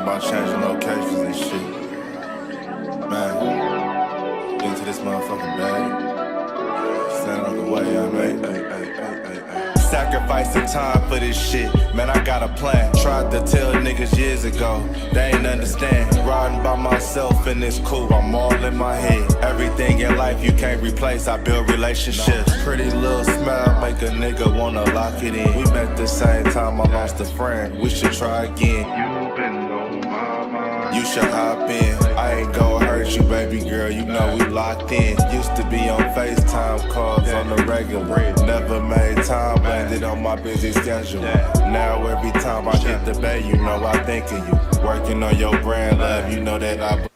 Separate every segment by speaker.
Speaker 1: about changing locations and shit. Man, into this motherfucking bag. Stand on the way I made. Sacrificing time for this shit. Man, I got a plan. Tried to tell niggas years ago. They ain't understand. Riding by myself and it's cool. I'm all in my head. Everything in life you can't replace. I build relationships. Pretty little smile make a nigga wanna lock it in. We met the same time I lost a friend. We should try again. You been on my mind. You should hop in. I ain't gon' hurt you, baby girl. You know we locked in. Used to be on FaceTime calls on the regular. Never made time, landed on my busy schedule. Now every time I hit the bay, you know I think of you. Working on your brand, love, you know that I.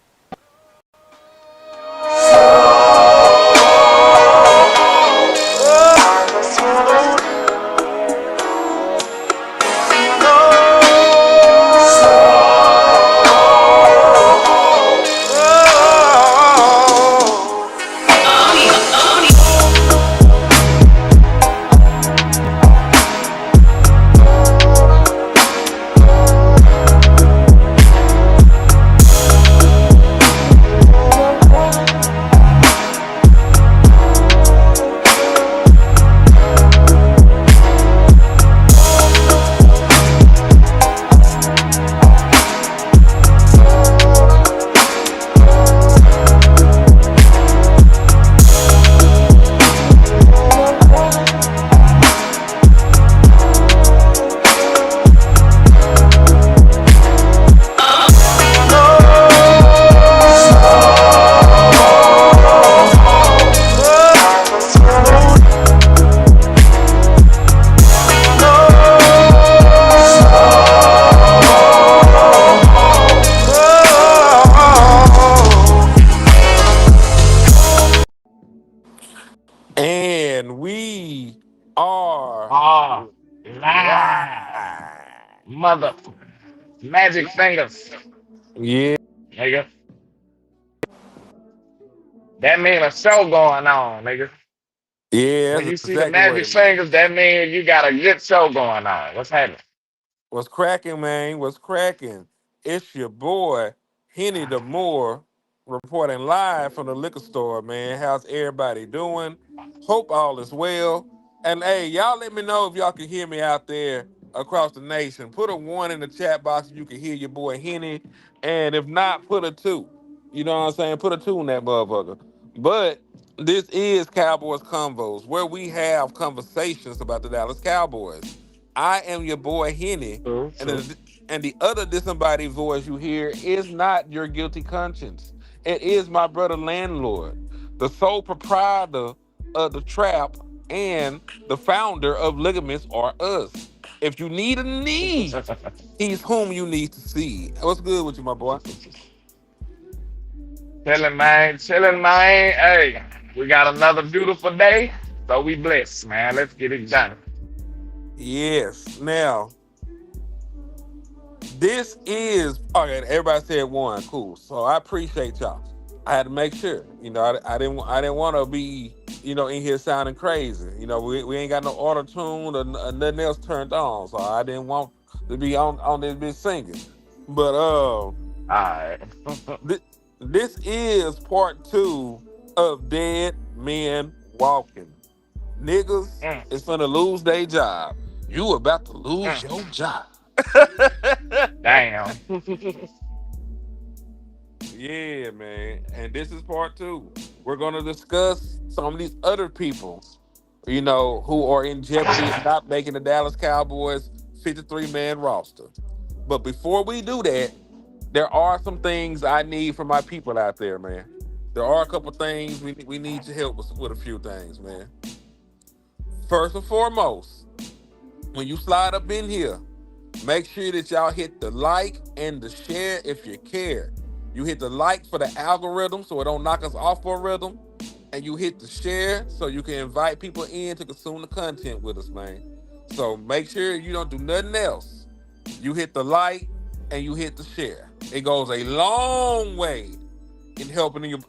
Speaker 2: And we are
Speaker 3: Live. Mother magic fingers.
Speaker 2: yeah,
Speaker 3: Nigga. That mean a show going on, nigga.
Speaker 2: yeah,
Speaker 3: When
Speaker 2: that's
Speaker 3: you see the
Speaker 2: exactly what
Speaker 3: magic
Speaker 2: it means.
Speaker 3: fingers, that mean you got a good show going on. What's happening?
Speaker 2: What's cracking, man? What's cracking? It's your boy Henny the Moore reporting live from the liquor store, man. How's everybody doing? Hope all is well. And hey, y'all let me know if y'all can hear me out there across the nation. Put a one in the chat box if you can hear your boy Henny. And if not, put a two. You know what I'm saying? Put a two in that motherfucker. But this is Cowboys Convos, where we have conversations about the Dallas Cowboys. I am your boy Henny,
Speaker 3: True,
Speaker 2: and
Speaker 3: true.
Speaker 2: the other disembodied voice you hear is not your guilty conscience. It is my brother Landlord, the sole proprietor of the trap and the founder of Ligaments Are Us. If you need a need, he's whom you need to see. What's good with you, my boy?
Speaker 3: Chilling, man. Chilling, man. Hey, we got another beautiful day. So we blessed, man. Let's get it done.
Speaker 2: Yes. Now, this is okay. Everybody said one, cool. So I appreciate y'all. I had to make sure, I didn't want to be, in here sounding crazy. We ain't got no auto tune or nothing else turned on, so I didn't want to be on this bitch singing. But
Speaker 3: All right.
Speaker 2: this is part two of Dead Men Walking. Niggas
Speaker 3: Mm,
Speaker 2: is finna lose their job. You about to lose
Speaker 3: mm.
Speaker 2: your job.
Speaker 3: Damn.
Speaker 2: Yeah, man. And this is part two. We're going to discuss some of these other people, who are in jeopardy of not making the Dallas Cowboys 53-man roster. But before we do that, there are some things I need from my people out there, man. There are a couple things we need your help with a few things, man. First and foremost, when you slide up in here, make sure that y'all hit the like and the share if you care. You hit the like for the algorithm so it don't knock us off for a rhythm. And you hit the share so you can invite people in to consume the content with us, man. So make sure you don't do nothing else. You hit the like and you hit the share. It goes a long way in helping your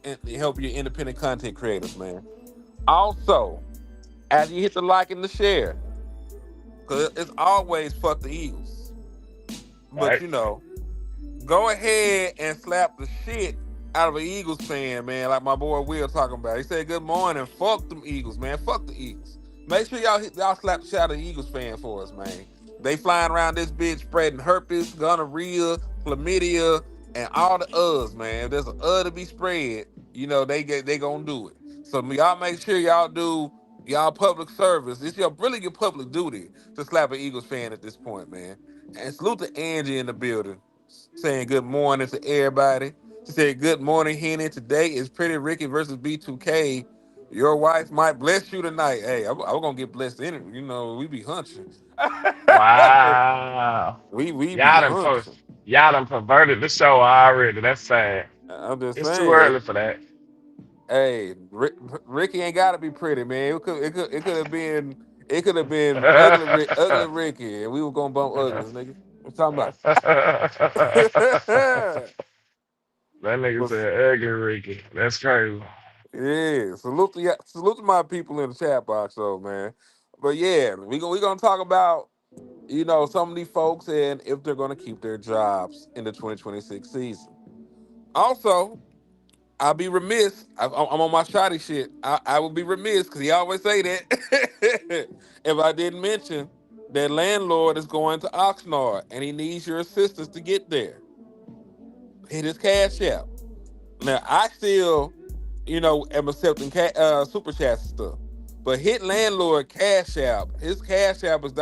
Speaker 2: independent content creators, man. Also, after you hit the like and the share, because it's always fuck the Eagles. But
Speaker 3: Right.
Speaker 2: go ahead and slap the shit out of an Eagles fan, man, like my boy Will talking about. He said, "Good morning. Fuck them Eagles, man. Fuck the Eagles." Make sure y'all slap the shit out of the Eagles fan for us, man. They flying around this bitch spreading herpes, gonorrhea, chlamydia, and all the others, man. If there's an to be spread, they gonna do it. So y'all make sure y'all do y'all public service. It's your public duty to slap an Eagles fan at this point, man. And salute to Angie in the building, saying good morning to everybody. She said, "Good morning, Henny. Today is Pretty Ricky versus B2K. Your wife might bless you tonight." Hey, I'm gonna get blessed in it. We be hunching.
Speaker 3: Wow.
Speaker 2: we be
Speaker 3: Y'all done, per-
Speaker 2: hunching.
Speaker 3: y'all done perverted the show already. That's sad.
Speaker 2: I'm just
Speaker 3: It's too
Speaker 2: saying.
Speaker 3: early for that.
Speaker 2: Hey, Ricky ain't gotta be pretty, man. It could have been ugly Ricky, and we were gonna bump uglies, nigga. What you talking about?
Speaker 3: That nigga
Speaker 2: but
Speaker 3: said ugly Ricky. That's crazy.
Speaker 2: yeah, salute to my people in the chat box, though, man. But yeah, we gonna talk about some of these folks and if they're gonna keep their jobs in the 2026 season. Also, I'll be remiss. I'm on my shoddy shit. I would be remiss because he always say that if I didn't mention that landlord is going to Oxnard and he needs your assistance to get there. Hit his cash app. Now I still, am accepting super chats and stuff. But hit landlord cash app. His cash app is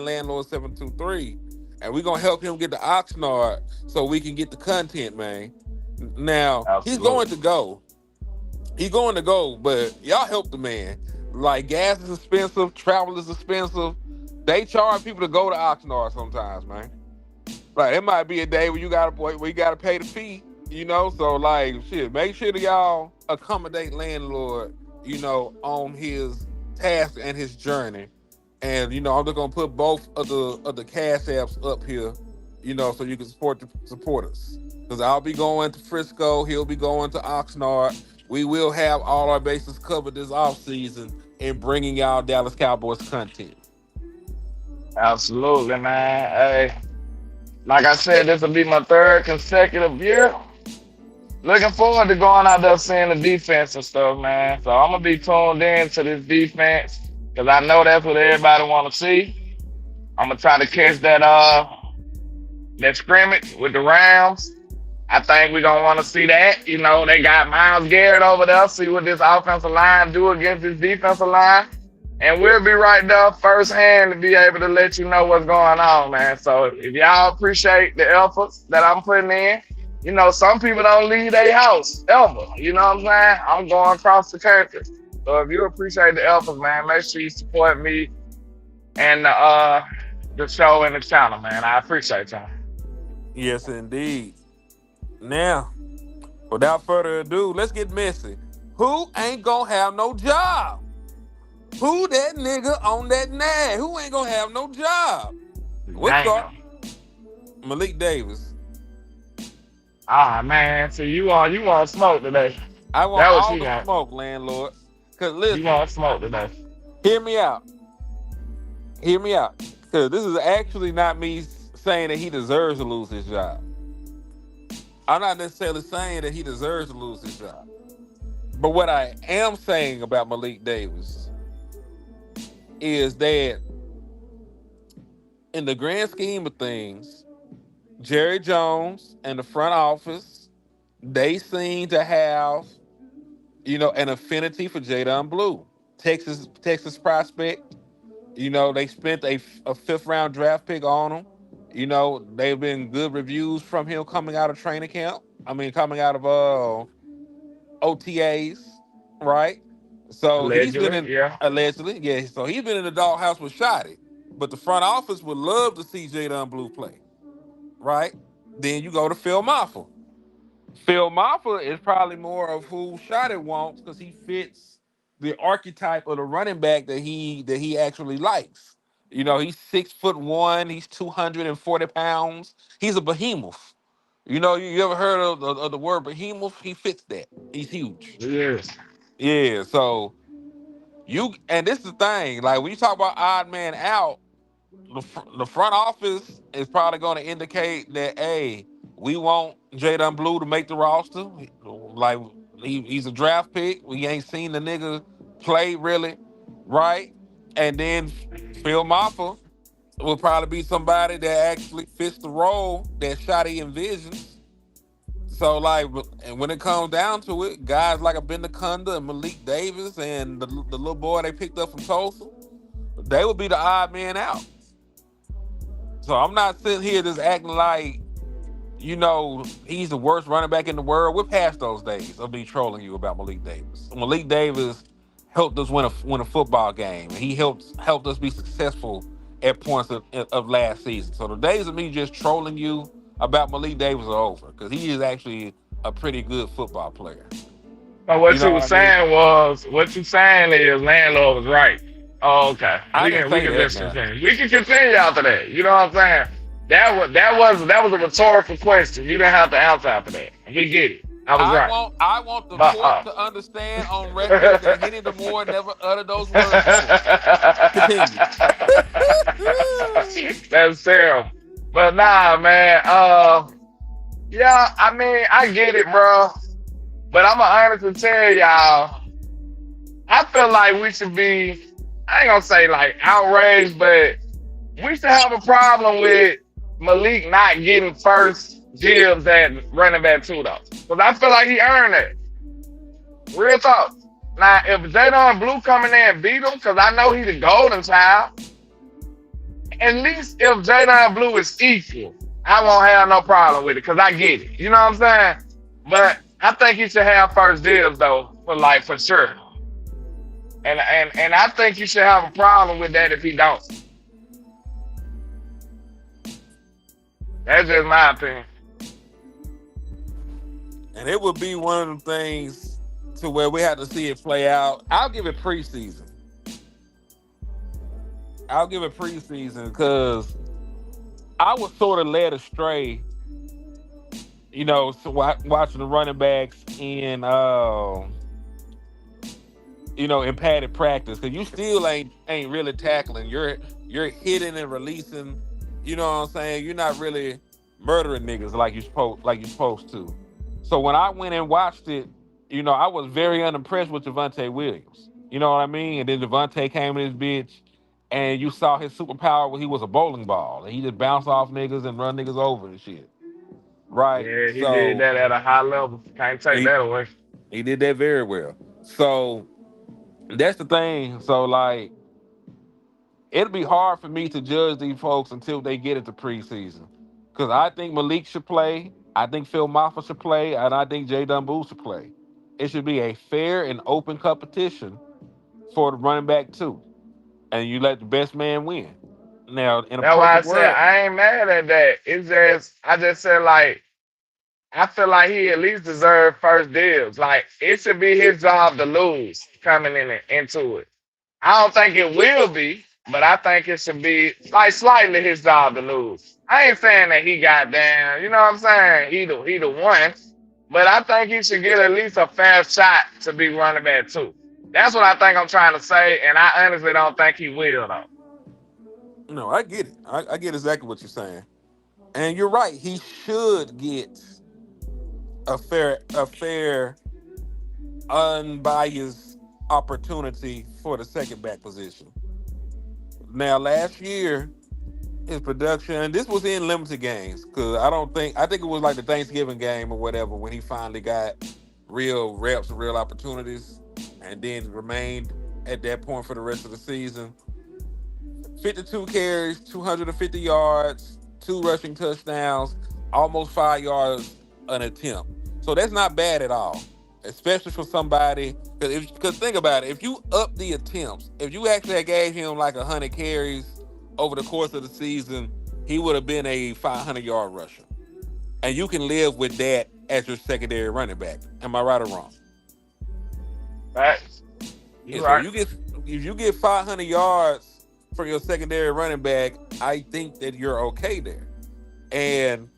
Speaker 2: $landlord 723, and we're gonna help him get to Oxnard so we can get the content, man. Now he's going
Speaker 3: Absolutely.
Speaker 2: to go. He's going to go, but y'all help the man. Like gas is expensive, travel is expensive. They charge people to go to Oxnard sometimes, man. Like it might be a day where you gotta pay the fee, So like shit, make sure that y'all accommodate landlord, on his task and his journey. And I'm just gonna put both of the cash apps up here, so you can support us. Because I'll be going to Frisco, he'll be going to Oxnard. We will have all our bases covered this off season in bringing y'all Dallas Cowboys content.
Speaker 3: Absolutely, man. Hey, like I said, this will be my third consecutive year. Looking forward to going out there seeing the defense and stuff, man. So I'm gonna be tuned in to this defense because I know that's what everybody want to see. I'm gonna try to catch that scrimmage with the Rams. I think we're gonna want to see that. They got Miles Garrett over there. See what this offensive line do against this defensive line, and we'll be right there firsthand to be able to let you know what's going on, man. So if y'all appreciate the efforts that I'm putting in, some people don't leave their house ever. You know what I'm saying? I'm going across the country. So if you appreciate the efforts, man, make sure you support me and the show and the channel, man. I appreciate y'all.
Speaker 2: Yes, indeed. Now, without further ado, let's get messy. Who ain't gonna have no job? Who that nigga on that nag? Who ain't gonna have no job? We'll start.
Speaker 3: Damn.
Speaker 2: Malik Davis.
Speaker 3: Ah man, so you want smoke today.
Speaker 2: I want
Speaker 3: That what
Speaker 2: all
Speaker 3: you
Speaker 2: the
Speaker 3: want.
Speaker 2: smoke, landlord. Cause
Speaker 3: You
Speaker 2: listen,
Speaker 3: want smoke today.
Speaker 2: hear me out. Hear me out. Cause this is actually not me saying that he deserves to lose his job. I'm not necessarily saying that he deserves to lose his job. But what I am saying about Malik Davis is that in the grand scheme of things, Jerry Jones and the front office, they seem to have, an affinity for Jadon Blue. Texas prospect. They spent a fifth round draft pick on him. They've been good reviews from him coming out of training camp. I mean, coming out of OTAs, right? So he's been
Speaker 3: Allegedly,
Speaker 2: in
Speaker 3: yeah.
Speaker 2: allegedly, yeah. So he's been in the doghouse with Shotty. But the front office would love to see Jadon Blue play, right? Then you go to Phil Maffa. Phil Maffa is probably more of who Shotty wants because he fits the archetype of the running back that he actually likes. He's 6'1", he's 240 pounds. He's a behemoth. You ever heard of the word behemoth? He fits that. He's huge.
Speaker 3: Yes.
Speaker 2: Yeah. So and this is the thing. Like when you talk about odd man out, the front office is probably going to indicate that, hey, We want Jadon Blue to make the roster. Like he's a draft pick. We ain't seen the nigga play really, right? And then Phil Maffa will probably be somebody that actually fits the role that Shotty envisions. So like, and when it comes down to it, guys like a Ben Conda and Malik Davis and the little boy they picked up from Tulsa, they would be the odd man out. So I'm not sitting here just acting like, he's the worst running back in the world. We're past those days of me trolling you about Malik Davis. Malik Davis helped us win a football game. He helped us be successful at points of last season. So the days of me just trolling you about Malik Davis are over because he is actually a pretty good football player.
Speaker 3: But
Speaker 2: You know what I mean?
Speaker 3: what you saying is landlord was right. Oh, okay.
Speaker 2: I
Speaker 3: We
Speaker 2: didn't
Speaker 3: can we
Speaker 2: say
Speaker 3: can
Speaker 2: that,
Speaker 3: listen
Speaker 2: man.
Speaker 3: to him. We can continue after that. You know what I'm saying? That was a rhetorical question. You didn't have to answer after that. We get it. I was right.
Speaker 2: I want the
Speaker 3: But
Speaker 2: court to understand on record that Henny DeMore never uttered those words before. Continue.
Speaker 3: that's terrible. But nah, man. Yeah, I mean, I get it, bro. But I'm gonna honestly tell y'all, I feel like we should be, I ain't gonna say like outraged, but we should have a problem with Malik not getting first dibs at running back two though. Because I feel like he earned it. Real talk. Now, if Jadon Blue coming there and beat him, because I know he's the golden child, at least if Jadon Blue is equal, I won't have no problem with it because I get it. You know what I'm saying? But I think he should have first dibs though, for sure. And I think you should have a problem with that if he don't. That's just my opinion.
Speaker 2: And it would be one of them things to where we have to see it play out. I'll give it preseason. Because I was sort of led astray, watching the running backs in padded practice because you still ain't really tackling. You're hitting and releasing. You know what I'm saying? You're not really murdering niggas like you're supposed to. So when I went and watched it, I was very unimpressed with Javonte Williams. You know what I mean? And then Javonte came in this bitch, and you saw his superpower when he was a bowling ball, and he just bounced off niggas and run niggas over and shit. Right?
Speaker 3: Yeah, he did
Speaker 2: So
Speaker 3: that at a high level. Can't take
Speaker 2: he
Speaker 3: that away.
Speaker 2: he did that very well. So that's the thing. So like, it'll be hard for me to judge these folks until they get into preseason. Because I think Malik should play, I think Phil Maffa should play, and I think Jay Dunboo should play. It should be a fair and open competition for the running back too. And you let the best man win. Now, in a
Speaker 3: That's why I
Speaker 2: perfect
Speaker 3: said
Speaker 2: world,
Speaker 3: I ain't mad at that. It's just I just said like I feel like he at least deserved first dibs. Like it should be his job to lose coming into it. I don't think it will be, but I think it should be like slightly his job to lose. I ain't saying that he got down, you know what I'm saying? He the one, but I think he should get at least a fair shot to be running back too. That's what I think I'm trying to say, and I honestly don't think he will though.
Speaker 2: no, I get it. I get exactly what you're saying. And you're right. He should get a fair, unbiased opportunity for the second back position. Now, last year, his production, and this was in limited games, because I think it was like the Thanksgiving game or whatever when he finally got real reps and real opportunities, and then remained at that point for the rest of the season. 52 carries, 250 yards, two rushing touchdowns, almost 5 yards an attempt. So that's not bad at all, especially for somebody. Because think about it, if you up the attempts, if you actually gave him like 100 carries over the course of the season, he would have been a 500-yard rusher, and you can live with that as your secondary running back. Am I right or wrong?
Speaker 3: Facts.
Speaker 2: Yeah,
Speaker 3: You
Speaker 2: so
Speaker 3: right.
Speaker 2: if you get 500 yards from your secondary running back, I think that you're okay there. And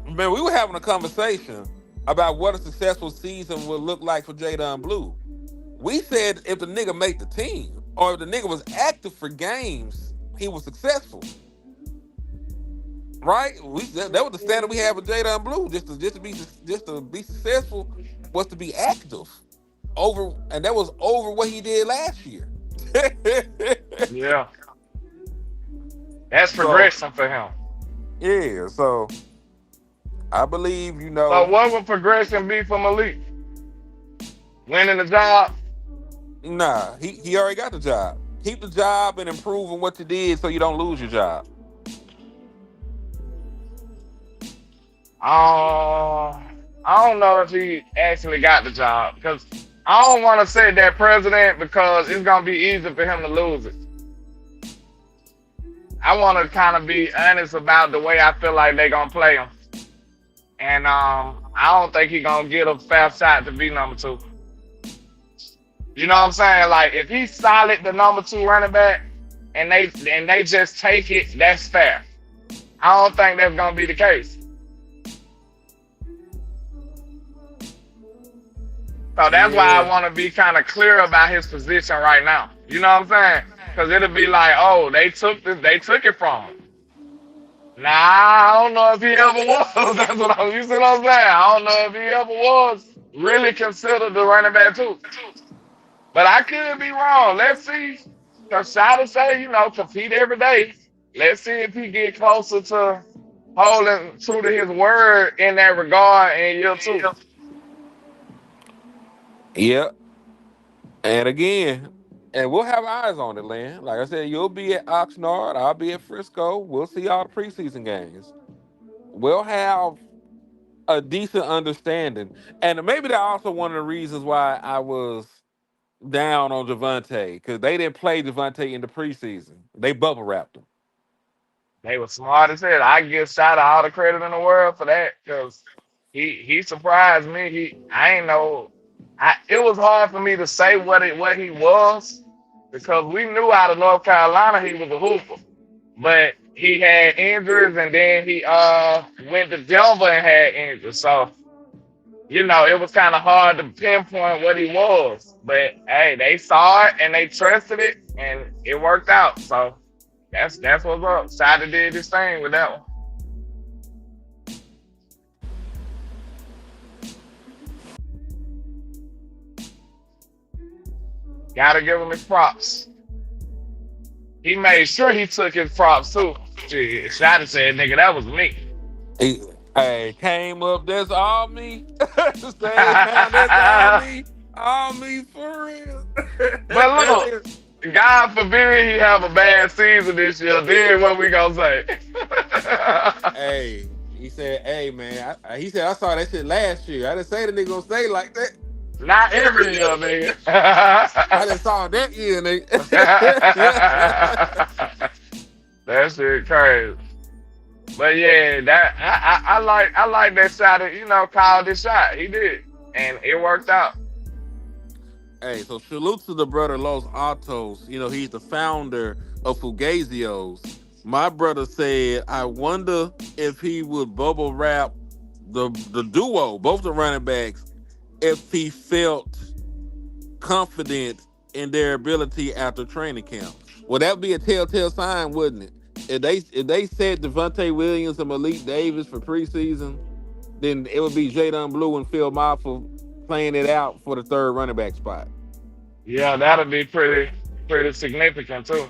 Speaker 2: man, we were having a conversation about what a successful season would look like for Jadon Blue. We said if the nigga made the team or if the nigga was active for games, he was successful. right? That was the standard we had with Jada Blue. Just to be successful was to be active over, and that was over what he did last year.
Speaker 3: Yeah, that's
Speaker 2: So
Speaker 3: progression for him.
Speaker 2: yeah, so I believe
Speaker 3: So what would progression be for Malik? Winning the job?
Speaker 2: nah, he already got the job. Keep the job and improve on what you did so you don't lose your job.
Speaker 3: I don't know if he actually got the job because I don't want to say that president because it's gonna be easy for him to lose it. I want to kind of be honest about the way I feel like they gonna play him, and I don't think he gonna get a fair shot to be number two. You know what I'm saying? Like if he's solid, the number two running back, and they just take it, that's fair. I don't think that's gonna be the case. So that's why I
Speaker 2: Yeah,
Speaker 3: want to be kind of clear about his position right now. You know what I'm saying? Because it'll be like, oh, they took it from him. Nah, I don't know if he ever was. That's what you see what I'm saying? I don't know if he ever was really considered the running back too. But I could be wrong. Let's see. Because Shada say, compete every day. Let's see if he get closer to holding true to his word in that regard in year two.
Speaker 2: yeah. And again, and we'll have eyes on it, Lynn. Like I said, you'll be at Oxnard, I'll be at Frisco. We'll see all the preseason games. We'll have a decent understanding. And maybe that's also one of the reasons why I was down on Javante, because they didn't play Javante in the preseason. They bubble wrapped him.
Speaker 3: They were smart as hell. I give Shada all the credit in the world for that because he surprised me. I ain't know. It was hard for me to say what he was because we knew out of North Carolina he was a hooper, but he had injuries and then he went to Denver and had injuries. So it was kind of hard to pinpoint what he was. But hey, they saw it and they trusted it and it worked out. So that's what's up. Shada did his thing with that one. Gotta give him his props. He made sure he took his props too. Shit, Shada said, "Nigga, that was me."
Speaker 2: He, hey, came up, that's all me. Stayed down, that's all me for real.
Speaker 3: But look, God forbid he have a bad season this year. Then what we gonna say?
Speaker 2: Hey, he said, hey man, he said I saw that shit last year. I didn't say the nigga gonna stay like that.
Speaker 3: Not every year, nigga.
Speaker 2: I just saw that year, nigga.
Speaker 3: That shit crazy. But yeah, that I like that shot. Called this shot. He did, and it worked out.
Speaker 2: Hey, so salute to the brother Los Altos. He's the founder of Fugazios. My brother said, I wonder if he would bubble wrap the duo, both the running backs, if he felt confident in their ability after training camp. Well, that would be a telltale sign, wouldn't it? If they said Devontae Williams and Malik Davis for preseason, then it would be Jadon Blue and Phil Maffa playing it out for the third running back spot.
Speaker 3: Yeah, that'll be pretty significant too.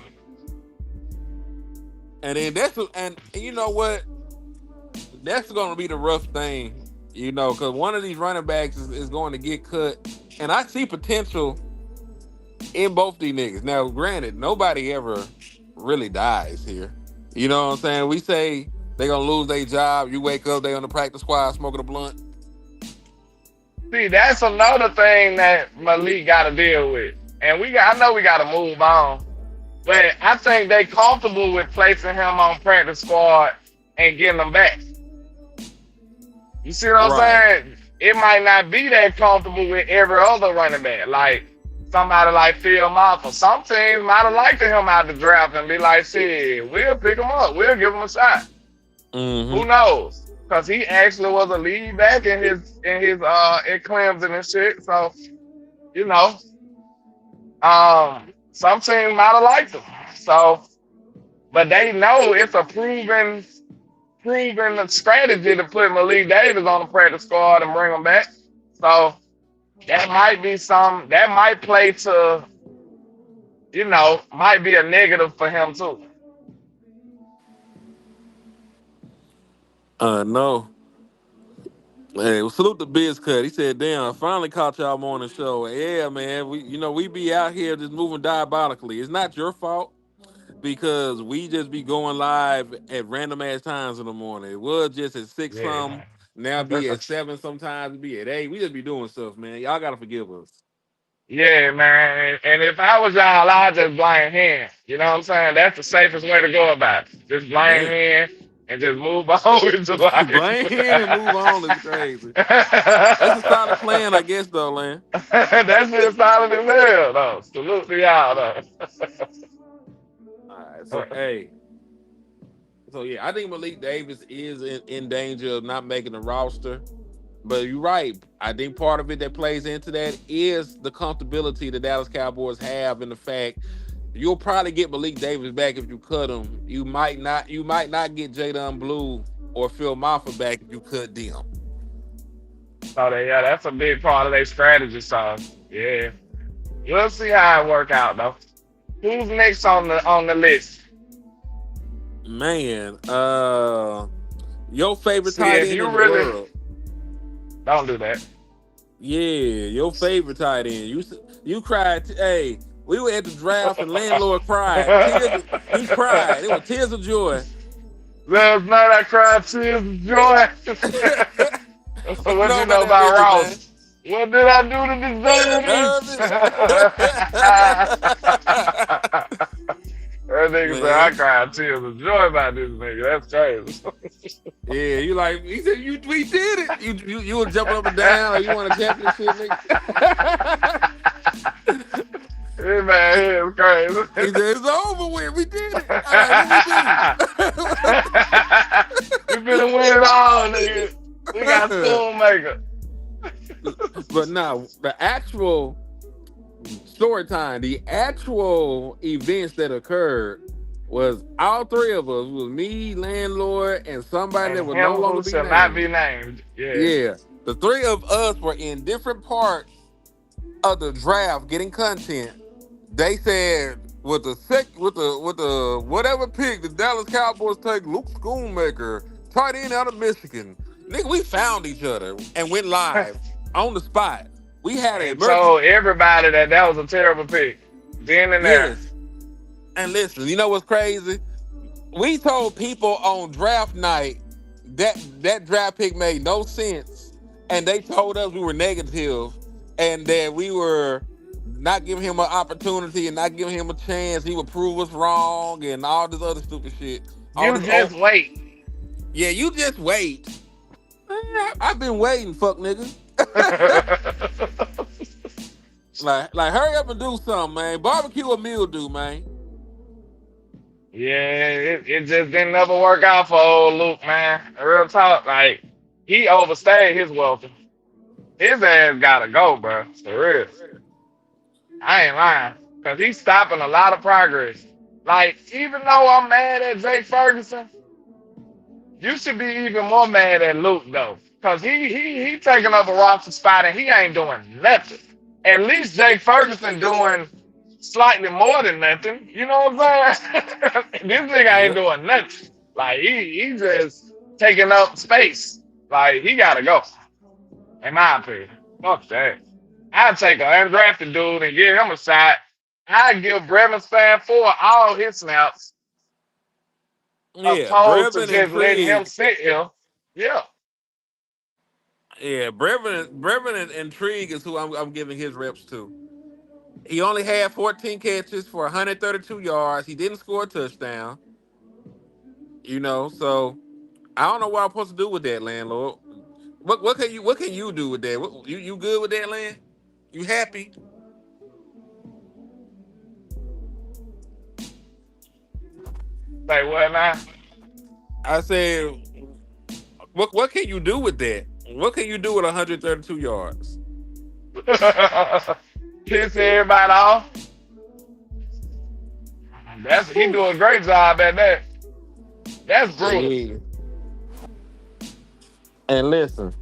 Speaker 2: And then and you know what? That's going to be the rough thing, because one of these running backs is going to get cut. And I see potential in both these niggas. Now, granted, nobody ever really dies here. You know what I'm saying? We say they going to lose their job. You wake up, they on the practice squad smoking a blunt.
Speaker 3: See, that's another thing that Malik got to deal with, and I know we got to move on. But I think they comfortable with placing him on practice squad and getting him back. You see what I'm
Speaker 2: Right.
Speaker 3: saying? It might not be that comfortable with every other running back. Like somebody like Phil Maffa. Some teams might have liked him out the draft and be like, shit, we'll pick him up. We'll give him a shot. Who
Speaker 2: Mm-hmm.
Speaker 3: knows? Because he actually was a lead back in his at Clemson and shit. So, you know, some teams might have liked him. So, but they know it's a proven proven strategy to put Malik Davis on the practice squad and bring him back. So that might be some that might play to, might be a negative for him too.
Speaker 2: No. Hey, well, salute the Biz Cut. He said, "Damn, I finally caught y'all on the show." Yeah, man, we be out here just moving diabolically. It's not your fault because we just be going live at random ass times in the morning. It was just at six
Speaker 3: Yeah,
Speaker 2: some. Now be
Speaker 3: man.
Speaker 2: at seven. Sometimes it be at eight. We just be doing stuff, man. Y'all gotta forgive us.
Speaker 3: Yeah, man. And if I was y'all, I'd just blame him. You know what I'm saying? That's the safest way to go about it. Just blame
Speaker 2: Damn,
Speaker 3: him and just move on with your life.
Speaker 2: blame him and move on is crazy. That's a solid plan, I guess, though, Lan.
Speaker 3: That's just solid as hell, though. Salute to y'all, though.
Speaker 2: All right, so hey, so yeah, I think Malik Davis is in danger of not making the roster. But you're right. I think part of it that plays into that is the comfortability the Dallas Cowboys have in the fact you'll probably get Malik Davis back if you cut him. You might not. You might not get Jadon Blue or Phil Maffa back if you cut them.
Speaker 3: So, yeah, that's a big part of their strategy. So, yeah. We'll see how it work out, though. Who's next on the list?
Speaker 2: Man, your favorite
Speaker 3: See,
Speaker 2: tight
Speaker 3: if
Speaker 2: end
Speaker 3: you
Speaker 2: in the
Speaker 3: really
Speaker 2: world.
Speaker 3: don't do that.
Speaker 2: Yeah, your favorite tight end. You cried. Hey, we were at the draft and LandLord cried. He cried. It was tears of joy.
Speaker 3: Last night I cried tears of joy.
Speaker 2: What you
Speaker 3: What
Speaker 2: know
Speaker 3: you
Speaker 2: about
Speaker 3: know
Speaker 2: that
Speaker 3: about
Speaker 2: nigga, man?
Speaker 3: Ross? What did I do to deserve this? That nigga said I
Speaker 2: Man,
Speaker 3: cried tears of joy about this nigga. That's crazy.
Speaker 2: yeah, you like he said we did it. You were jumping up and down, or you want a championship, nigga?
Speaker 3: Hey man, it's crazy.
Speaker 2: He said it's over with. We did it. All right,
Speaker 3: We finna win it all, nigga. We got
Speaker 2: what we do?
Speaker 3: Spoonmaker.
Speaker 2: But no, the actual story time, the actual events that occurred was all three of us. It was me, LandLord, and somebody that
Speaker 3: And
Speaker 2: would no
Speaker 3: him
Speaker 2: longer
Speaker 3: who
Speaker 2: be
Speaker 3: shall not be
Speaker 2: named.
Speaker 3: named. Yeah.
Speaker 2: Yeah. The three of us were in different parts of the draft getting content. They said with the whatever pick the Dallas Cowboys take Luke Schoonmaker, tight end out of Michigan. Nigga, we found each other and went live on the spot. We had an
Speaker 3: And
Speaker 2: emergency.
Speaker 3: told everybody that was a terrible pick. Then and there.
Speaker 2: Yes. And listen, you know what's crazy? We told people on draft night that draft pick made no sense, and they told us we were negative, and that we were not giving him an opportunity and not giving him a chance. He would prove us wrong and all this other stupid shit. All
Speaker 3: You
Speaker 2: this oh
Speaker 3: just wait.
Speaker 2: yeah, you just wait. I've been waiting, fuck nigga. like hurry up and do something, man. Barbecue or mildew, man.
Speaker 3: Yeah, it just didn't never work out for old Luke, man. Real talk, like he overstayed his welcome. His ass gotta go, bro. For real. I ain't lying. Cause he's stopping a lot of progress. Like, even though I'm mad at Jake Ferguson, you should be even more mad at Luke though. Cause he taking up a roster spot and he ain't doing nothing. At least Jake Ferguson doing slightly more than nothing. You know what I'm saying? This nigga ain't
Speaker 2: Yeah.
Speaker 3: doing nothing. Like he just taking up space. Like he gotta go. In my opinion. Fuck that. I'd take an undrafted dude and give him a shot. I'd give Brevin Spann all his snaps
Speaker 2: Yeah,
Speaker 3: opposed to
Speaker 2: Brevin and
Speaker 3: just letting him
Speaker 2: Trig.
Speaker 3: sit here. Yeah.
Speaker 2: Yeah, Brevin and Trig is who I'm giving his reps to. He only had 14 catches for 132 yards. He didn't score a touchdown. So I don't know what I'm supposed to do with that, LandLord. What can you do with that? You good with that, Land? You happy?
Speaker 3: Say what now?
Speaker 2: I said, what can you do with that? What can you do with 132 yards?
Speaker 3: Piss everybody off. He do a great job at that. That's brutal.
Speaker 2: Yeah. And listen,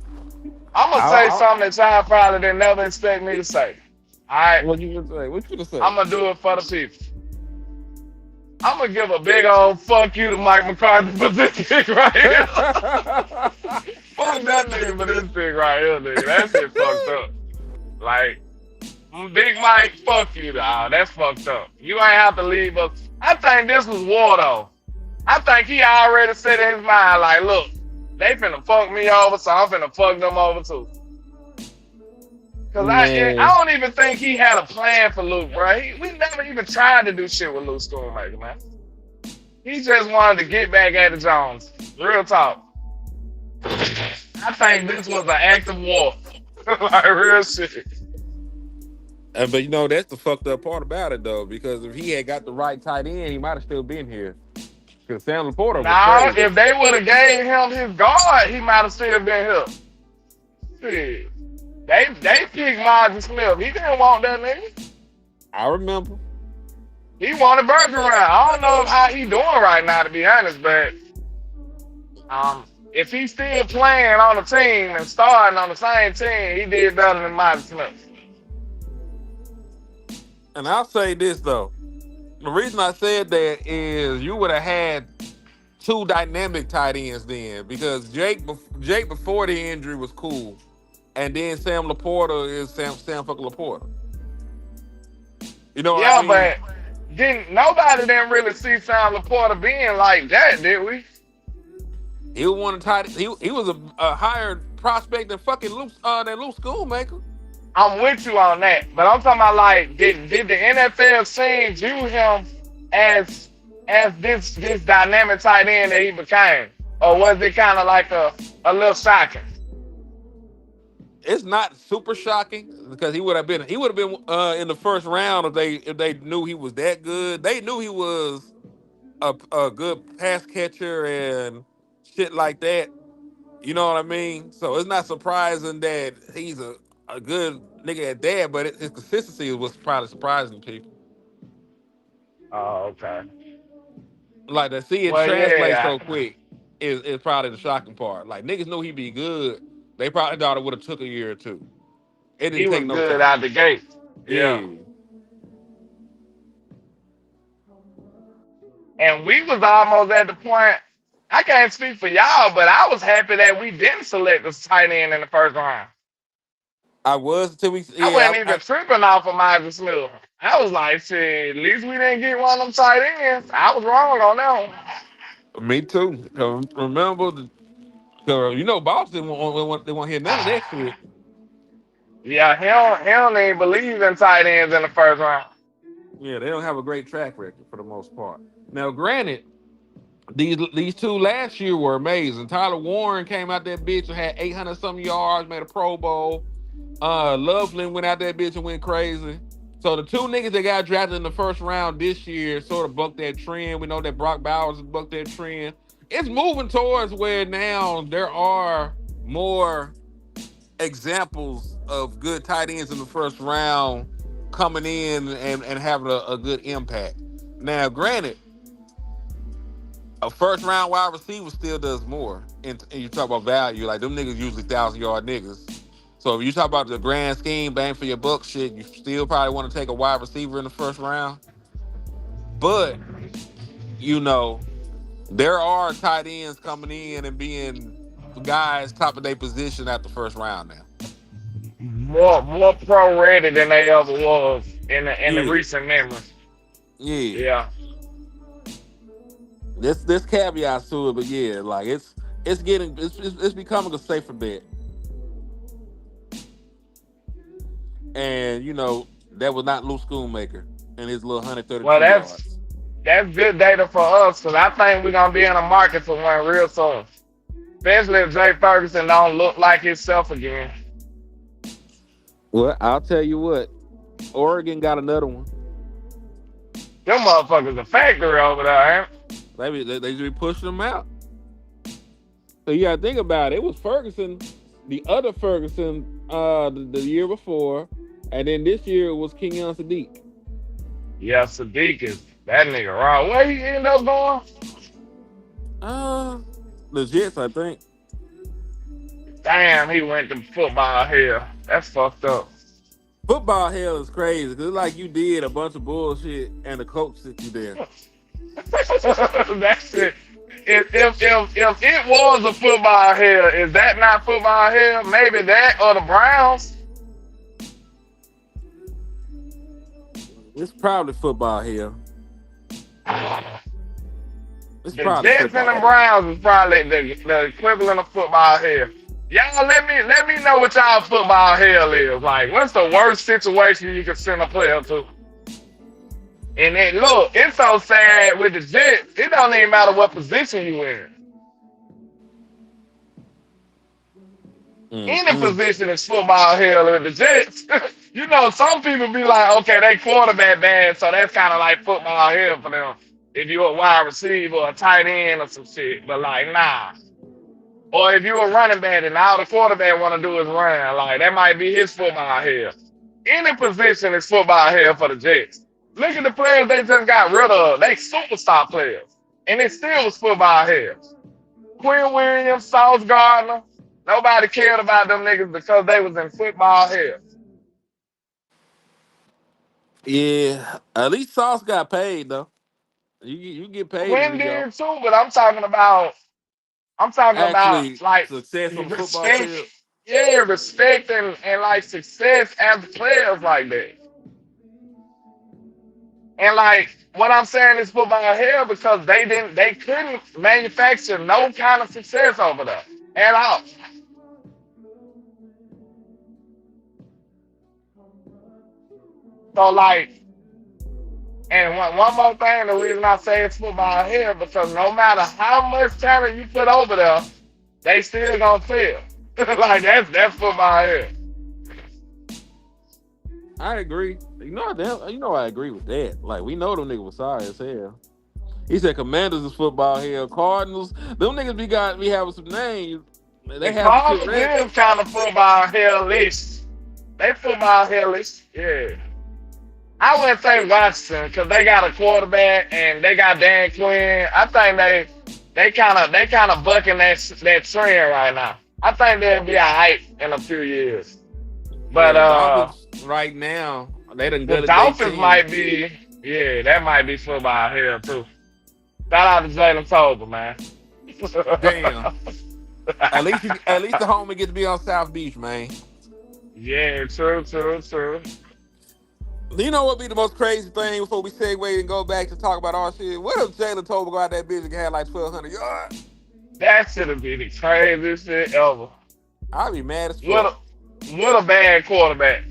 Speaker 3: I'm gonna say
Speaker 2: I
Speaker 3: something that y'all probably didn't never expect me to say. All right,
Speaker 2: what you gonna say? What you gonna say?
Speaker 3: I'm gonna do it for the people. I'm gonna give a big old fuck you to Mike McCarthy for this pick right here. Fuck that nigga for this pick right here, nigga. That shit fucked up. Like, Big Mike, fuck you, dog. That's fucked up. You ain't have to leave us. I think this was war, though. I think he already said in his mind, like, look, they finna fuck me over, so I'm finna fuck them over too. Cause
Speaker 2: Man,
Speaker 3: I don't even think he had a plan for Luke, bro. We never even tried to do shit with Luke Schoonmaker, man. He just wanted to get back at the Jones. Real talk. I think this was an act of war. Like real shit.
Speaker 2: but you know that's the fucked up part about it though, because if he had got the right tight end, he might have still been here. Because Sam Laporta was
Speaker 3: Now,
Speaker 2: crazy.
Speaker 3: if they would have gave him his guard, he might have still been here. Shit. They picked Margin Smith. He didn't want that nigga.
Speaker 2: I remember.
Speaker 3: He wanted Bergeron. I don't know how he doing right now, to be honest, but if he's still playing on the team and starting on the same team, he did better than Margin Smith.
Speaker 2: And I'll say this though. The reason I said that is you would have had two dynamic tight ends then, because Jake before the injury was cool, and then Sam Laporta is Sam fucking Laporta. You know what I
Speaker 3: Yeah,
Speaker 2: mean?
Speaker 3: but nobody didn't really see Sam Laporta being like that, did we?
Speaker 2: He was one of tight. He was a higher prospect than fucking Luke Schoonmaker.
Speaker 3: I'm with you on that, but I'm talking about like, did the NFL scene view him as this dynamic tight end that he became, or was it kind of like a little shocking?
Speaker 2: It's not super shocking because he would have been in the first round if they knew he was that good. They knew he was a good pass catcher and shit like that. You know what I mean? So it's not surprising that he's a good nigga at that, but his consistency is what's probably surprising people.
Speaker 3: Oh, okay.
Speaker 2: Like to see it
Speaker 3: Well,
Speaker 2: translate
Speaker 3: yeah,
Speaker 2: so quick is probably the shocking part. Like niggas knew he'd be good. They probably thought it would have took a year or two. It
Speaker 3: he
Speaker 2: didn't
Speaker 3: was
Speaker 2: take no
Speaker 3: good
Speaker 2: time.
Speaker 3: out the gate. Yeah.
Speaker 2: Yeah.
Speaker 3: And we was almost at the point. I can't speak for y'all, but I was happy that we didn't select the tight end in the first round.
Speaker 2: I was until we
Speaker 3: I
Speaker 2: yeah,
Speaker 3: wasn't even tripping off of Myers Smith. I was like, shit, at least we didn't get one of them tight ends. I was wrong on that one.
Speaker 2: me too. 'Cause remember, you know, Boston they won't hear none of that shit.
Speaker 3: Yeah, he don't even believe in tight ends in the first round.
Speaker 2: Yeah, they don't have a great track record for the most part. Now, granted, these two last year were amazing. Tyler Warren came out that bitch and had 800 something yards, made a Pro Bowl. Loveland went out that bitch and went crazy. So the two niggas that got drafted in the first round this year sort of bucked that trend. We know that Brock Bowers has bucked that trend. It's moving towards where now there are more examples of good tight ends in the first round coming in and having a good impact. Now, granted, a first round wide receiver still does more. And you talk about value, like them niggas usually 1,000-yard niggas. So if you talk about the grand scheme, bang for your buck shit, you still probably want to take a wide receiver in the first round. But, you know, there are tight ends coming in and being guys top of their position at the first round now.
Speaker 3: More pro ready than they ever was in the
Speaker 2: Yeah.
Speaker 3: recent memories.
Speaker 2: Yeah.
Speaker 3: Yeah.
Speaker 2: There's caveats to it, but yeah, like it's becoming a safer bet. And you know, that was not Luke Schoonmaker and his little
Speaker 3: Well,
Speaker 2: 132
Speaker 3: that's
Speaker 2: yards.
Speaker 3: that's good data for us because I think we're gonna be in the market for one real soon. Especially if Jay Ferguson don't look like himself again.
Speaker 2: Well, I'll tell you what, Oregon got another one.
Speaker 3: Them motherfuckers a factory over there, ain't
Speaker 2: They just be pushing them out. So you gotta think about it. It was Ferguson, the other Ferguson, the year before, and then this year it was Kenyon Sadiq.
Speaker 3: Yeah, Sadiq is that nigga wrong. Where he end up going?
Speaker 2: Uh, the Jets, I think.
Speaker 3: Damn, he went to football hell. That's fucked up.
Speaker 2: Football hell is crazy because it's like you did a bunch of bullshit and the coach sent you there.
Speaker 3: That's it. If it was a football hell, is that not football hell? Maybe that or the Browns.
Speaker 2: It's probably football hell. It's
Speaker 3: The
Speaker 2: probably
Speaker 3: Jets and
Speaker 2: football
Speaker 3: the
Speaker 2: hell.
Speaker 3: Browns is probably the equivalent of football hell. Y'all let me know what y'all football hell is. Like, what's the worst situation you can send a player to? And then look, it's so sad with the Jets, it don't even matter what position you in. Any
Speaker 2: Mm-mm.
Speaker 3: position is football hell with the Jets. You know, some people be like, okay, they quarterback bad, so that's kind of like football hell for them. If you're a wide receiver or a tight end or some shit. But like, nah. Or if you're a running back and all the quarterback want to do is run, like that might be his football hell. Any position is football hell for the Jets. Look at the players they just got rid of. They superstar players. And it still was football hell. Quinn Williams, Sauce Gardner, nobody cared about them niggas because they was in football hell.
Speaker 2: Yeah, at least Sauce got paid though. You get paid in
Speaker 3: Quinn
Speaker 2: New York.
Speaker 3: did too, but I'm talking about
Speaker 2: Actually,
Speaker 3: like
Speaker 2: success on the football
Speaker 3: respect,
Speaker 2: field.
Speaker 3: yeah, respect and like success as players like that. And like what I'm saying is football hell because they couldn't manufacture no kind of success over there at all. So like, and one more thing, the reason I say it's football hell because no matter how much talent you put over there, they still gonna fail. Like that's football hell.
Speaker 2: I agree. You know I agree with that. Like we know them niggas was sorry as hell. He said Commanders is football hell. Cardinals, them niggas be having some names. They
Speaker 3: The
Speaker 2: have some shit
Speaker 3: Cardinals
Speaker 2: ready.
Speaker 3: is kind of football hellish. They football hellish, yeah. I wouldn't say Washington because they got a quarterback and they got Dan Quinn. I think they kind of bucking that trend right now. I think they'll be alright in a few years. But
Speaker 2: Yeah, the Dolphins right now, they done
Speaker 3: the
Speaker 2: gutted their
Speaker 3: Dolphins
Speaker 2: team.
Speaker 3: might be, yeah, that might be football hell too. Shout out to Jalen Tolbert, man.
Speaker 2: Damn. At least the homie get to be on South Beach, man.
Speaker 3: Yeah, true, true, true.
Speaker 2: You know what be the most crazy thing before we segue and go back to talk about our shit? What if Jalen Tolbert go out that bitch and had like 1,200 yards?
Speaker 3: That should have been the craziest shit ever.
Speaker 2: I'd be mad as
Speaker 3: What
Speaker 2: fuck.
Speaker 3: a bad quarterback.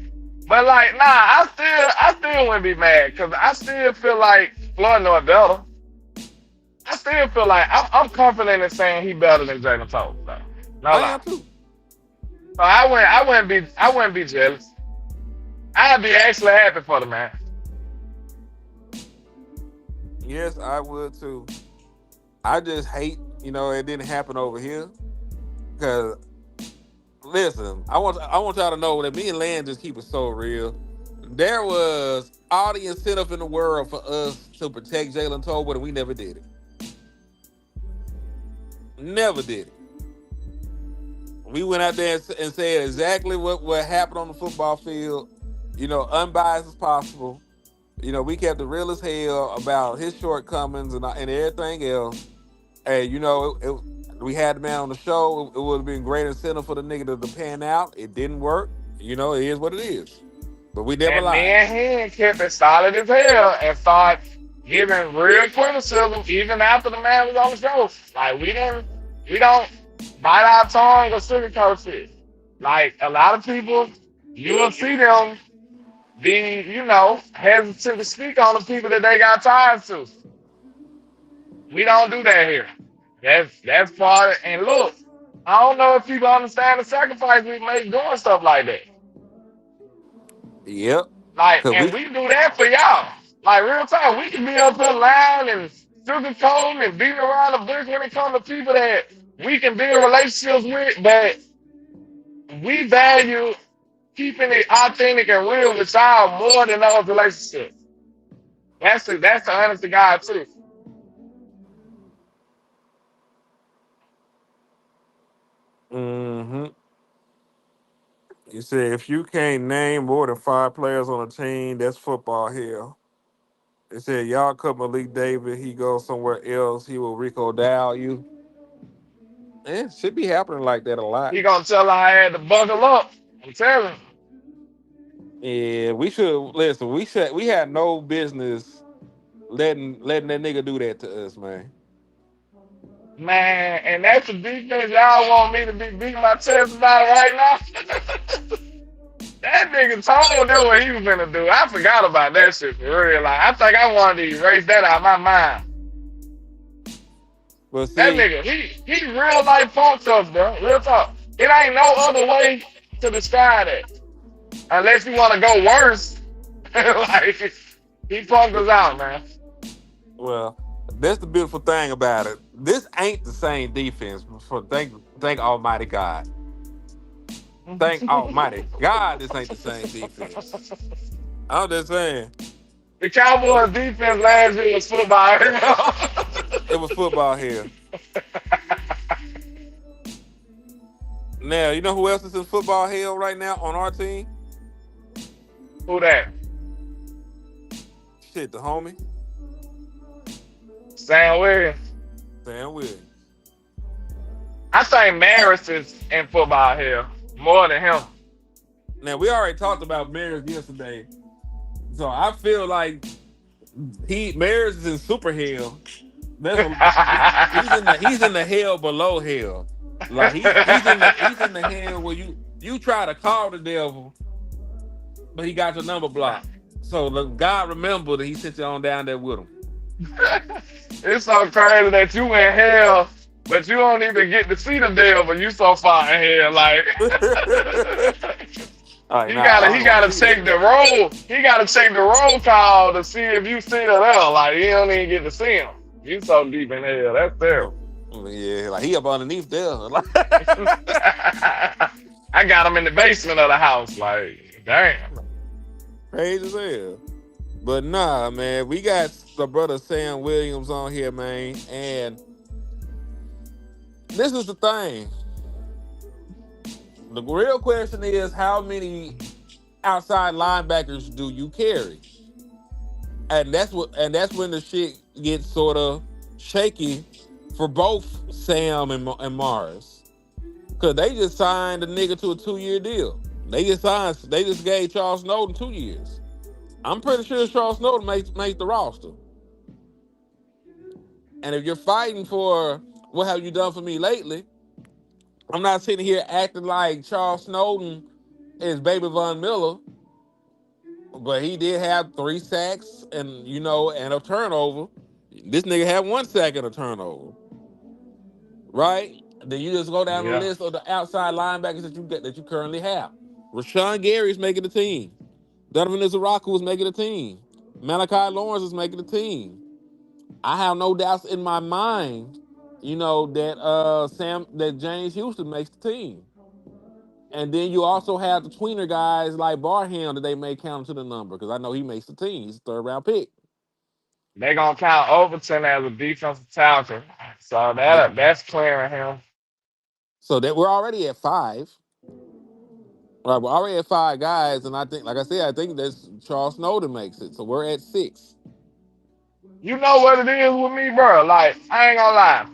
Speaker 3: But like, nah, I still wouldn't be mad because I still feel like Floyd know it better. I still feel like I'm confident in saying he better than Jalen Tolbert. Though. No
Speaker 2: I
Speaker 3: lie.
Speaker 2: am too.
Speaker 3: So I wouldn't be jealous. I'd be actually happy for the man.
Speaker 2: Yes, I would too. I just hate, it didn't happen over here. Cause listen, I want y'all to know that me and Land just keep it so real. There was all the incentive in the world for us to protect Jalen Tolbert, and we never did it. Never did it. We went out there and said exactly what happened on the football field, unbiased as possible. We kept it real as hell about his shortcomings and everything else. And we had the man on the show. It would have been great incentive for the nigga to pan out. It didn't work. It is what it is. But we never
Speaker 3: And me
Speaker 2: lied.
Speaker 3: and him kept it solid as hell and start giving real criticism even after the man was on the show. Like we don't bite our tongue or sugarcoat shit. Like a lot of people, you will see them be, hesitant to speak on the people that they got ties to. We don't do that here. That's part of, and look, I don't know if people understand the sacrifice we make doing stuff like that.
Speaker 2: Yep.
Speaker 3: Like,
Speaker 2: Cause
Speaker 3: and
Speaker 2: we
Speaker 3: we do that for y'all. Like real time, we can be up here lying and sugarcoating and beating around the bush when it comes to people that we can build relationships with, but we value keeping it authentic and real with y'all more than those relationships. That's the honest to God too.
Speaker 2: mm-hmm. You said if you can't name more than 5 players on a team, that's football hell. It said y'all cut Malik David, he goes somewhere else, he will Rico Dow you. It should be happening like that a lot.
Speaker 3: He gonna tell her I had to buckle up. I'm telling you.
Speaker 2: Yeah, we should listen. We had no business letting that nigga do that to us, man.
Speaker 3: Man, and that's the defense y'all want me to be beating my chest about right now. That nigga told them what he was gonna do. I forgot about that shit for real. Like I think I wanted to erase that out of my mind.
Speaker 2: But
Speaker 3: That
Speaker 2: see,
Speaker 3: nigga, he real life punked us, bro. Real talk. It ain't no other way to describe it. Unless you want to go worse. Like he punked us out, man.
Speaker 2: well, that's the beautiful thing about it. This ain't the same defense. For thank Almighty God. Thank Almighty God, this ain't the same defense. I'm just saying,
Speaker 3: The Cowboys defense last year was football.
Speaker 2: it was football here. Now, you know who else is in football hell right now on our team?
Speaker 3: Who that?
Speaker 2: Shit, the homie
Speaker 3: Sam Williams.
Speaker 2: Sam Williams.
Speaker 3: I think Maris is in football here more than him.
Speaker 2: Now we already talked about Maris yesterday, so I feel like Maris is in super hell. He's in the hell below hell. Like he's in the hell where you try to call the devil, but he got your number blocked. So God remember that he sent you on down there with him.
Speaker 3: It's so crazy that you in hell, but you don't even get to see the devil. You so far in hell, like he gotta check the roll. He gotta check the roll call to see if you see it there. Like he don't even get to see him. You so deep in hell. That's terrible.
Speaker 2: Yeah, like he up underneath there.
Speaker 3: I got him in the basement of the house. Like damn.
Speaker 2: Crazy as hell. But nah, man, we got the brother Sam Williams on here, man, and this is the thing. The real question is, how many outside linebackers do you carry? And that's when the shit gets sort of shaky for both Sam and Morris, because they just signed a nigga to a 2-year deal. They just gave Charles Snowden 2 years. I'm pretty sure Charles Snowden makes the roster. And if you're fighting for what have you done for me lately, I'm not sitting here acting like Charles Snowden is Baby Von Miller, but he did have 3 sacks and a turnover. This nigga had 1 sack and a turnover, right? Then you just go down the list of the outside linebackers that you currently have. Rashawn Gary's making the team. Donovan Izaraku is making the team. Malachi Lawrence is making the team. I have no doubts in my mind, that James Houston makes the team. And then you also have the tweener guys like Barham that they may count to the number, because I know he makes the team. He's a 3rd-round pick.
Speaker 3: They gonna count Overton as a defensive tackle, so that's clearing him.
Speaker 2: So that we're already at 5. Right, we're already at 5 guys, and I think, like I said, I think that's Charles Snowden makes it. So we're at 6.
Speaker 3: You know what it is with me, bro? Like, I ain't gonna lie.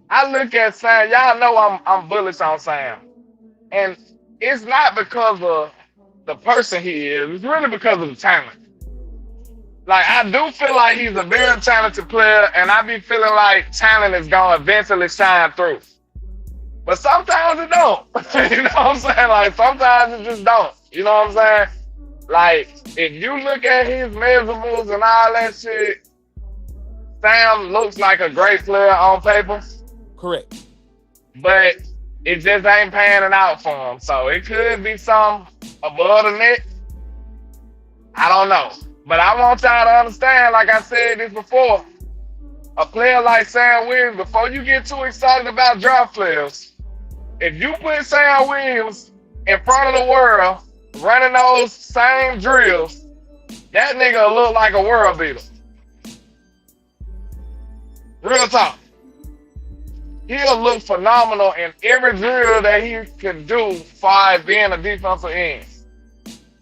Speaker 3: I look at Sam. Y'all know I'm bullish on Sam, and it's not because of the person he is. It's really because of the talent. Like, I do feel like he's a very talented player, and I be feeling like talent is gonna eventually shine through. But sometimes it don't. You know what I'm saying? Like, sometimes it just don't. You know what I'm saying? Like, if you look at his measurables and all that shit, Sam looks like a great player on paper.
Speaker 2: Correct.
Speaker 3: But it just ain't panning out for him. So it could be some above the net. I don't know. But I want y'all to understand, like I said this before, a player like Sam Williams, before you get too excited about draft players, if you put Sam Williams in front of the world running those same drills, that nigga look like a world beater. Real talk. he'll look phenomenal in every drill that he can do far as being a defensive end.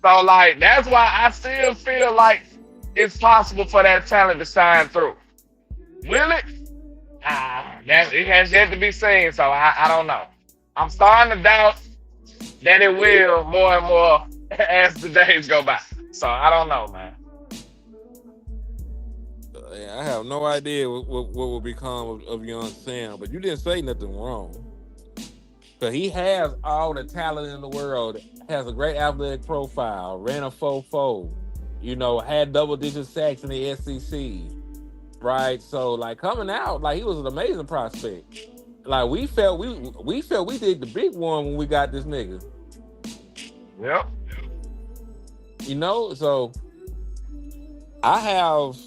Speaker 3: So, like, that's why I still feel like it's possible for that talent to shine through. Will it? It has yet to be seen, so I don't know. I'm starting to doubt that it will more and more as the days go by. So, I don't know, man.
Speaker 2: Yeah, I have no idea what will become of young Sam, but you didn't say nothing wrong. Because he has all the talent in the world, has a great athletic profile, ran a 4.4, had double-digit sacks in the SEC, right? So, like, coming out, like, he was an amazing prospect. Like, we felt we did the big one when we got this nigga.
Speaker 3: Yep.
Speaker 2: So I have.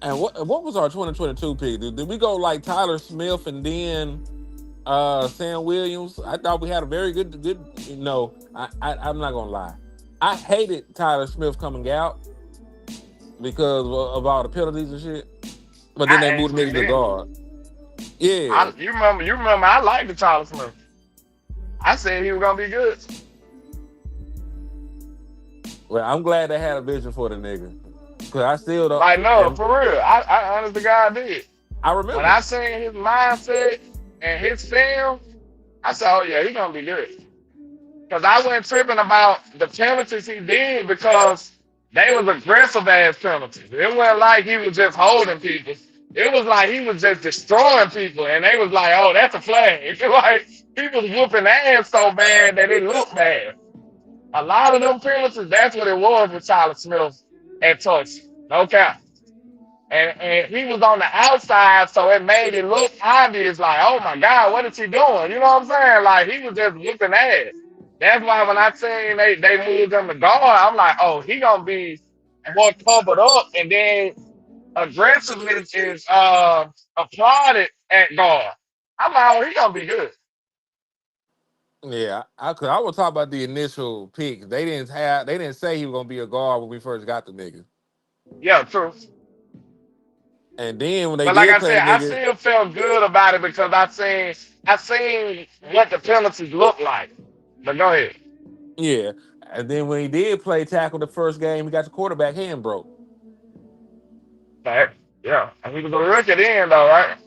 Speaker 2: And what was our 2022 pick? Did we go like Tyler Smith and then Sam Williams? I thought we had a very good. I'm not gonna lie. I hated Tyler Smith coming out because of all the penalties and shit. But then they moved him to the guard. Yeah.
Speaker 3: You remember I liked the Tyler Smith. I said he was gonna be good.
Speaker 2: Well, I'm glad they had a vision for the nigga. Cause I still don't.
Speaker 3: Like, no, for real. I honestly God did.
Speaker 2: I remember
Speaker 3: when I seen his mindset and his film, I said, oh yeah, he's gonna be good. Cause I wasn't tripping about the penalties he did because they was aggressive ass penalties. It wasn't like he was just holding people. It was like he was just destroying people, and they was like, oh, that's a flag. It's like he was whooping ass so bad that it looked bad. A lot of them penalties, that's what it was with Tyler Smith at Tulsa. No cap. And he was on the outside, so it made it look obvious, like, oh my God, what is he doing? You know what I'm saying? Like, he was just whooping ass. That's why when I seen they moved him to guard, I'm like, oh, he gonna be more covered up, and then aggressiveness is applauded at guard. I'm like, oh, he gonna be good.
Speaker 2: Yeah, I was talking about the initial pick. They didn't say he was gonna be a guard when we first got the nigga.
Speaker 3: Yeah, true.
Speaker 2: And then when they
Speaker 3: but
Speaker 2: did
Speaker 3: like I
Speaker 2: play
Speaker 3: said,
Speaker 2: the nigga,
Speaker 3: I still felt good about it because I seen what the penalties look like. But go ahead.
Speaker 2: Yeah, and then when he did play tackle the first game, he got the quarterback hand broke.
Speaker 3: Fact. Yeah, and he was a rookie then, though, right?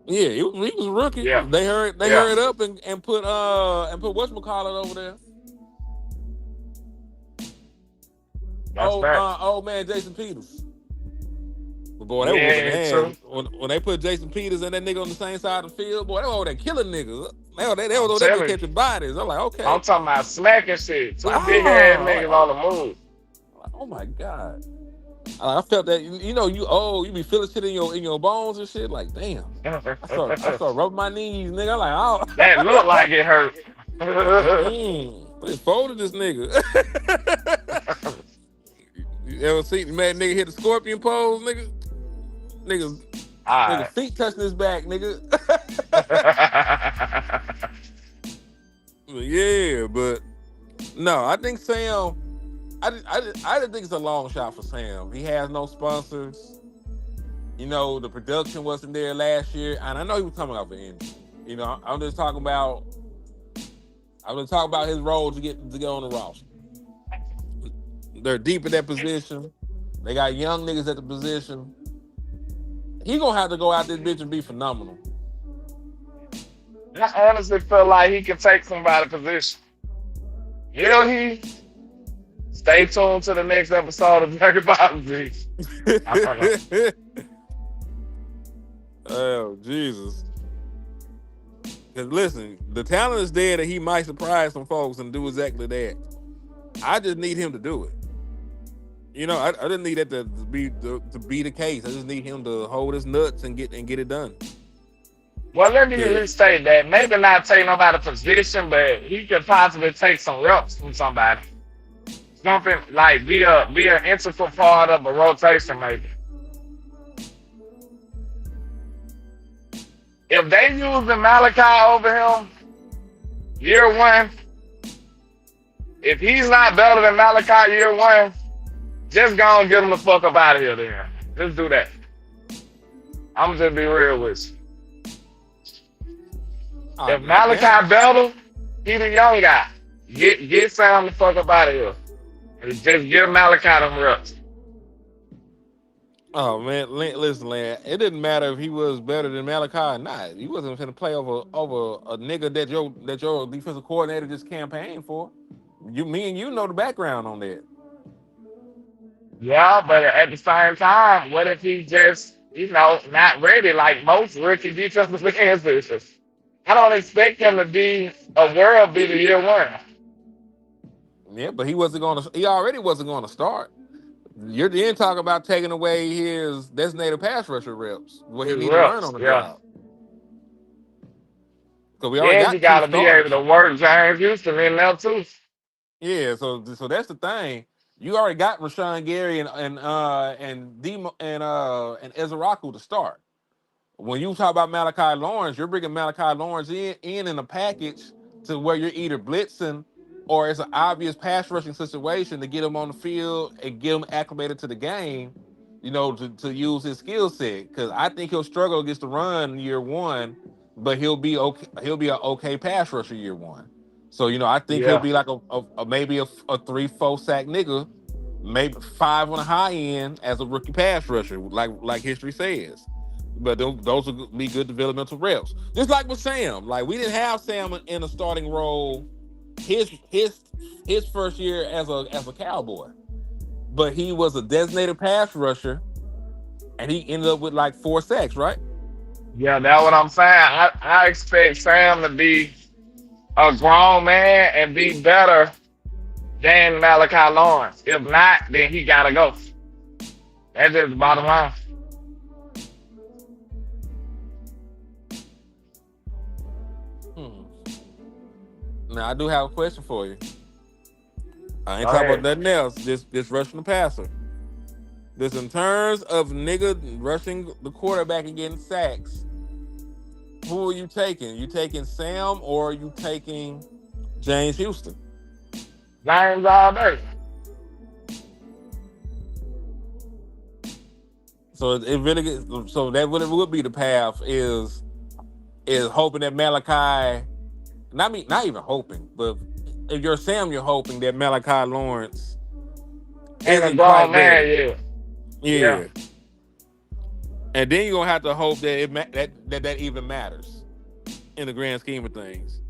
Speaker 2: Yeah, he was a rookie.
Speaker 3: Yeah.
Speaker 2: They hurried up and put whatchamacallit over there.
Speaker 3: That's
Speaker 2: old man Jason Peters. But boy, they were whooping ass. When they put Jason Peters and that nigga on the same side of the field, boy, they were over there killing niggas. They were over there catching bodies. I'm like, okay.
Speaker 3: I'm talking about smacking shit. Two big ass niggas on the move.
Speaker 2: Like, oh my God. I felt that you be feeling shit in your bones and shit. Like, damn. I start rubbing my knees, nigga. I'm like, oh.
Speaker 3: That looked like it hurt.
Speaker 2: They folded this nigga. You ever seen the man nigga hit the scorpion pose, nigga? Nigga feet touching his back, nigga. Yeah, but no, I think Sam. I didn't think it's a long shot for Sam. He has no sponsors. The production wasn't there last year, and I know he was coming off an injury. I'm just talking about his role to get on the roster. They're deep in that position. They got young niggas at the position. He gonna have to go out this bitch and be phenomenal.
Speaker 3: I honestly feel like he can take somebody's position. He? Stay tuned to the next episode of Dragon Ball Z.
Speaker 2: Oh, Jesus. Because listen, the talent is there that he might surprise some folks and do exactly that. I just need him to do it. I didn't need that to be the case. I just need him to hold his nuts and get it done.
Speaker 3: Well, let me restate that. Maybe not take nobody's position, but he could possibly take some reps from somebody. Something like be an integral part of a rotation, maybe. If they using Malachi over him, year one, if he's not better than Malachi year one, just go and get him the fuck up out of here then. Just do that. I'm just be real with you. If
Speaker 2: Damn.
Speaker 3: Malachi better, he the young guy. Get Sam the fuck up out of here. And just give Malachi them reps.
Speaker 2: Oh man, listen, Lan. It didn't matter if he was better than Malachi or not. He wasn't going to play over a nigga that your defensive coordinator just campaigned for. Me and you know the background on that.
Speaker 3: Yeah, but at the same time, what if he just, not ready like most rookie defensive answers? I don't expect him to be a world beater year one.
Speaker 2: Yeah, but he wasn't going to. He already wasn't going to start. You're then talking about taking away his designated pass rusher reps, what he
Speaker 3: His
Speaker 2: need to learn
Speaker 3: reps,
Speaker 2: on the
Speaker 3: yeah.
Speaker 2: job. Because we already
Speaker 3: Then you
Speaker 2: got two
Speaker 3: gotta be able
Speaker 2: starters.
Speaker 3: to work James Houston in there too.
Speaker 2: Yeah, so that's the thing. You already got Rashawn Gary and Ezraku to start. When you talk about Malachi Lawrence, you're bringing Malachi Lawrence in a package to where you're either blitzing or it's an obvious pass rushing situation to get him on the field and get him acclimated to the game, to use his skill set. Because I think he'll struggle against the run year one, but he'll be okay. He'll be an okay pass rusher year one. So I think he'll
Speaker 3: Yeah,
Speaker 2: be like maybe a 3-4 sack nigga, maybe 5 on the high end as a rookie pass rusher, like history says. But those will be good developmental reps. Just like with Sam, like we didn't have Sam in a starting role his first year as a Cowboy, but he was a designated pass rusher, and he ended up with like 4 sacks, right?
Speaker 3: yeah, that's what I'm saying. I expect Sam to be a grown man and be better than Malachi Lawrence. If not, then he gotta go. That's just the bottom line.
Speaker 2: Hmm. Now I do have a question for you. I ain't
Speaker 3: Go
Speaker 2: talking about
Speaker 3: ahead.
Speaker 2: nothing else. Just rushing the passer. This in terms of nigga rushing the quarterback and getting sacks. Who are you taking? You taking Sam or are you taking James Houston?
Speaker 3: James all day.
Speaker 2: So it really so that really would be the path is hoping that Malachi, not even hoping, but if you're Sam, you're hoping that Malachi Lawrence
Speaker 3: And a
Speaker 2: isn't quite
Speaker 3: grown man,
Speaker 2: ready.
Speaker 3: yeah. Yeah.
Speaker 2: Yeah, and then you're gonna have to hope that that even matters in the grand scheme of things.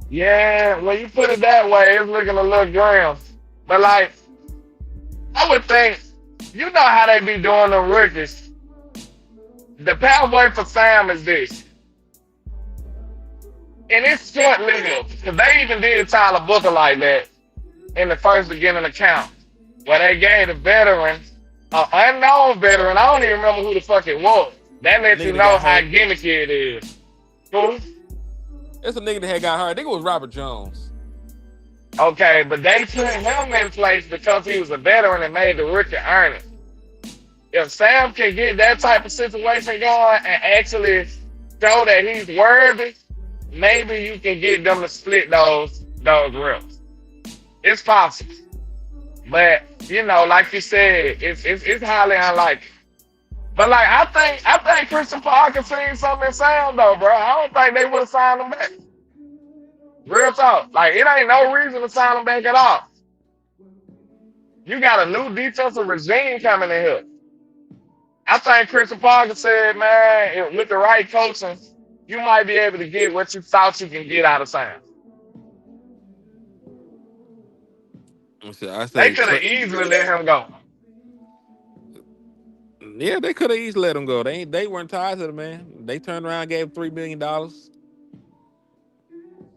Speaker 3: Yeah, when you put it that way, it's looking a little grim. But like, I would think, you know how they be doing the rookies. The pathway for Sam is this. And it's short lived. Because they even did Tyler Booker like that in the first beginning account. Where they gave the veteran, an unknown veteran, I don't even remember who the fuck it was. That lets you
Speaker 2: Nigga that
Speaker 3: know
Speaker 2: got
Speaker 3: how
Speaker 2: hurt.
Speaker 3: gimmicky it is. Who?
Speaker 2: It's a nigga that had got hurt. I think it was Robert Jones.
Speaker 3: Okay, but they put him in place because he was a veteran and made the rookie earn it. If Sam can get that type of situation going and actually show that he's worthy, maybe you can get them to split those reps. It's possible. But like you said, it's highly unlikely. But like I think Christian Parker seen something in Sam though, bro. I don't think they would have signed him back. Real talk. Like it ain't no reason to sign him back at all. You got a new defensive regime coming in here. I think Christian Parker said, man, with the right coaching, you might be able to get what you thought you can get out of Sam.
Speaker 2: I
Speaker 3: They
Speaker 2: say,
Speaker 3: could have easily let him go.
Speaker 2: yeah, they could have easily let him go. They weren't tied to the man. They turned around and gave him $3 million.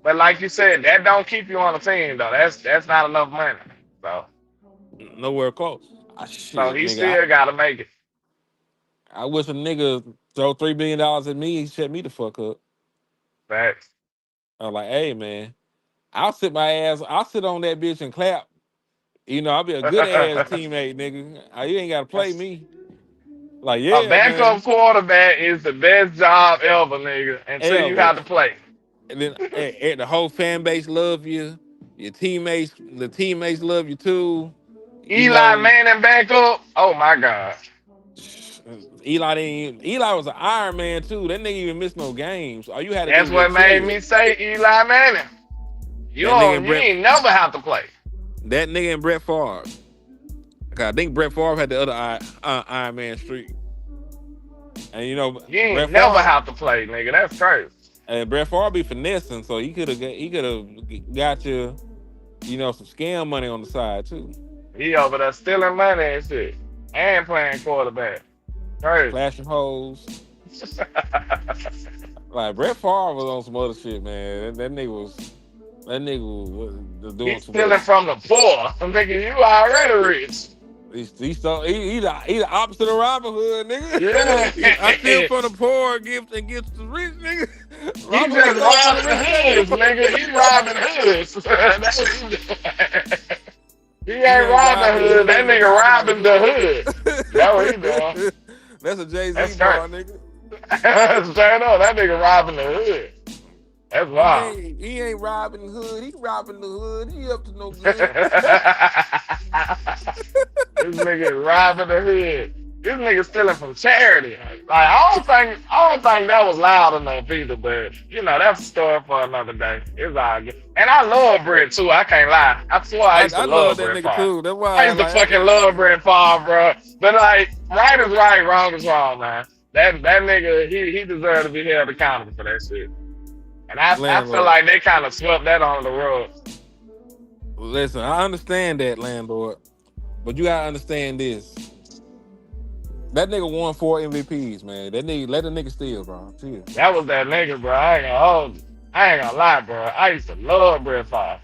Speaker 3: But like you said, that don't keep you on the team though. That's not enough money. So
Speaker 2: Nowhere close.
Speaker 3: so
Speaker 2: Shit,
Speaker 3: he
Speaker 2: nigga.
Speaker 3: still gotta make it.
Speaker 2: I wish a nigga throw $3 million at me. He shut me the fuck up.
Speaker 3: Facts.
Speaker 2: I was like, hey man, I'll sit on that bitch and clap. I'll be a good ass teammate, nigga. You ain't gotta play me. Like,
Speaker 3: A
Speaker 2: yeah,
Speaker 3: backup
Speaker 2: man.
Speaker 3: quarterback is the best job ever, nigga, until you
Speaker 2: Ever.
Speaker 3: have to play.
Speaker 2: And then the whole fan base love you. The teammates love you too. You
Speaker 3: Eli
Speaker 2: know,
Speaker 3: Manning backup. Oh my God.
Speaker 2: Eli was an Iron Man too. That nigga even missed no games. All you had to do
Speaker 3: That's
Speaker 2: was
Speaker 3: what made
Speaker 2: chill.
Speaker 3: me say Eli Manning. You
Speaker 2: That nigga
Speaker 3: don't,
Speaker 2: and
Speaker 3: you
Speaker 2: Brett.
Speaker 3: ain't never have to play.
Speaker 2: That nigga and Brett Favre. I think Brett Favre had the other Iron Man streak. And you know,
Speaker 3: You ain't
Speaker 2: Brett
Speaker 3: never
Speaker 2: Favre
Speaker 3: have to play, nigga. That's crazy.
Speaker 2: and Brett Favre be finessing, so he could have got you, some scam money on the side too.
Speaker 3: He over there stealing money and shit. And playing quarterback. Crazy.
Speaker 2: Flashing hoes. Like Brett Favre was on some other shit, man. That nigga was doing
Speaker 3: He's
Speaker 2: some
Speaker 3: stealing from the poor. I'm thinking you already rich.
Speaker 2: He the opposite of Robin Hood, nigga.
Speaker 3: Yeah.
Speaker 2: I steal from the poor and give to the rich, nigga.
Speaker 3: He just robbing hoods, nigga. He robbing hoods. That's what he doing. He ain't robbing hood. That nigga robbing the hood. That's what he doing.
Speaker 2: That's a Jay-Z
Speaker 3: That's
Speaker 2: bar, nigga.
Speaker 3: Straight up, that nigga robbing the hood. That's wild.
Speaker 2: He ain't robbing the hood. He robbing the hood. He up to no good.
Speaker 3: This nigga robbing the hood. This nigga stealing from charity. Like I don't think that was loud enough either, but that's a story for another day. It's all good. And I love Brett too. I can't lie. I swear I used to love
Speaker 2: that
Speaker 3: Brett
Speaker 2: nigga
Speaker 3: Favre.
Speaker 2: too. That's why
Speaker 3: I used to fucking love Brett Favre, bro. But like, right is right, wrong is wrong, man. That nigga, he deserved to be held accountable for that shit. And I feel like they kind of swept that under the rug.
Speaker 2: Listen, I understand that, landlord, but you gotta understand this. That nigga won 4 MVPs, man. That nigga, let the nigga steal, bro. Chill.
Speaker 3: That was that nigga, bro. I ain't gonna hold you. I ain't gonna lie, bro. I used to love Brett Favre.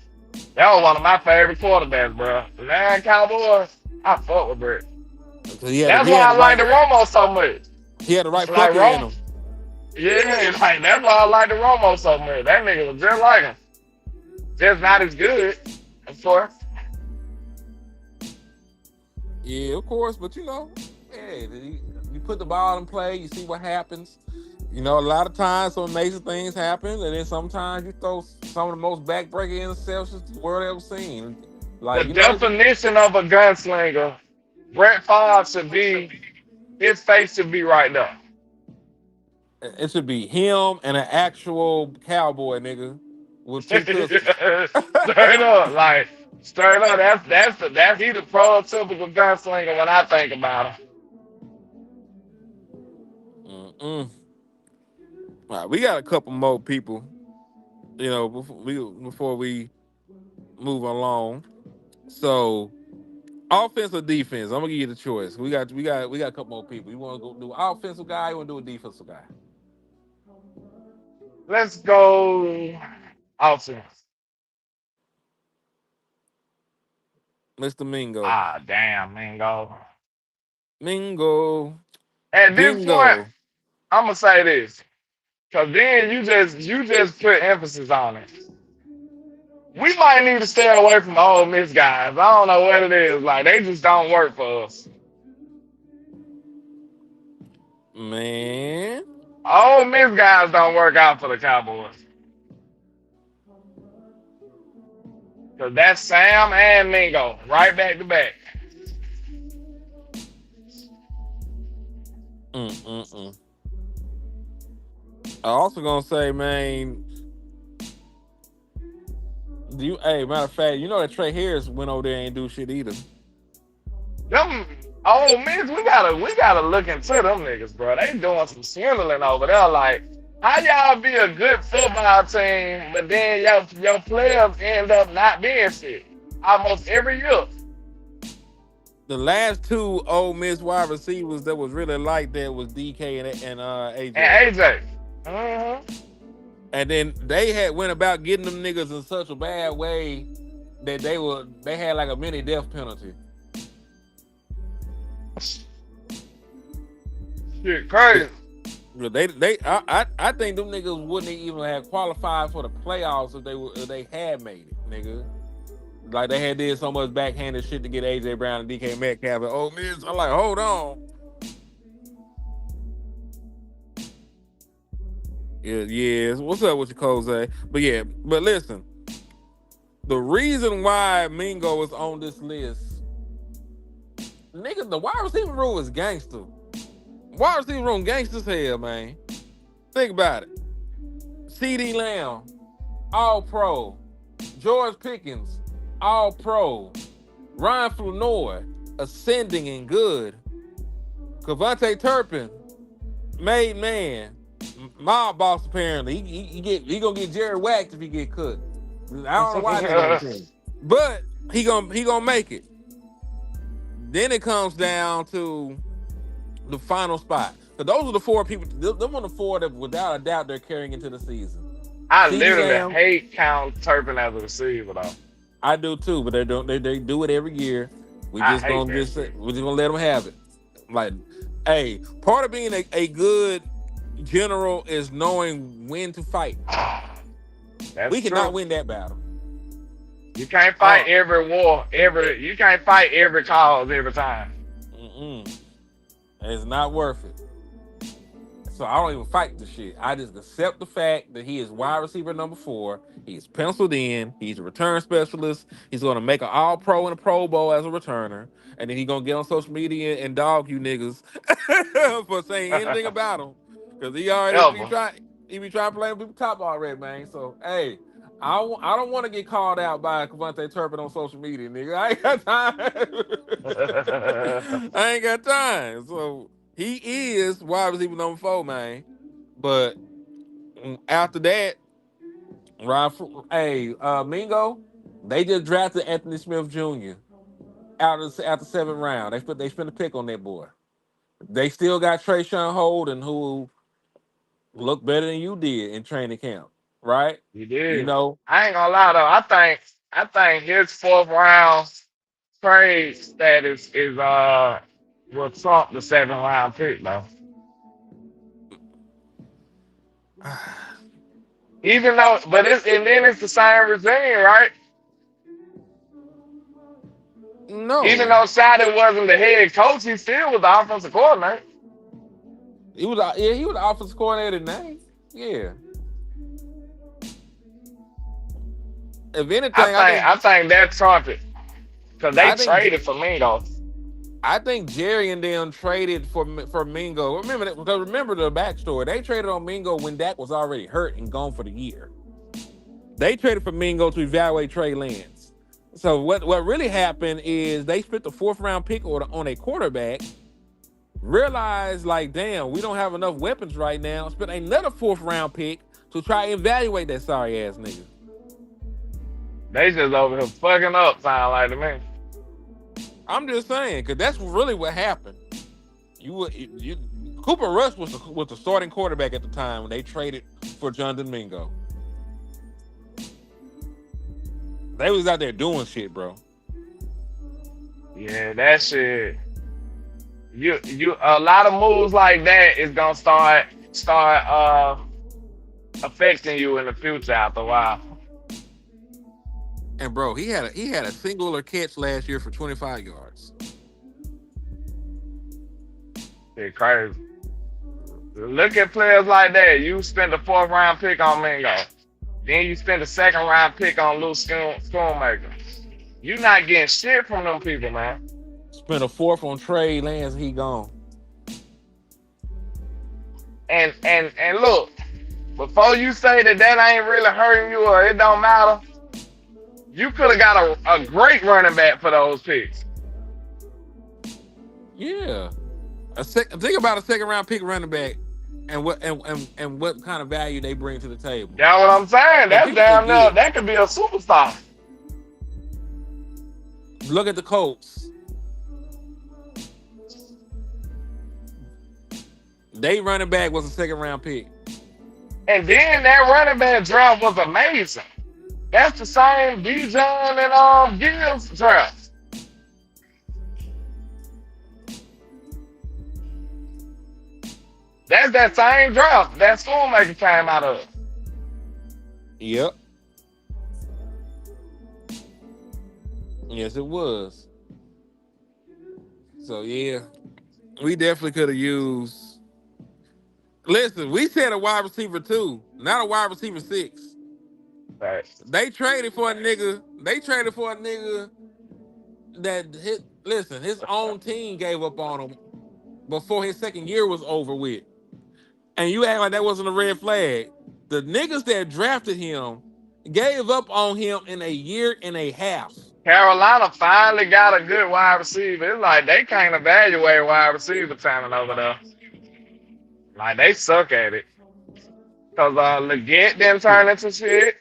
Speaker 3: That was one of my favorite quarterbacks, bro. The Dallas Cowboys, I fuck with Brett. That's why I like the Romo so much.
Speaker 2: He had the right
Speaker 3: like
Speaker 2: fucker in him.
Speaker 3: Yeah, like that's why I like the Romo so much. That nigga was just like him. Just not as good, of course.
Speaker 2: Yeah, of course, but you put the ball in play, you see what happens. A lot of times some amazing things happen, and then sometimes you throw some of the most backbreaking interceptions the world ever seen. Like
Speaker 3: the definition of a gunslinger, Brett Favre should be, his face should be right there.
Speaker 2: It should be him and an actual cowboy nigga with 2 pistols.
Speaker 3: Straight up, that's he the prototypical gunslinger when I think about him.
Speaker 2: All right, we got a couple more people, before we move along. So, offense or defense? I'm gonna give you the choice. We got a couple more people. You want to go do an offensive guy? You want to do a defensive guy?
Speaker 3: Let's go offense.
Speaker 2: Mr. Mingo.
Speaker 3: Ah, damn, Mingo. At this
Speaker 2: Bingo.
Speaker 3: point, I'm gonna say this, cause then you just put emphasis on it. We might need to stay away from Ole Miss guys. I don't know what it is. Like they just don't work for us.
Speaker 2: Man.
Speaker 3: Ole Miss guys don't work out for the Cowboys. Cause that's Sam and Mingo right back to back.
Speaker 2: I also gonna say, man. Matter of fact, that Trey Harris went over there and ain't do shit either.
Speaker 3: Them Ole Miss, we gotta look into them niggas, bro. They doing some swindling over there. Like, how y'all be a good football team, but then your players end up not being shit almost every year.
Speaker 2: The last 2 Ole Miss wide receivers that was really like that was DK and AJ.
Speaker 3: And AJ. Mm-hmm.
Speaker 2: And then they went about getting them niggas in such a bad way that they had like a mini death penalty.
Speaker 3: Shit, crazy.
Speaker 2: I think them niggas wouldn't even have qualified for the playoffs if they had made it, nigga. Like they had did so much backhanded shit to get AJ Brown and DK Metcalf and Ole Miss. I'm like, hold on. Yeah. What's up with your Jose? But listen, the reason why Mingo is on this list, nigga, the wide receiver rule is gangster. wide receiver room gangsters hell, man. Think about it. CD Lamb, all pro. George Pickens, all pro. Ryan Flournoy, ascending and good. Cavante Turpin, made man. Mob boss apparently. He gonna get Jerry whacked if he get cooked. I don't know why nigga on the team. But he gonna make it. Then it comes down to the final spot. So those are the four people. Them are the four that, without a doubt, they're carrying into the season.
Speaker 3: I
Speaker 2: CeeDee
Speaker 3: literally
Speaker 2: Lamb,
Speaker 3: hate Count Turpin as a receiver though.
Speaker 2: I do too, but they do it every year.
Speaker 3: I hate that
Speaker 2: We're
Speaker 3: shit.
Speaker 2: just gonna let them have it. Like, hey, part of being a good general is knowing when to fight.
Speaker 3: That's
Speaker 2: We cannot
Speaker 3: true.
Speaker 2: win that battle.
Speaker 3: You can't fight every war, you can't fight every cause every time.
Speaker 2: It's not worth it. So I don't even fight the shit. I just accept the fact that he is wide receiver number 4. He's penciled in. He's a return specialist. He's going to make an all pro and a Pro Bowl as a returner. And then he's going to get on social media and dog you niggas for saying anything about him. Because
Speaker 3: Ever.
Speaker 2: he be trying to play people top already, man. So, hey, I don't want to get called out by Cavante Turpin on social media, nigga. I ain't got time. I ain't got time. So, he is wide receiver number 4, man. But after that, Mingo, they just drafted Anthony Smith Jr. out of the 7th round. They spent a pick on that boy. They still got Trayshawn Holden, who looked better than you did in training camp, right?
Speaker 3: You
Speaker 2: You
Speaker 3: did.
Speaker 2: know,
Speaker 3: I ain't gonna lie though. I think his 4th round trade status is will trump the 7th round pick though. Even though, but it's the same regime, right? Even
Speaker 2: no,
Speaker 3: though Saudi wasn't the head coach, he still was the offensive coordinator.
Speaker 2: he was the offensive coordinator name. Yeah. If
Speaker 3: I
Speaker 2: anything,
Speaker 3: think I think that trumped it because they
Speaker 2: I think
Speaker 3: traded for Mingo.
Speaker 2: I think Jerry and them traded for Mingo. Remember the backstory. They traded on Mingo when Dak was already hurt and gone for the year. They traded for Mingo to evaluate Trey Lance. So what really happened is they spent the 4th round pick on a quarterback. Realized like, damn, we don't have enough weapons right now. Spent another 4th round pick to try and evaluate that sorry ass nigga.
Speaker 3: They just over here fucking up, sound like to me.
Speaker 2: I'm just saying, because that's really what happened. Cooper Rush was the starting quarterback at the time when they traded for Jonathan Mingo. They was out there doing shit, bro.
Speaker 3: Yeah, that shit. You a lot of moves like that is gonna start affecting you in the future after a while.
Speaker 2: And bro, he had a singular catch last year for 25 yards.
Speaker 3: It's crazy. Look at players like that. You spend a 4th round pick on Mingo. Then you spend a 2nd round pick on Lou Schoonmaker. You not getting shit from them people, man.
Speaker 2: Spent a 4th on Trey Lance, he gone.
Speaker 3: And look, before you say that ain't really hurting you or it don't matter, you could have got a great running back for those picks.
Speaker 2: Yeah. Think about a 2nd round pick running back and what kind of value they bring to the table.
Speaker 3: That's what I'm saying.
Speaker 2: And
Speaker 3: That's
Speaker 2: people
Speaker 3: damn near,
Speaker 2: forget.
Speaker 3: that could be a superstar.
Speaker 2: Look at the Colts. They running back was a 2nd round pick.
Speaker 3: And then that running back draft was amazing. That's the same Bijan and Gibbs draft. That's that same draft that Schoonmaker came out of.
Speaker 2: Yep. Yes, it was. So yeah, we definitely could have used. Listen, we said a wide receiver 2, not a wide receiver 6.
Speaker 3: Right.
Speaker 2: They traded for a nigga. That his own team gave up on him before his second year was over with. And you act like that wasn't a red flag. The niggas that drafted him gave up on him in a year and a half.
Speaker 3: Carolina finally got a good wide receiver. It's like they can't evaluate wide receiver talent over there. Like they suck at it. Cause Leggett didn't turn into shit.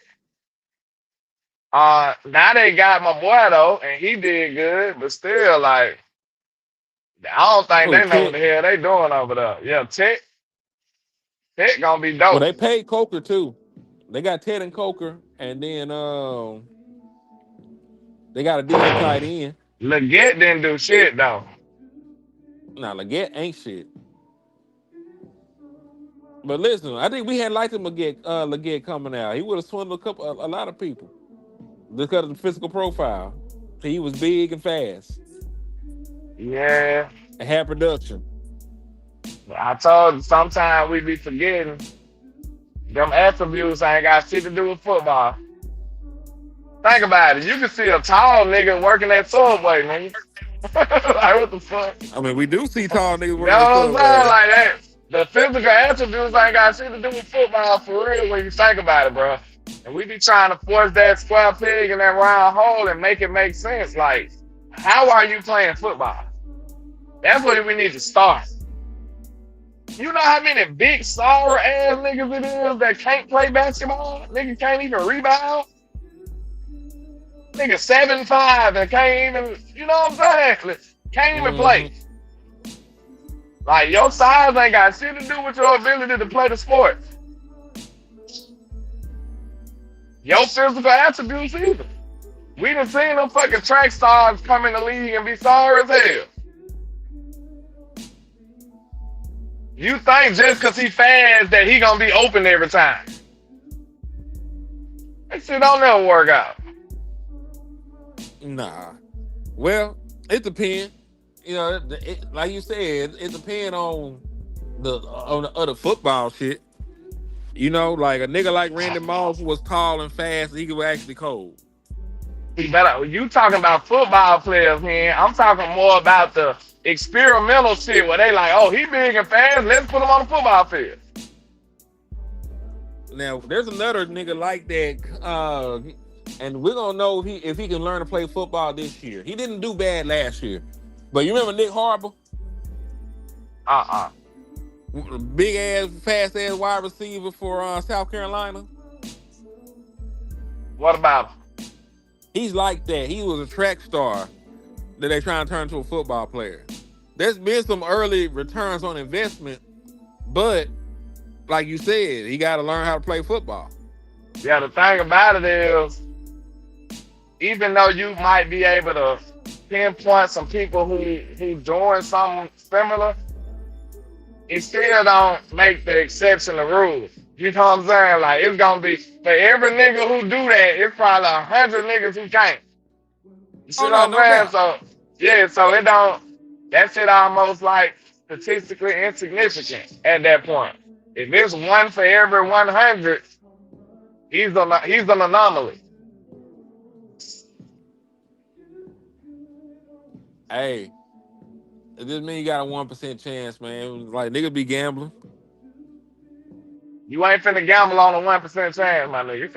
Speaker 3: Now they got my boy though, and he did good, but still, like, I don't think
Speaker 2: Who,
Speaker 3: they know what
Speaker 2: Ted?
Speaker 3: the hell they doing over there. Yeah, Tech gonna be
Speaker 2: Well,
Speaker 3: dope.
Speaker 2: they paid Coker too. They got Ted and Coker, and then they got a decent tight end.
Speaker 3: Leggett didn't do shit though.
Speaker 2: Nah, Leggett ain't shit. But listen, I think we had liked him Leggett coming out. He would have swindled a lot of people because of the physical profile. He was big and fast
Speaker 3: Yeah,
Speaker 2: and had production.
Speaker 3: I told you sometimes we be forgetting them attributes ain't got shit to do with football. Think about it. You can see a tall nigga working at Subway, man. Like what the fuck?
Speaker 2: I mean, we do see tall niggas
Speaker 3: You know
Speaker 2: working at
Speaker 3: what I'm saying?
Speaker 2: Subway.
Speaker 3: Like that. The physical attributes ain't got shit to do with football for real when you think about it, bro. And we be trying to force that square peg in that round hole and make it make sense. Like, how are you playing football? That's what we need to start. You know how many big, sorry ass niggas it is that can't play basketball? Niggas can't even rebound? Nigga 7'5" and can't even, you know what I'm saying? Can't even play. Like, your size ain't got shit to do with your ability to play the sport. Your physical attributes either. We done seen them fucking track stars come in the league and be sorry as hell. You think just because he fast that he gonna be open every time. That shit don't never work out.
Speaker 2: Nah. Well, it depends. You know, like you said, it depends on the other football shit. You know, like a nigga like Randy Moss was tall and fast, and he was actually cold.
Speaker 3: You talking about football players, man. I'm talking more about the experimental shit where they like, oh, he big and fast, let's put him on the football field.
Speaker 2: Now, there's another nigga like that, and we're gonna know if he can learn to play football this year. He didn't do bad last year, but you remember Nick Harbor? Big ass, fast ass wide receiver for South Carolina.
Speaker 3: What about him?
Speaker 2: He's like that. He was a track star that they trying to turn into a football player. There's been some early returns on investment, but like you said, he got to learn how to play football.
Speaker 3: Yeah, the thing about it is, even though you might be able to pinpoint some people who doing something similar, it still don't make the exception the rule. You know what I'm saying? Like, it's gonna be for every nigga who do that, it's probably 100 niggas who can't. You see what I'm saying? So yeah, so it don't. That shit almost like statistically insignificant at that point. If it's one for every 100, he's an anomaly.
Speaker 2: Hey, it just mean you got a 1% chance, man. Like niggas be gambling.
Speaker 3: You ain't finna gamble on a 1% chance, my nigga.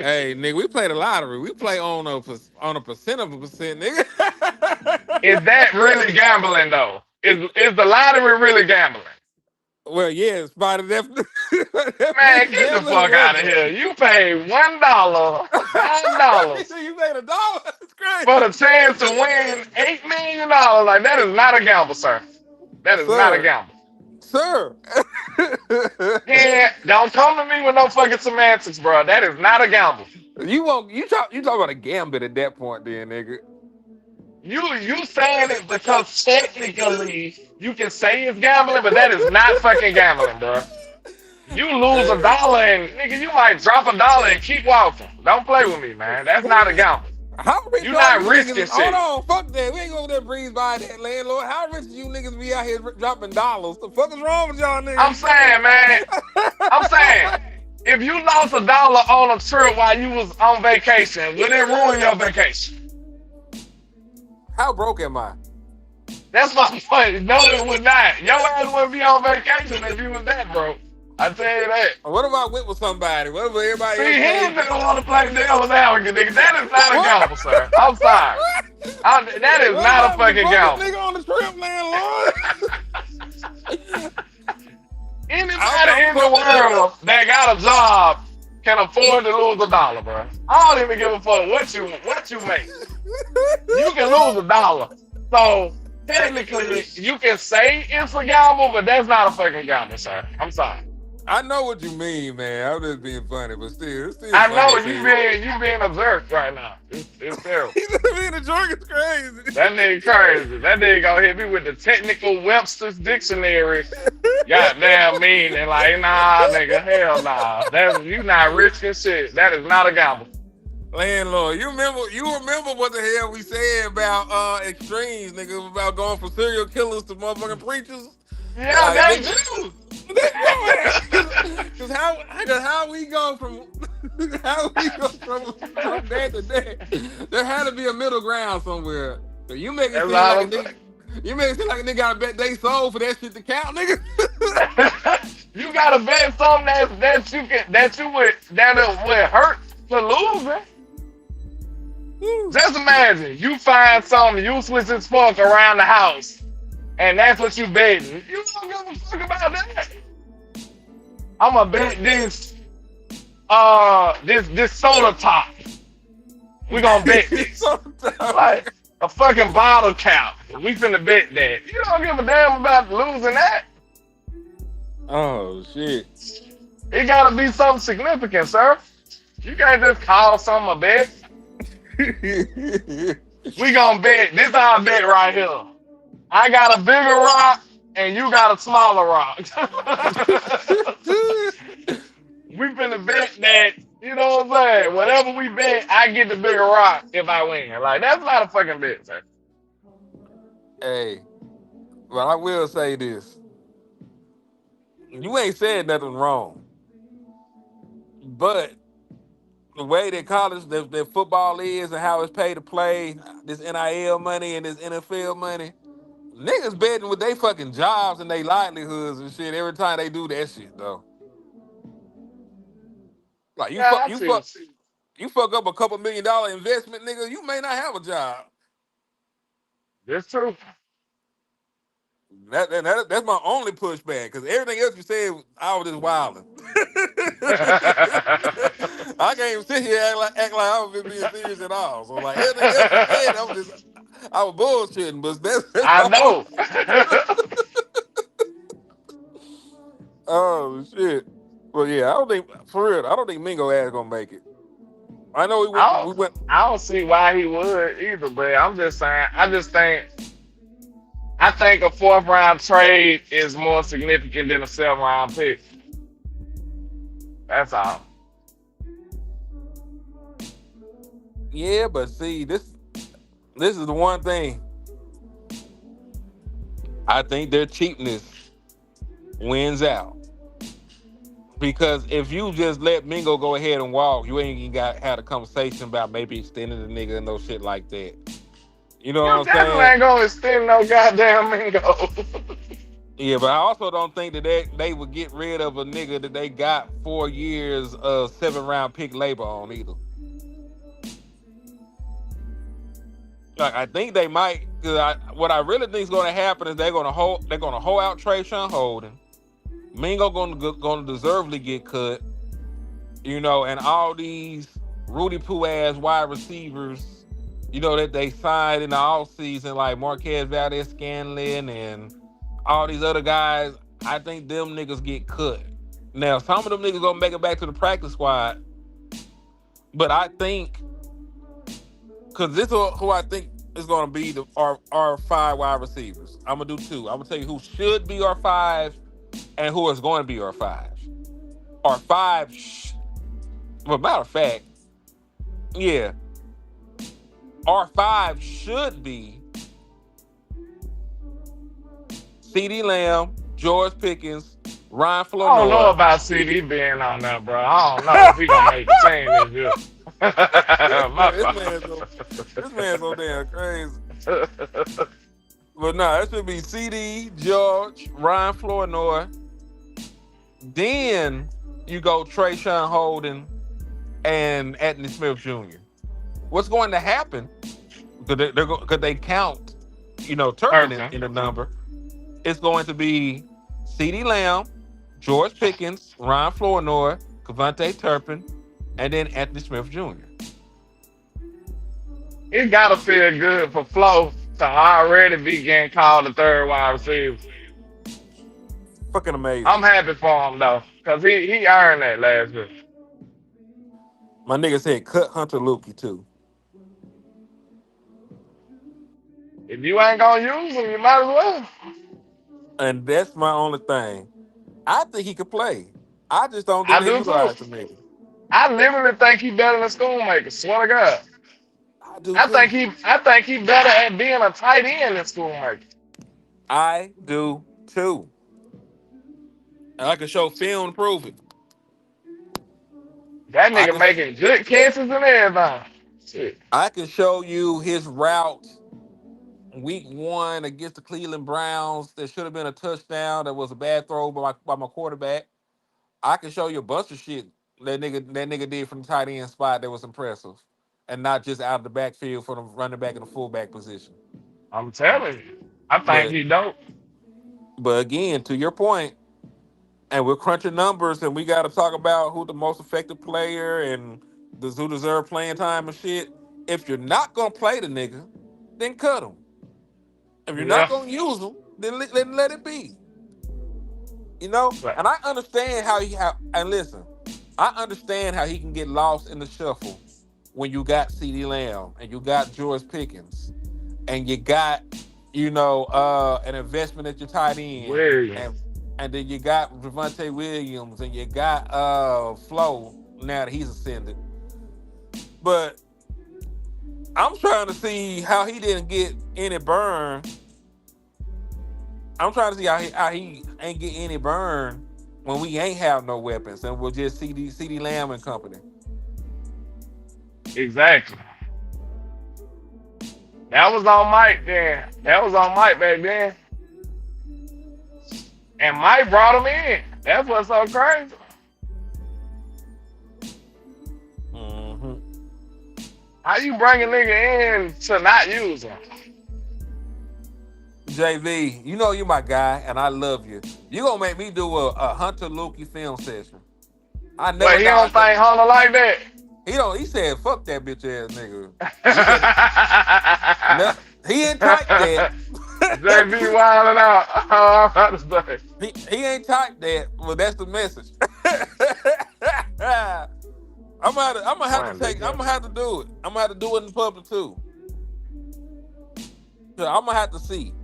Speaker 2: Hey, nigga, we play the lottery. We play on a percent of a percent, nigga.
Speaker 3: Is that really gambling though? Is the lottery really gambling?
Speaker 2: Well, yes, by the definition.
Speaker 3: Man, get the fuck out of here. You paid $1, $9
Speaker 2: You paid $1. It's crazy.
Speaker 3: for the chance to win $8 million. Like, that is not a gamble, sir. That is not a gamble.
Speaker 2: Sir.
Speaker 3: Yeah, don't come to me with no fucking semantics, bro. That is not a gamble.
Speaker 2: You talk about a gambit at that point, then, nigga.
Speaker 3: You saying it because technically you can say it's gambling, but that is not fucking gambling, bro. You lose $1 and nigga, you might drop $1 and keep walking. Don't play with me, man. That's not a gamble.
Speaker 2: How rich
Speaker 3: you not risking shit.
Speaker 2: Hold on, fuck that. We ain't gonna let breeze by that, landlord. How rich you niggas be out here dropping dollars? The fuck is wrong with y'all niggas?
Speaker 3: I'm saying, man. I'm saying, if you lost $1 on a trip while you was on vacation, would it ruin your vacation?
Speaker 2: How broke am I?
Speaker 3: That's my point. No, it would not. Your ass wouldn't be on vacation if you was that, bro. I tell you that.
Speaker 2: What if I went with somebody? What if everybody
Speaker 3: See,
Speaker 2: else
Speaker 3: he
Speaker 2: paid?
Speaker 3: ain't gonna want to play devil's advocate, nigga. That is not a
Speaker 2: What?
Speaker 3: gamble, sir. I'm sorry. That is
Speaker 2: What if
Speaker 3: not a
Speaker 2: I was the
Speaker 3: fucking
Speaker 2: brokest
Speaker 3: gamble.
Speaker 2: nigga on the trip, landlord?
Speaker 3: Anybody in the world that got a job can afford to lose $1, bro. I don't even give a fuck what you make. You can lose $1. So technically, you can say it's a gamble, but that's not a fucking gamble, sir. I'm sorry.
Speaker 2: I know what you mean, man. I'm just being funny, but still, it's still
Speaker 3: I
Speaker 2: funny
Speaker 3: know
Speaker 2: as hell.
Speaker 3: you being a jerk right now. It's terrible.
Speaker 2: He's being a jerk is crazy.
Speaker 3: That nigga crazy. That nigga gonna hit me with the technical Webster's dictionary. Goddamn mean and like, nah, nigga, hell nah. That's you not risking shit. That is not a gamble.
Speaker 2: Landlord, you remember what the hell we said about extremes, nigga, about going from serial killers to motherfucking preachers?
Speaker 3: Yeah,
Speaker 2: Like,
Speaker 3: that's
Speaker 2: nigga,
Speaker 3: you.
Speaker 2: cause how we go from from that to that? There had to be a middle ground somewhere. So you make it
Speaker 3: That's
Speaker 2: seem
Speaker 3: all
Speaker 2: like a
Speaker 3: I'm
Speaker 2: nigga. You make it seem like a nigga gotta bet they soul for that shit to count, nigga.
Speaker 3: saying. You gotta bet something that would hurt to lose, man. Just imagine you find something useless as fuck around the house, and that's what you betting. You don't give a fuck about that. I'm gonna bet this soda top. We gonna bet this. Like a fucking bottle cap. We finna bet that. You don't give a damn about losing that.
Speaker 2: Oh shit.
Speaker 3: It gotta be something significant, sir. You can't just call something a bet. We gonna bet. This our bet right here. I got a bigger rock and you got a smaller rock. We finna bet that, you know what I'm saying? Whatever we bet, I get the bigger rock if I win. Like, that's not a fucking bet, sir.
Speaker 2: Hey, but I will say this. You ain't said nothing wrong. But the way that college, that football is and how it's paid to play, this NIL money and this NFL money, niggas betting with their fucking jobs and their livelihoods and shit every time they do that shit, though. Like,
Speaker 3: Yeah, I see.
Speaker 2: you fuck up a couple $1 million investment, nigga, you may not have a job.
Speaker 3: That's true.
Speaker 2: That's my only pushback, because everything else you said, I was just wilding. I can't even sit here and act like I was being serious at all. So like everything else you said, I was bullshitting, but that's
Speaker 3: I know.
Speaker 2: Oh shit. Well, yeah, I don't think Mingo ass gonna make it. I know we went.
Speaker 3: I don't see why he would either, but I'm just saying. I think a 4th round trade is more significant than a 7th round pick. That's all.
Speaker 2: Yeah, but see, this is the one thing. I think their cheapness wins out. Because if you just let Mingo go ahead and walk, you ain't even had a conversation about maybe extending the nigga and no shit like that. You know
Speaker 3: You
Speaker 2: what I'm
Speaker 3: definitely
Speaker 2: saying?
Speaker 3: ain't gonna extend no goddamn Mingo.
Speaker 2: Yeah, but I also don't think that they would get rid of a nigga that they got 4 years of 7th round pick labor on either. Like, I think they might, because what I really think is going to happen is they're going to hold out Trayshawn Holden. Mingo going to deservedly get cut, you know, and all these Rudy Poo ass wide receivers, you know, that they signed in the offseason, like Marquez Valdez-Scanlon and all these other guys, I think them niggas get cut. Now, some of them niggas gonna make it back to the practice squad, but I think, because this is who I think is gonna be our 5 wide receivers. I'm gonna do 2. I'm gonna tell you who should be our 5 and who is going to be our 5. Our 5, well, matter of fact, yeah, our 5 should be CeeDee Lamb, George Pickens, Ryan Flournoy.
Speaker 3: I don't know about CD being on there, bro. I don't know if he gonna make the team this year.
Speaker 2: This man's so damn crazy. But no, that should be CD, George, Ryan Flournoy. Then you go Trayshawn Holden and Anthony Smith Jr. What's going to happen? Because they count, Turpin
Speaker 3: Person.
Speaker 2: in the number. It's going to be CD Lamb, George Pickens, Ryan Flournoy, Cavante Turpin, and then Anthony Smith Jr.
Speaker 3: It gotta feel good for Flo to already be getting called the third wide receiver.
Speaker 2: Fucking
Speaker 3: I'm
Speaker 2: amazing.
Speaker 3: happy for him though, cause he earned that last year.
Speaker 2: My nigga said cut Hunter Lukey too.
Speaker 3: If you ain't gonna use him, you might as well.
Speaker 2: And that's my only thing. I think he could play. I just don't think
Speaker 3: I
Speaker 2: they
Speaker 3: do too.
Speaker 2: utilize the nigga.
Speaker 3: I literally think he better than Schoonmaker. Swear to God.
Speaker 2: I do
Speaker 3: I think
Speaker 2: too.
Speaker 3: he I think he better at being a tight end than Schoonmaker.
Speaker 2: I do too. And I can show film to prove it.
Speaker 3: That
Speaker 2: I
Speaker 3: nigga
Speaker 2: can
Speaker 3: making good catches and everything. Shit.
Speaker 2: I can show you his route week 1 against the Cleveland Browns. There should have been a touchdown. That was a bad throw by my quarterback. I can show you a bunch of shit that nigga did from the tight end spot that was impressive. And not just out of the backfield for the running back and the fullback position.
Speaker 3: I'm telling you. I think
Speaker 2: But
Speaker 3: he don't.
Speaker 2: but again, to your point, and we're crunching numbers and we gotta talk about who the most effective player and who deserve playing time and shit. If you're not gonna play the nigga, then cut him. If you're not
Speaker 3: Yeah.
Speaker 2: gonna use him, then let it be. You know?
Speaker 3: But
Speaker 2: And I understand and listen, I understand how he can get lost in the shuffle when you got CD Lamb and you got George Pickens and you got, an investment at your tight end and
Speaker 3: Williams.
Speaker 2: and then you got Javonte Williams and you got Flo now that he's ascended. But I'm trying to see how he didn't get any burn. I'm trying to see how he ain't get any burn when we ain't have no weapons and we'll just CD Lamb and company.
Speaker 3: Exactly. That was on Mike then. That was on Mike back then. And Mike brought him in. That's what's so crazy.
Speaker 2: hmm
Speaker 3: How you bring a nigga in to not use him?
Speaker 2: JV, you know you my guy and I love you. You gonna make me do a Hunter Lukey film session. I
Speaker 3: But
Speaker 2: never
Speaker 3: he don't
Speaker 2: doubt that.
Speaker 3: think Hunter like that.
Speaker 2: He said fuck that bitch ass nigga. He said no, he ain't typed that.
Speaker 3: JB wilding out. I'm about to say.
Speaker 2: he ain't typed that. Well, that's the message. I'm gonna have to do it. I'm gonna have to do it in public too. So I'm gonna have to see.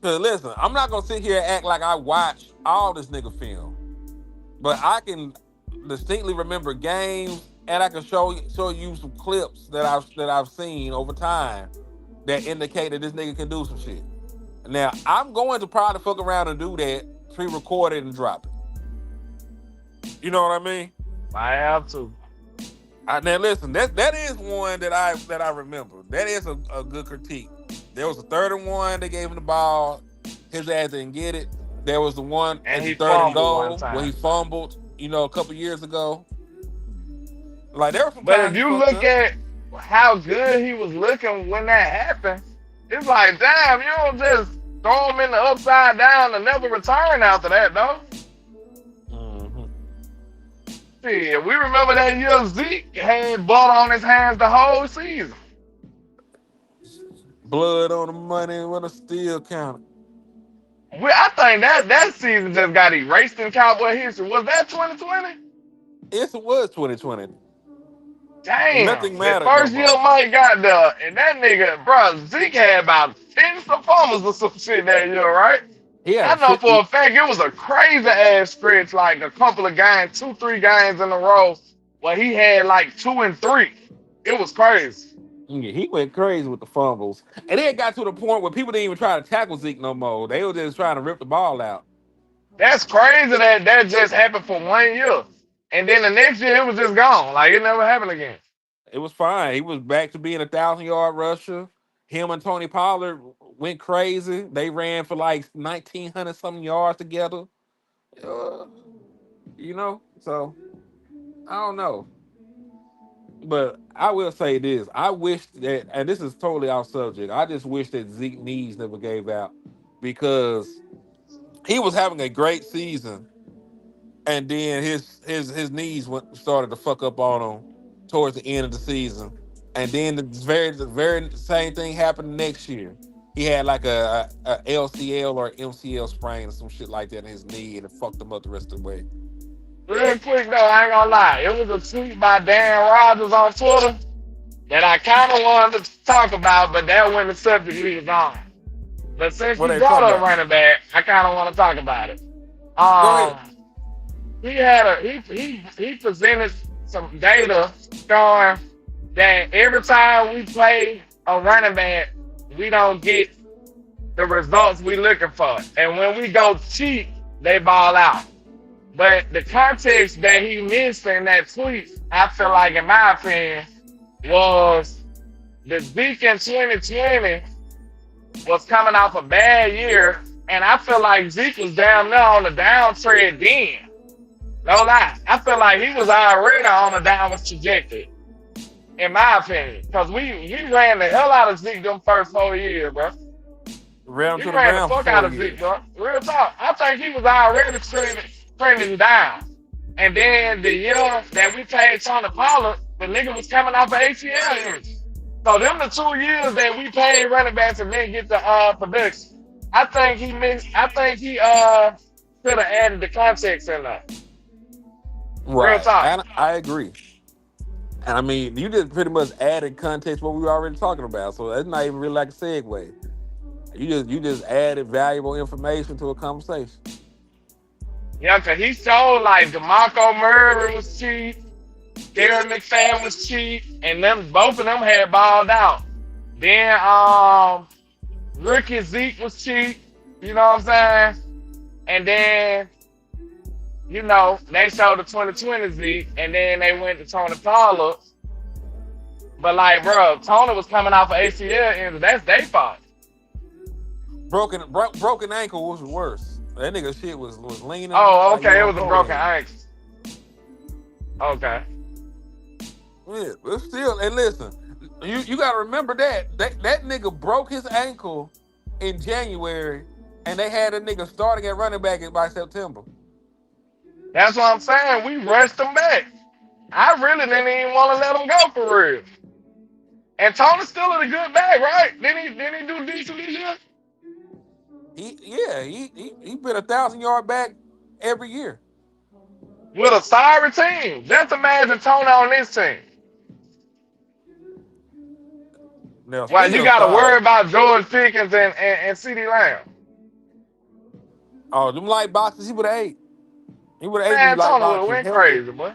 Speaker 2: Cause listen, I'm not gonna sit here and act like I watch all this nigga film, but I can distinctly remember games, and I can show you some clips that I've seen over time that indicate that this nigga can do some shit. Now I'm going to probably fuck around and do that, pre-record it and drop it. You know what I mean?
Speaker 3: I have to.
Speaker 2: Now listen, that is one that I remember. That is a good critique. There was a third and one. They gave him the ball. His ass didn't get it. There was the one
Speaker 3: And
Speaker 2: at the
Speaker 3: he
Speaker 2: third and
Speaker 3: fumbled one
Speaker 2: goal where
Speaker 3: time.
Speaker 2: he fumbled. A couple years ago. Like there were some
Speaker 3: But
Speaker 2: times
Speaker 3: if
Speaker 2: he
Speaker 3: you
Speaker 2: fucked
Speaker 3: look
Speaker 2: up.
Speaker 3: at how good he was looking when that happened, it's like, damn, you don't just throw him in the upside down and never return after that, though.
Speaker 2: hmm
Speaker 3: See, we remember that year Zeke had blood on his hands the whole season.
Speaker 2: Blood on the money when I still count
Speaker 3: I think that season just got erased in Cowboy history. Was that 2020?
Speaker 2: it. It was 2020.
Speaker 3: Damn,
Speaker 2: Nothing
Speaker 3: the
Speaker 2: mattered no
Speaker 3: first year
Speaker 2: more.
Speaker 3: Mike got there, and that nigga, bro, Zeke had about 10 performers or some shit that year, right?
Speaker 2: He had
Speaker 3: I
Speaker 2: a
Speaker 3: know
Speaker 2: shit.
Speaker 3: for a fact it was a crazy ass stretch, like a couple of games, 2, 3 games in a row, where he had like 2 and 3. It was crazy.
Speaker 2: Yeah, he went crazy with the fumbles, and it got to the point where people didn't even try to tackle Zeke no more. They were just trying to rip the ball out.
Speaker 3: That's crazy that just happened for 1 year. And then the next year it was just gone. Like it never happened again.
Speaker 2: It was fine. He was back to being 1,000-yard rusher. Him and Tony Pollard went crazy. They ran for like 1,900 something yards together. Uh, so I don't know. But I will say this. I wish that, and this is totally off subject, I just wish that Zeke knees never gave out because he was having a great season, and then his knees started to fuck up on him towards the end of the season, and then the very same thing happened next year. He had like a LCL or MCL sprain or some shit like that in his knee, and it fucked him up the rest of the way.
Speaker 3: Real quick though, I ain't gonna lie. It was a tweet by Dan Rogers on Twitter that I kind of wanted to talk about, but that wasn't the subject we was on. But since
Speaker 2: What
Speaker 3: you
Speaker 2: they
Speaker 3: brought
Speaker 2: talking
Speaker 3: up
Speaker 2: about?
Speaker 3: running back, I kind of want to talk about it.
Speaker 2: Go ahead.
Speaker 3: He presented some data showing that every time we play a running back, we don't get the results we looking for, and when we go cheap, they ball out. But the context that he missed in that tweet, I feel like, in my opinion, was the Zeke in 2020 was coming off a bad year, and I feel like Zeke was down there on the downtrend then. No lie. I feel like he was already on a downward trajectory, in my opinion. Because we ran the hell out of Zeke them first 4 years, bro.
Speaker 2: Ran
Speaker 3: We
Speaker 2: to the
Speaker 3: ran the
Speaker 2: ground for
Speaker 3: fuck out
Speaker 2: 4
Speaker 3: of Zeke,
Speaker 2: years.
Speaker 3: bro. Real talk. I think he was already trending down. And then the year that we paid Tony Pollard, the nigga was coming off of ACL injury. So them the 2 years that we paid running backs and then get the production. I think he should have added the context in there. Real
Speaker 2: Right.
Speaker 3: talk.
Speaker 2: And I agree. And I mean, you just pretty much added context what we were already talking about. So that's not even really like a segue. You just added valuable information to a conversation.
Speaker 3: Yeah, cause he showed like DeMarco Murray was cheap, Darren McFadden was cheap, and them both of them had balled out. Then rookie Zeke was cheap, you know what I'm saying? And then, they showed the 2020 Zeke, and then they went to Tony Pollard. But like, bro, Tony was coming off of ACL injury. That's their fault.
Speaker 2: Broken ankle was worse. That nigga shit was leaning.
Speaker 3: Oh,
Speaker 2: like
Speaker 3: okay, it
Speaker 2: on
Speaker 3: was a broken
Speaker 2: cold.
Speaker 3: ankle. Okay.
Speaker 2: Yeah, but still, and listen, you gotta remember that nigga broke his ankle in January, and they had a nigga starting at running back by September.
Speaker 3: That's what I'm saying. We rushed him back. I really didn't even want to let him go for real. And Tony's still in a good bag, right? Didn't he do decent this year?
Speaker 2: He been 1,000-yard back every year.
Speaker 3: With a sorry team. Just imagine Tony on this team.
Speaker 2: Now,
Speaker 3: Well,
Speaker 2: speaking
Speaker 3: you
Speaker 2: of
Speaker 3: got to
Speaker 2: sorry,
Speaker 3: worry about George Pickens and CeeDee Lamb.
Speaker 2: oh, them light boxes, he would have ate. He would have ate these
Speaker 3: Man,
Speaker 2: light
Speaker 3: Tony would have
Speaker 2: boxes
Speaker 3: went
Speaker 2: healthy.
Speaker 3: crazy, boy.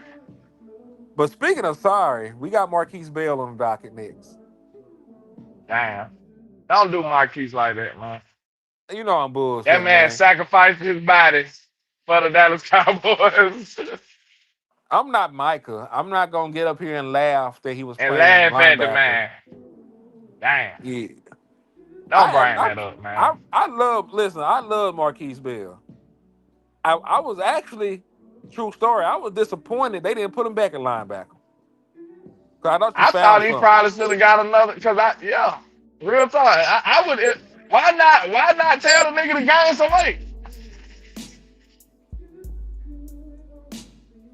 Speaker 2: But speaking of sorry, we got Marquise Bell on the docket next.
Speaker 3: Damn. Don't do Marquise like that, man.
Speaker 2: You know I'm
Speaker 3: That
Speaker 2: bullshitting,
Speaker 3: man
Speaker 2: man.
Speaker 3: sacrificed his body for the Dallas Cowboys
Speaker 2: I'm not Micah. I'm not gonna get up here and laugh that he was
Speaker 3: and
Speaker 2: playing
Speaker 3: laugh at the
Speaker 2: linebacker.
Speaker 3: man. Damn.
Speaker 2: Yeah,
Speaker 3: Don't bring that up, man.
Speaker 2: I love Marquise Bell. I was actually, true story, I was disappointed they didn't put him back at linebacker. Cause I thought you
Speaker 3: I thought
Speaker 2: found
Speaker 3: he
Speaker 2: something.
Speaker 3: probably should have got another, real talk. I would, why not tell the nigga to gain some weight?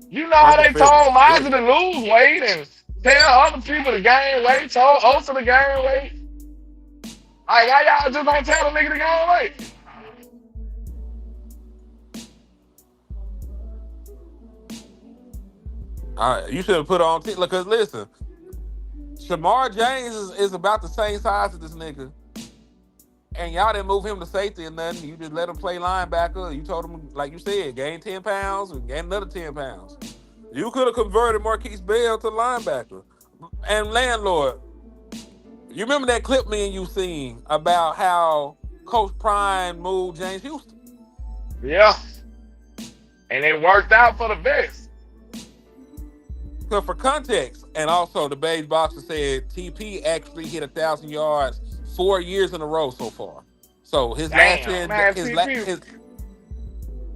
Speaker 3: You know how
Speaker 2: Uncle
Speaker 3: they
Speaker 2: Phil
Speaker 3: told
Speaker 2: was
Speaker 3: Mozzie
Speaker 2: sick.
Speaker 3: to lose weight and tell other people to gain weight, told Osa to gain weight. Like, why y'all just don't tell the nigga to gain weight?
Speaker 2: You should have put on because listen, Shamar James is about the same size as this nigga. And y'all didn't move him to safety or nothing. You just let him play linebacker. You told him, like you said, gain 10 pounds and gain another 10 pounds. You could have converted Marquise Bell to linebacker. And LandLord, you remember that clip me and you seen about how Coach Prime moved James Houston?
Speaker 3: Yeah. And it worked out for the best.
Speaker 2: So for context, and also the beige boxer said TP actually hit 1,000 yards 4 years in a row so far. So his last year
Speaker 3: Damn,
Speaker 2: in
Speaker 3: man. CP.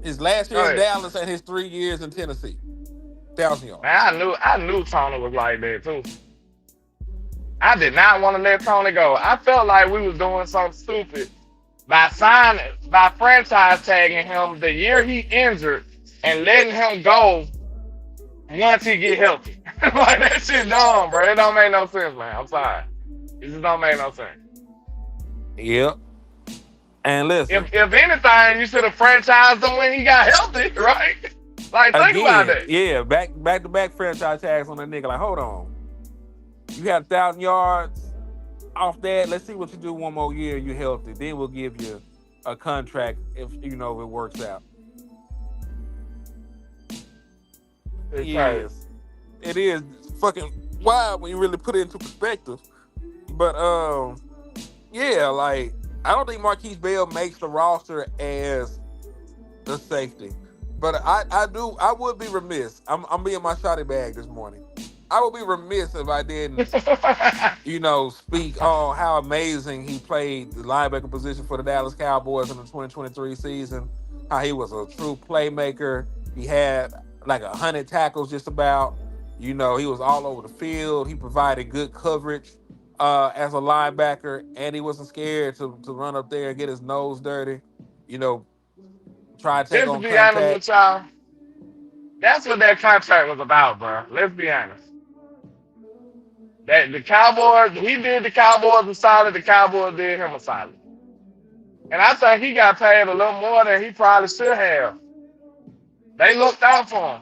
Speaker 2: his last
Speaker 3: Go
Speaker 2: year in
Speaker 3: ahead.
Speaker 2: Dallas and his 3 years in Tennessee, 1,000 yards.
Speaker 3: Man, I knew Tony was like that too. I did not want to let Tony go. I felt like we was doing something stupid by franchise tagging him the year he injured and letting him go once he get healthy. Like that shit dumb, bro. It don't make no sense, man. I'm sorry. It just don't make no sense.
Speaker 2: Yep. And listen,
Speaker 3: If anything, you should have franchised him when he got healthy, right? Like think about
Speaker 2: again,
Speaker 3: that.
Speaker 2: yeah, back to back franchise tags on that nigga. Like, hold on, you had 1,000 yards off that. Let's see what you do one more year. You healthy, then we'll give you a contract if if it works out.
Speaker 3: It's crazy.
Speaker 2: Yes, it is fucking wild when you really put it into perspective. But yeah, like I don't think Marquise Bell makes the roster as the safety, but I would be remiss. I'm being my shotty bag this morning. I would be remiss if I didn't, speak on how amazing he played the linebacker position for the Dallas Cowboys in the 2023 season. How he was a true playmaker. He had like 100 tackles just about. He was all over the field. He provided good coverage as a linebacker, and he wasn't scared to run up there and get his nose dirty. Try to take
Speaker 3: Just to
Speaker 2: on
Speaker 3: be honest
Speaker 2: contact.
Speaker 3: with y'all, that's what that contract was about, bro. Let's be honest. That the Cowboys, he did the Cowboys a solid, the Cowboys did him a solid. And I think he got paid a little more than he probably should have. They looked out for him.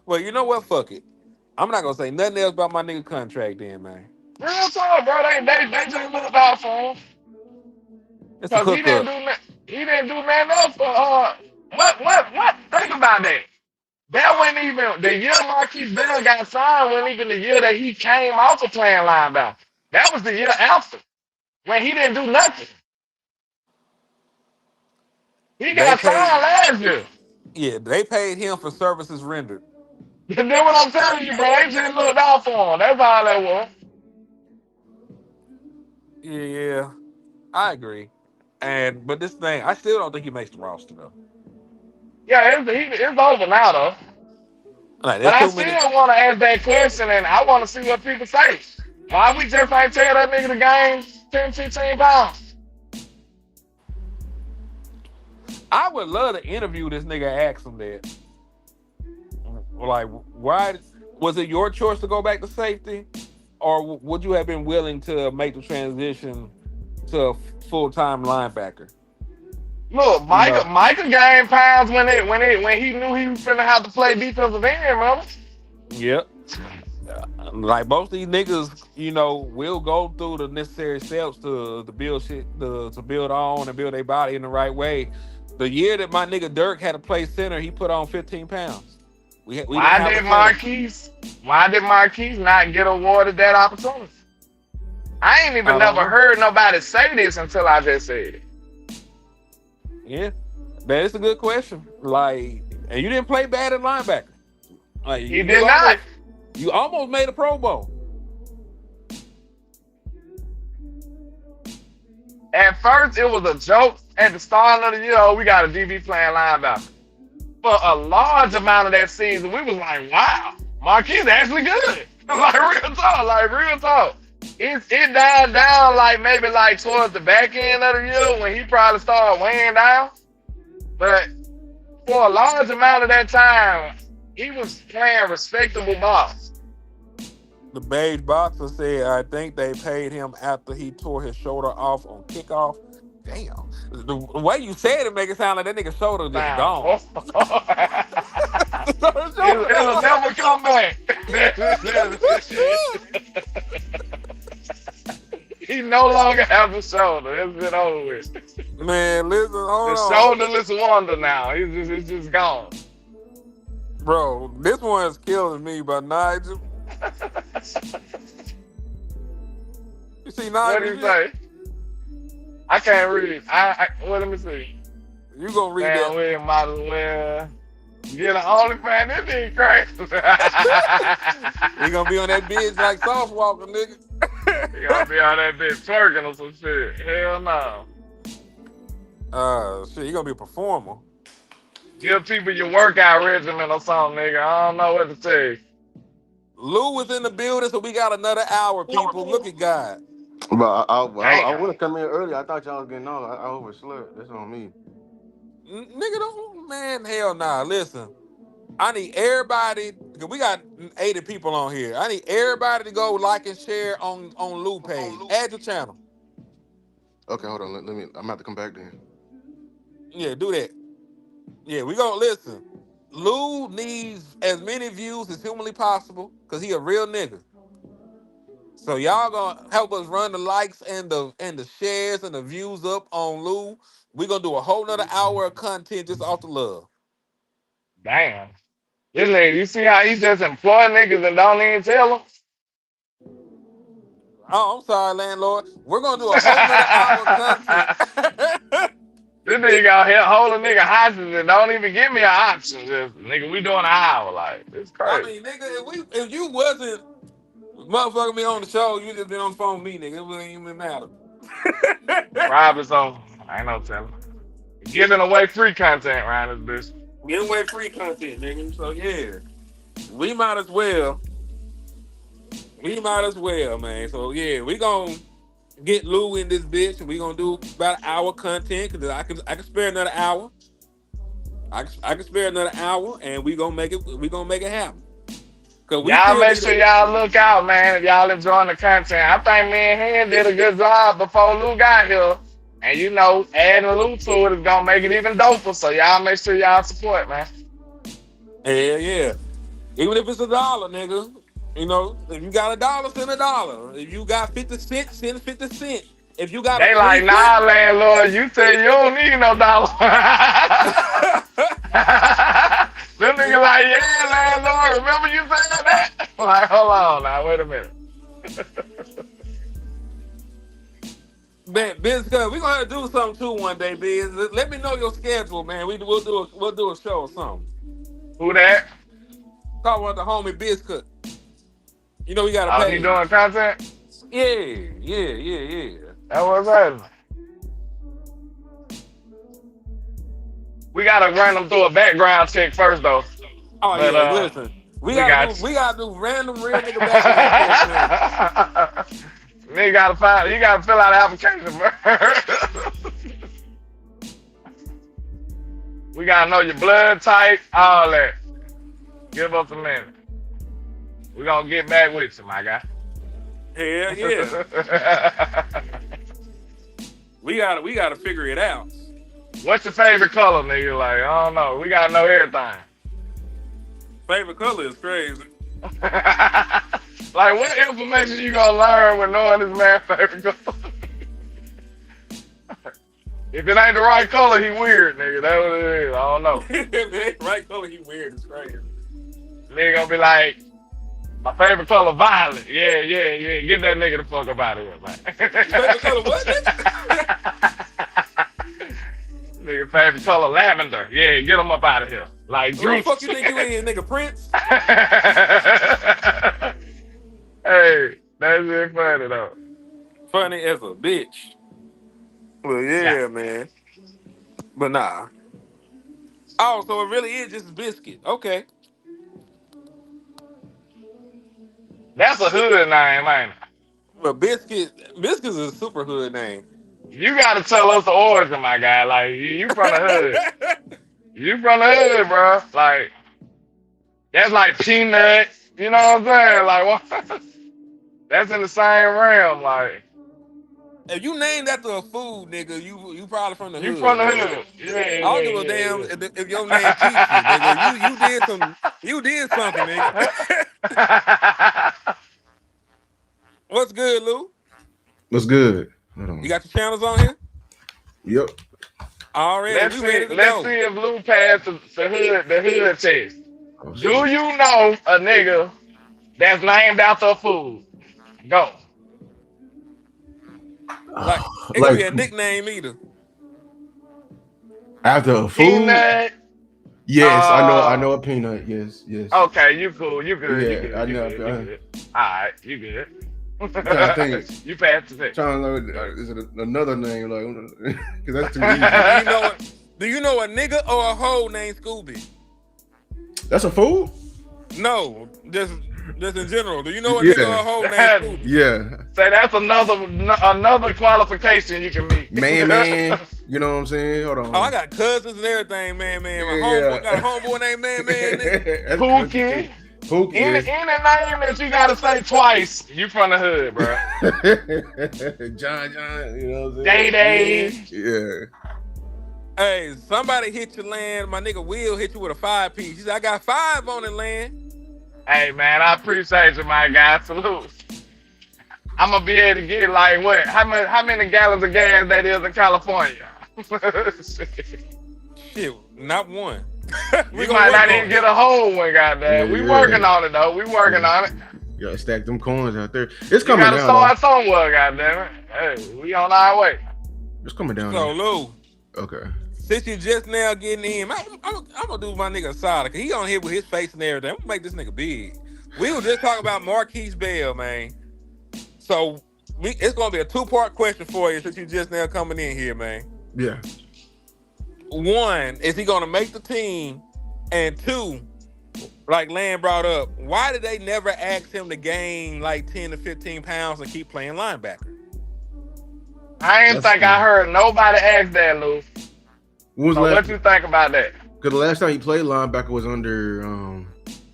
Speaker 2: Well, you know what? Fuck it. I'm not gonna say nothing else about my nigga contract then, man.
Speaker 3: Real talk, bro. They just looked out for him.
Speaker 2: It's a
Speaker 3: Because
Speaker 2: hookup.
Speaker 3: he didn't do nothing else for what? Think about that. That wasn't even the year Marquise Bell got signed, wasn't even the year that he came off of playing linebacker. That was the year after, when he didn't do nothing. He
Speaker 2: They
Speaker 3: got signed
Speaker 2: paid.
Speaker 3: last year.
Speaker 2: Yeah, they paid him for services rendered.
Speaker 3: And then what I'm telling you, bro, they just looked out for him. That's all that was.
Speaker 2: Yeah, I agree. But this thing, I still don't think he makes the roster though.
Speaker 3: Yeah, it's over now, though.
Speaker 2: Like,
Speaker 3: But
Speaker 2: there's
Speaker 3: I
Speaker 2: too many.
Speaker 3: still want to ask that question, and I want to see what people say. Why we just ain't tell that nigga the game 10, 15 pounds?
Speaker 2: I would love to interview this nigga, ask him that. Like, why was it your choice to go back to safety, or would you have been willing to make the transition to a full-time linebacker?
Speaker 3: Look,
Speaker 2: You know,
Speaker 3: Michael gained pounds when he knew he was finna have to play defensive end, remember?
Speaker 2: yep. Like most of these niggas, will go through the necessary steps to build shit, to build on and build their body in the right way. The year that my nigga Dirk had to play center, he put on 15 pounds. We didn't have a center.
Speaker 3: Why did Marquise not get awarded that opportunity? I ain't even
Speaker 2: I don't
Speaker 3: never
Speaker 2: know.
Speaker 3: heard nobody say this until I just said it.
Speaker 2: Yeah, that is a good question. Like, and you didn't play bad at linebacker. Like,
Speaker 3: He did not.
Speaker 2: You almost made a Pro Bowl.
Speaker 3: At first, it was a joke. At the start of the year, we got a DB playing linebacker. For a large amount of that season, we was like, wow, Marquise actually good. Like real talk. It died down like maybe like towards the back end of the year when he probably started weighing down. But for a large amount of that time, he was playing respectable ball.
Speaker 2: The beige boxer said, I think they paid him after he tore his shoulder off on kickoff. Damn. The way you said it make it sound like that nigga's shoulder just gone.
Speaker 3: It'll never come back. He no longer has a shoulder. It's been over with.
Speaker 2: Man, listen, hold
Speaker 3: The
Speaker 2: on.
Speaker 3: shoulderless wonder now. It's just gone.
Speaker 2: Bro, this one is killing me by Nigel. You see Nigel?
Speaker 3: What do you say? I can't read. Let me see.
Speaker 2: You gonna read
Speaker 3: Damn,
Speaker 2: that?
Speaker 3: we might as well get an OnlyFans. This thing crazy.
Speaker 2: You gonna be on that bitch like Sauce Walker, nigga.
Speaker 3: You gonna be on that bitch twerking or some shit. Hell no.
Speaker 2: Shit, you gonna be a performer.
Speaker 3: Give people your workout regimen or something, nigga. I don't know what to tell you.
Speaker 2: Lou was in the building, so we got another hour, people. Look at God.
Speaker 4: But I
Speaker 3: Damn.
Speaker 4: would have come in early. I thought y'all was getting on. I overslept. That's on me.
Speaker 2: Nigga, don't, man, hell nah. Listen, I need everybody, because we got 80 people on here. I need everybody to go like and share on Lou page. Add your channel.
Speaker 4: Okay, hold on. Let me. I'm about to come back then.
Speaker 2: Yeah, do that. Yeah, we gonna listen. Lou needs as many views as humanly possible, because he a real nigga. So y'all gonna help us run the likes and the shares and the views up on Lou. We gonna do a whole nother hour of content just off the love.
Speaker 3: Damn. This nigga, you see how he just employ niggas and don't even tell them?
Speaker 2: Oh, I'm sorry, landlord. We're gonna do a whole nother hour of content.
Speaker 3: This nigga out here holding nigga hostage and don't even give me an option. Just, nigga, we doing an hour. Like, it's
Speaker 2: I
Speaker 3: crazy.
Speaker 2: mean, nigga, if you wasn't motherfucking me on the show, you just been on the phone with me, nigga. It wouldn't even matter.
Speaker 3: Probably so. I ain't no telling. Giving away free content around this bitch.
Speaker 2: Give away free content, nigga. So yeah, we might as well. We might as well, man. So yeah, we gonna get Lou in this bitch, and we gonna do about an hour content because I can spare another hour. I can spare another hour, and we gonna make it. We gonna make it happen. Cause we
Speaker 3: Y'all
Speaker 2: still
Speaker 3: make
Speaker 2: need
Speaker 3: sure
Speaker 2: to.
Speaker 3: y'all look out, man, if y'all enjoying the content. I think me and Hen did a good job before Lou got here. And you know, adding Lou to it is gonna make it even doper. So y'all make sure y'all support, man.
Speaker 2: Hell yeah. Even if it's $1, nigga. You know, if you got $1, send $1. If you got 50 cents, send 50 cents. If you got a
Speaker 3: They
Speaker 2: free
Speaker 3: like, nah, landlord, you say you don't need no dollar. Them niggas like, yeah, landlord, remember you saying that? Like, hold on now, wait a minute.
Speaker 2: Man, Biz, we're gonna have to do something too one day, Biz. Let me know your schedule, man. We'll do a show or something.
Speaker 3: Who that?
Speaker 2: Call one of the homie Biz Cook. You know we got a
Speaker 3: Oh, he
Speaker 2: page.
Speaker 3: doing content?
Speaker 2: Yeah.
Speaker 3: That was happening. We gotta run them through a background check first, though.
Speaker 2: Oh
Speaker 3: But
Speaker 2: yeah, listen. We
Speaker 3: we
Speaker 2: gotta
Speaker 3: got
Speaker 2: do we gotta do random real nigga background checks, man.
Speaker 3: nigga gotta find. You gotta fill out an application first. We gotta know your blood type, all that. Give us a minute. We gonna get back with you, my guy.
Speaker 2: Hell yeah. We gotta figure it out.
Speaker 3: What's your favorite color, nigga? Like, I don't know. We gotta know everything.
Speaker 2: Favorite color is crazy.
Speaker 3: Like, what information you gonna learn when knowing this man's favorite color? If it ain't the right color, he weird, nigga. That's what it is. I don't know.
Speaker 2: Right color, he weird. It's crazy.
Speaker 3: Nigga gonna be like, my favorite color, violet. Yeah. Get that nigga the fuck up out of here, man.
Speaker 2: Favorite color what, nigga?
Speaker 3: Nigga, favorite color, lavender. Yeah, get him up out of here. Like,
Speaker 2: Who the
Speaker 3: Drew.
Speaker 2: fuck you think you is, nigga? Prince?
Speaker 3: Hey, that's it funny, though.
Speaker 2: Funny as a bitch. Well, yeah, man. But nah. Oh, so it really is just biscuit. Okay.
Speaker 3: That's a hood name, ain't it?
Speaker 2: But biscuits is a super hood name.
Speaker 3: You gotta tell us the origin, my guy. Like, you from the hood. You from the hood, bro. Like, that's like peanut. You know what I'm saying? Like, what? That's in the same realm. Like,
Speaker 2: If you named after a food, nigga, you probably from the
Speaker 3: you from
Speaker 2: hood,
Speaker 3: the
Speaker 2: nigga.
Speaker 3: hood.
Speaker 2: I don't give a damn if your name keeps you, nigga. You did something, nigga.
Speaker 3: Yeah.
Speaker 2: What's good, Lou?
Speaker 4: What's good? Hold on.
Speaker 2: You got your channels on here?
Speaker 4: Yep.
Speaker 2: Already, we ready to
Speaker 3: Let's
Speaker 2: go.
Speaker 3: see if Lou passed the hood test.
Speaker 4: Oh,
Speaker 3: Do
Speaker 4: shit.
Speaker 3: you know a nigga that's named after a food? Go.
Speaker 2: Like, it gonna be
Speaker 4: Like
Speaker 2: a nickname either.
Speaker 4: after a food?
Speaker 3: Peanut.
Speaker 4: Yes, I know a peanut. Yes.
Speaker 3: Okay, you cool. You good.
Speaker 4: Yeah,
Speaker 3: You good.
Speaker 4: I
Speaker 3: You
Speaker 4: know.
Speaker 3: good. You good. All right, you good.
Speaker 4: I think
Speaker 3: You passed the test.
Speaker 4: trying to know is it another name like because that's too
Speaker 2: Do you
Speaker 4: easy.
Speaker 2: know it? Do you know a nigga or a hoe named Scooby?
Speaker 4: That's a fool.
Speaker 2: No, just in general. Do you know a
Speaker 4: Yeah.
Speaker 2: nigga or a hoe named Scooby?
Speaker 4: Yeah,
Speaker 3: Say that's another qualification you can meet.
Speaker 4: man. You know what I'm saying? Hold on.
Speaker 2: Oh, I got cousins and everything, man. My homeboy
Speaker 4: Yeah.
Speaker 2: got a homeboy named man, nigga.
Speaker 4: That's
Speaker 3: Pookie.
Speaker 4: Pookie.
Speaker 3: Any name that you gotta say twice, you from the hood, bro.
Speaker 4: John, you know what I'm saying?
Speaker 3: Day.
Speaker 4: Yeah.
Speaker 2: Hey, somebody hit your land. My nigga Will hit you with a 5-piece. He said, I got 5 on the land.
Speaker 3: Hey man, I appreciate you, my guy. Salute. I'm gonna be able to get like what? How many gallons of gas that is in California?
Speaker 2: Shit, not one.
Speaker 3: We might not even get a whole one, goddamn.
Speaker 4: Yeah,
Speaker 3: We
Speaker 4: yeah.
Speaker 3: working on it though. We working on it.
Speaker 4: You gotta stack them coins out there. It's
Speaker 3: You
Speaker 4: coming
Speaker 3: gotta
Speaker 4: down.
Speaker 3: start somewhere, goddamn it. Hey, we on our way.
Speaker 4: It's coming down.
Speaker 2: So, Lou,
Speaker 4: Okay.
Speaker 2: since you just now getting in, I'm gonna do my nigga solid, because he on here with his face and everything. I'm gonna make this nigga big. We were just talking about Marquise Bell, man. So, it's gonna be a 2-part question for you since you just now coming in here, man.
Speaker 4: Yeah.
Speaker 2: 1, is he gonna make the team? And 2, like Land brought up, why did they never ask him to gain like 10 to 15 pounds and keep playing linebacker?
Speaker 3: I ain't
Speaker 4: That's
Speaker 3: think
Speaker 4: cool.
Speaker 3: I heard nobody ask that, Lou.
Speaker 4: When was
Speaker 3: So
Speaker 4: the
Speaker 3: what
Speaker 4: last?
Speaker 3: you think about that?
Speaker 4: Because the last time he played linebacker was under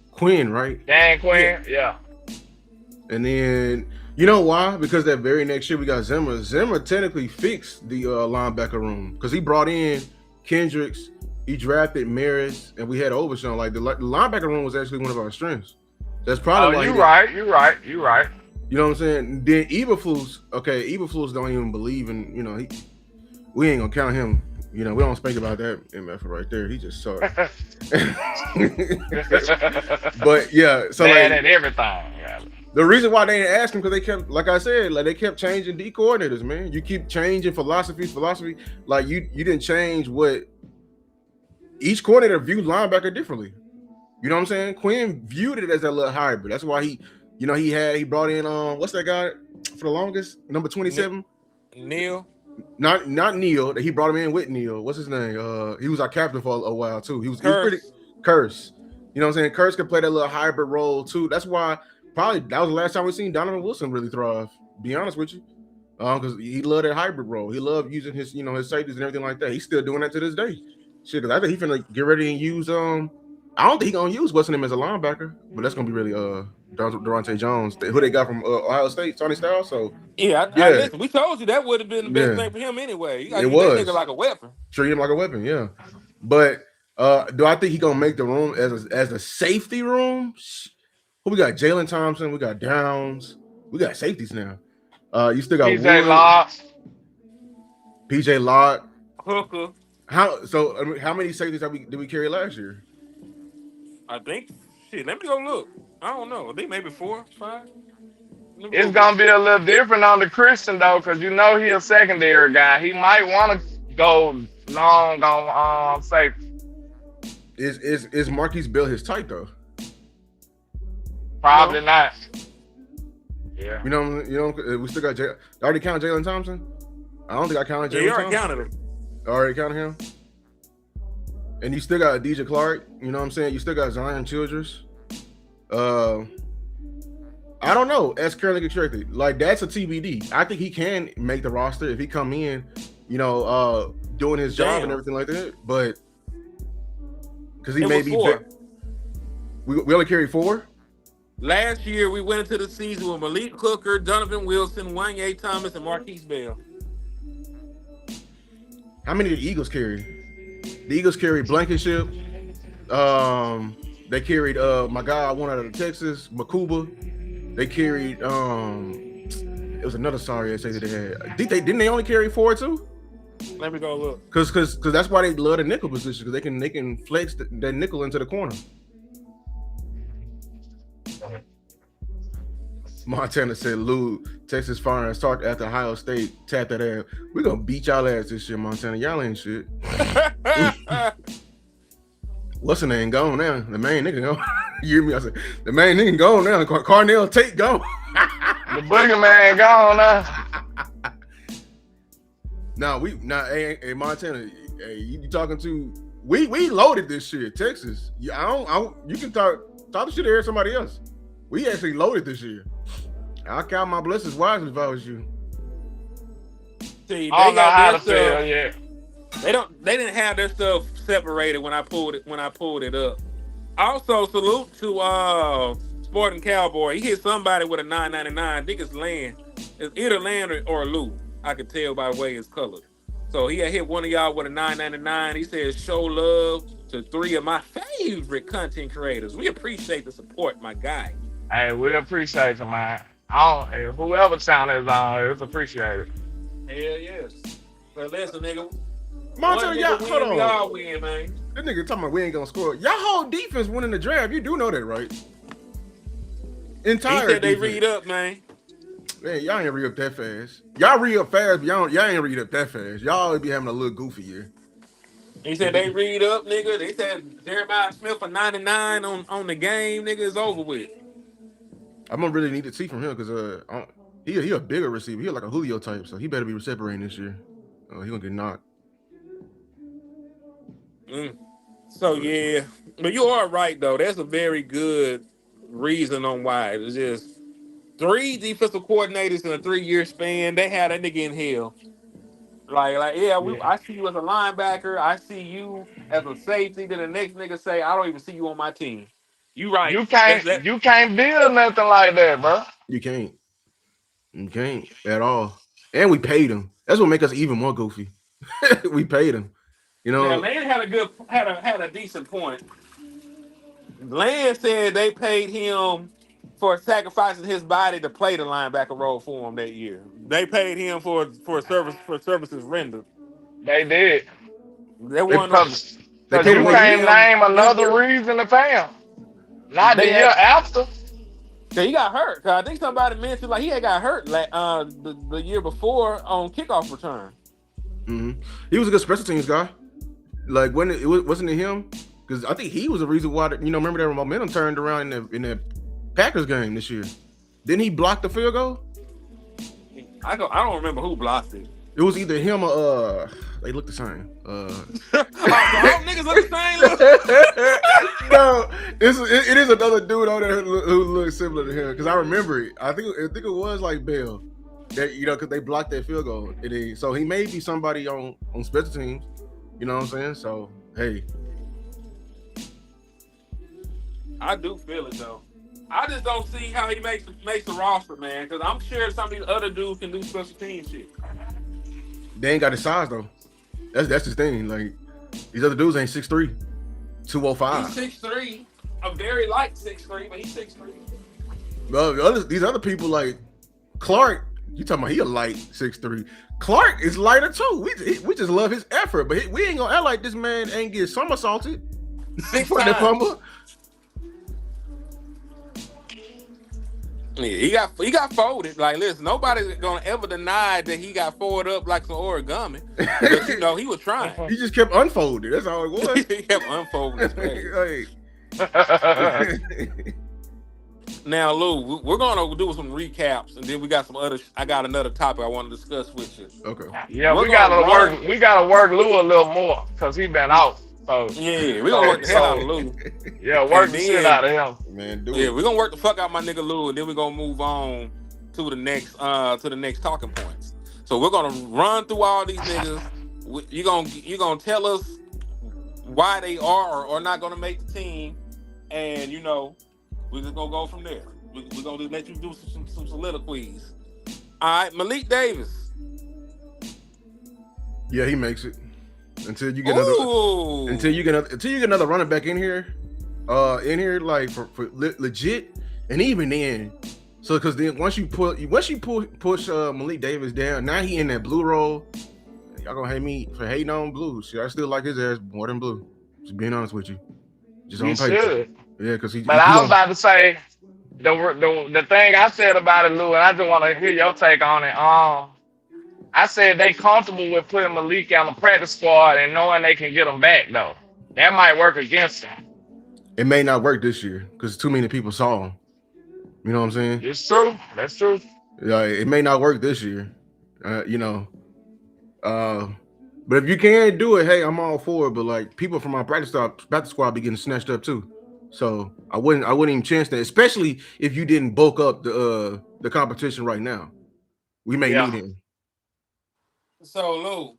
Speaker 4: Quinn, right?
Speaker 3: Dan Quinn? Yeah.
Speaker 4: And then you know why? Because that very next year we got Zimmer. Zimmer technically fixed the linebacker room because he brought in Kendricks, he drafted Maris, and we had Overshawn. Like the linebacker room was actually one of our strengths. That's probably
Speaker 3: Oh,
Speaker 4: why.
Speaker 3: you right.
Speaker 4: You know what I'm saying? Then Eberflus, Eberflus don't even believe in, we ain't gonna count him. We don't speak about that MF right there. He just sucked. But yeah, so
Speaker 3: Bad
Speaker 4: like
Speaker 3: at everything. Yeah.
Speaker 4: the reason why they didn't ask him because they kept, like I said, like they kept changing D coordinators, man. You keep changing philosophy. Like you didn't change what each coordinator viewed linebacker differently. You know what I'm saying? Quinn viewed it as a little hybrid. That's why he brought in what's that guy for the longest? Number 27?
Speaker 2: Neil?
Speaker 4: Not Neil. He brought him in with Neil. What's his name? He was our captain for a while too. He was pretty Curse. You know what I'm saying? Curse could play that little hybrid role too. That's why probably that was the last time we seen Donovan Wilson really thrive. Be honest with you. Because he loved that hybrid role. He loved using his, his safeties and everything like that. He's still doing that to this day. Shit, because I think he's finna get ready and use I don't think he's gonna use what's his name as a linebacker, but that's gonna be really Durante Jones, who they got from Ohio State, Tony Styles. So
Speaker 2: listen, we told you that would have been the best thing for him anyway. You gotta use that nigga like a weapon.
Speaker 4: Treat him like a weapon, yeah. But do I think he gonna make the room as a safety room? Who we got? Jalen Thompson, we got Downs, we got safeties now. You still got PJ Lott,
Speaker 2: Hooker.
Speaker 4: How many safeties did we carry last year?
Speaker 2: I think. Shit, let me go look. I don't know. I think maybe 4, 5.
Speaker 3: It's gonna be a little different on the Christian though, because he's a secondary guy. He might want to go long on safety.
Speaker 4: Is Marquise Bell his type though?
Speaker 3: Probably not. Yeah.
Speaker 4: We still got I already counted Jalen Thompson. I don't think I counted Jalen.
Speaker 2: You already counted him.
Speaker 4: Already counted him. And you still got DJ Clark. You know what I'm saying? You still got Zion Childress. I don't know. As currently constructed, like that's a TBD. I think he can make the roster if he come in, doing his job and everything like that. But because he may be, we only carry 4.
Speaker 2: Last year we went into the season with Malik Hooker, Donovan Wilson, Wanye Thomas, and Marquise Bell.
Speaker 4: How many did the Eagles carry? The Eagles carried Blankenship. They carried my guy, one out of Texas, Makuba. They carried it was another sorry ass that they had. Didn't they only carry 4 too?
Speaker 2: Let me go look.
Speaker 4: Because that's why they love the nickel position, because they can flex that nickel into the corner. Montana said, Lou, Texas firing start after Ohio State, tap that ass. We're going to beat y'all ass this year, Montana. Y'all ain't shit. What's the name? Gone now. The main nigga gone. You hear me? I said, the main nigga gone now. Carnell Tate gone.
Speaker 3: The boogeyman gone now.
Speaker 4: Hey Montana, hey, you talking to? We loaded this shit, Texas. Yeah, you can talk the shit to hear somebody else. We actually loaded this year. I'll count my blessings wisely if I was you.
Speaker 2: See,
Speaker 3: I don't know how to
Speaker 2: stuff,
Speaker 3: feel yet.
Speaker 2: They didn't have their stuff separated when I pulled it up. Also, salute to Sporting Cowboy. He hit somebody with a 9.99. I think it's Land. It's either Land or Lou. I could tell by the way it's colored. So he had hit one of y'all with a 9.99. He says, "Show love to 3 of my favorite content creators. We appreciate the support, my guy."
Speaker 3: Hey, we appreciate you, man. Whoever sound is on, it's appreciated.
Speaker 2: Hell yes. So listen, nigga.
Speaker 4: Montana, y'all, hold on.
Speaker 2: We all win, man.
Speaker 4: This nigga talking about we ain't gonna score. Y'all whole defense winning the draft. You do know that, right? Entire.
Speaker 2: He said they
Speaker 4: defense.
Speaker 2: read up, man.
Speaker 4: Man, y'all ain't read up that fast. Y'all read up fast, but y'all ain't read up that fast. Y'all always be having a little goofy year.
Speaker 2: He said they read up, nigga. They said Jeremiah Smith for 99 on the game, nigga. It's over with.
Speaker 4: I'm gonna really need to see from him because he a bigger receiver. He like a Julio type, so he better be separating this year. He gonna get knocked.
Speaker 2: So yeah, but you are right though. That's a very good reason on why. It's just 3 defensive coordinators in a 3-year span. They had that nigga in hell. I see you as a linebacker. I see you as a safety. Then the next nigga say, "I don't even see you on my team." You right.
Speaker 3: You can't build nothing like that, bro.
Speaker 4: You can't at all. And we paid him. That's what make us even more goofy. We paid him. You know,
Speaker 2: yeah, Land had a decent point. Land said they paid him for sacrificing his body to play the linebacker role for him that year. They paid him for services rendered.
Speaker 3: They did.
Speaker 2: They won
Speaker 3: because you can't name another reason to pay him. Not the year after.
Speaker 2: Yeah, he got hurt. I think somebody mentioned like he had got hurt the year before on kickoff return.
Speaker 4: Mm-hmm. He was a good special teams guy. Like when wasn't it him? Because I think he was the reason why remember that momentum turned around in the Packers game this year. Didn't he block the field goal?
Speaker 2: I don't remember who blocked it.
Speaker 4: It was either him or they look the same.
Speaker 2: All niggas look the same.
Speaker 4: No, it is another dude on there who looks similar to him. Because I remember it. I think it was like Bell. That because they blocked that field goal. So he may be somebody on special teams. You know what I'm saying? So hey.
Speaker 2: I do feel it though. I just don't see how he makes the roster, man. Because I'm sure some of these other dudes can do special team shit.
Speaker 4: They ain't got his size though. That's his thing. Like these other dudes ain't 6'3", 205.
Speaker 2: He's 6'3". I'm very light 6'3", but he's 6'3".
Speaker 4: Well, these other people like Clark. You talking about he a light 6'3". Clark is lighter too. We just love his effort, but we ain't gonna act like this man ain't get somersaulted.
Speaker 2: 6
Speaker 4: for that fumble.
Speaker 2: Yeah, he got folded. Like, listen, nobody's gonna ever deny that he got folded up like some origami. But he was trying.
Speaker 4: He just kept unfolded. That's all it was.
Speaker 2: He kept unfolding. Now, Lou, we're gonna do some recaps, and then we got some other. I got another topic I want to discuss with you.
Speaker 4: Okay.
Speaker 3: Yeah, we gotta work Lou a little more because he been out. So
Speaker 2: yeah, we gonna work the hell out of Lou.
Speaker 3: Yeah, work the shit out of him.
Speaker 4: Man,
Speaker 2: we're gonna work the fuck out my nigga Lou, and then we're gonna move on to the next talking points. So we're gonna run through all these niggas. You're gonna tell us why they are or not gonna make the team, and we're just gonna go from there. We're gonna let you do some soliloquies. All right, Malik Davis.
Speaker 4: Yeah, he makes it. Until you get another running back in here like for legit, and even then, so because then once you push Malik Davis down, now he in that blue role. Y'all gonna hate me for hating on Blue. See, I still like his ass more than Blue. Just being honest with you. Just on paper. Yeah, because he.
Speaker 3: But I was about to say the thing I said about it, Lou, and I just want to hear your take on it. I said they comfortable with putting Malik on the practice squad and knowing they can get him back, though. That might work against him.
Speaker 4: It may not work this year because too many people saw him. You know what I'm saying?
Speaker 3: It's true. That's true.
Speaker 4: Yeah, it may not work this year, you know. But if you can do it, hey, I'm all for it. But like people from our practice squad be getting snatched up too. So I wouldn't even chance that, especially if you didn't bulk up the competition right now. We may need him.
Speaker 2: So Lou,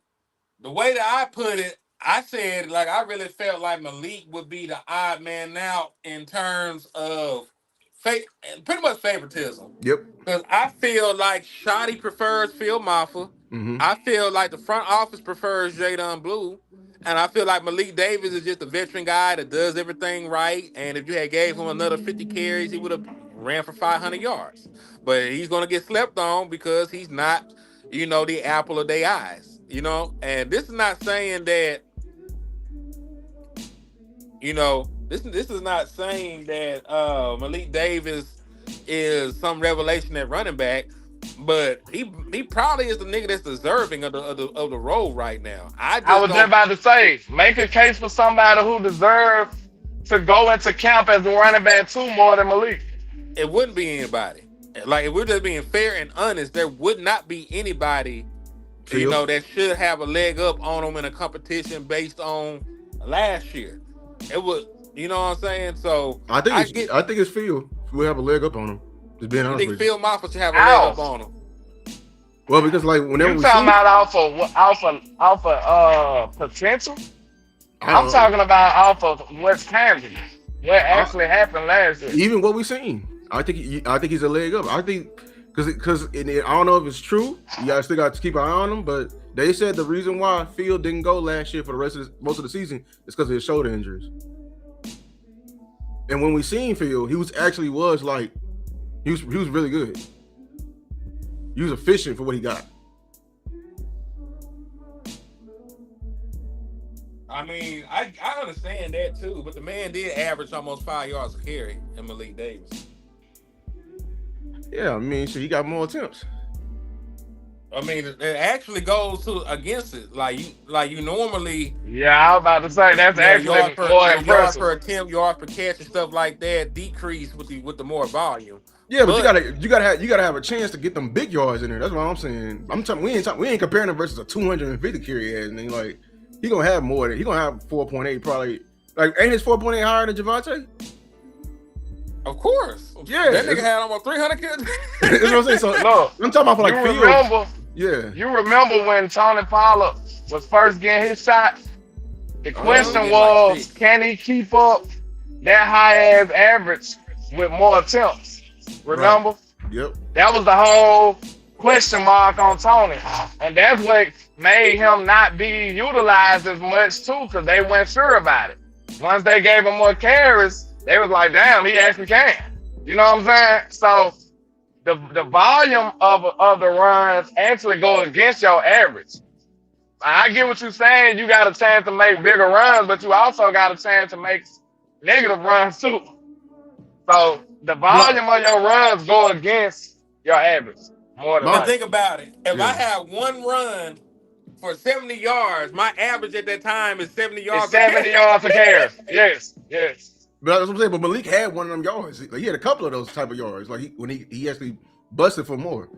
Speaker 2: the way that I put it, I said like I really felt like Malik would be the odd man out in terms of pretty much favoritism.
Speaker 4: Yep.
Speaker 2: Because I feel like Shotty prefers Phil Maffa.
Speaker 4: Mm-hmm.
Speaker 2: I feel like the front office prefers Jadon Blue. And I feel like Malik Davis is just a veteran guy that does everything right. And if you had gave him another 50 carries, he would have ran for 500 yards. But he's going to get slept on because he's not, the apple of their eyes, And this is not saying that, this is not saying that Malik Davis is some revelation at running back, but he probably is the nigga that's deserving of the role right now. I
Speaker 3: was just about to say, make a case for somebody who deserves to go into camp as a running back too more than Malik.
Speaker 2: It wouldn't be anybody. Like if we're just being fair and honest, there would not be anybody, that should have a leg up on them in a competition based on last year. It would, you know what I'm saying? So
Speaker 4: I think it's Phil. We'll have a leg up on him. Just being honest with you.
Speaker 2: Phil Moffitt should have a leg up on him.
Speaker 4: Well, because like whenever
Speaker 3: you talking about off of potential, I'm talking about off of what's tangible, what actually happened last year.
Speaker 4: Even what we seen, I think he's a leg up. I think because I don't know if it's true. You guys still got to keep an eye on him, but they said the reason why Phil didn't go last year for the rest of most of the season is because of his shoulder injuries. And when we seen Phil, he was really good. He was efficient for what he got.
Speaker 2: I mean, I understand that too, but the man did average almost 5 yards a carry in Malik Davis.
Speaker 4: Yeah, I mean, so he got more attempts.
Speaker 2: I mean, it actually goes against it. Like you normally.
Speaker 3: Yeah, I was about to say that's actually more impressive.
Speaker 2: Yards per attempt, yards per catch, and stuff like that decrease with the more volume.
Speaker 4: Yeah, but you gotta have a chance to get them big yards in there. That's what I'm saying. We ain't comparing him versus a 250 carry ass, and like he gonna have more. He gonna have 4.8 probably. Like ain't his 4.8 higher than Javonte?
Speaker 2: Of course.
Speaker 4: Yeah,
Speaker 2: that nigga had almost 300 carries.
Speaker 4: That's what I'm saying. So look, I'm talking about for like
Speaker 3: Fields.
Speaker 4: Yeah.
Speaker 3: You remember when Tony Pollard was first getting his shot? The question was, can he keep up that high ass average with more attempts? Remember?
Speaker 4: Right. Yep.
Speaker 3: That was the whole question mark on Tony. And that's what made him not be utilized as much too, because they weren't sure about it. Once they gave him more carries, they was like, damn, he actually can. You know what I'm saying? So the volume of the runs actually go against your average. I get what you're saying. You got a chance to make bigger runs, but you also got a chance to make negative runs too. So the volume of your runs go against your average more than
Speaker 2: think about it. If I have one run for 70 yards, my average at that time is 70 yards.
Speaker 3: It's 70 yards a carry. Yes.
Speaker 4: But that's what I'm saying. But Malik had one of them yards. Like, he had a couple of those type of yards. Like when he actually busted for more.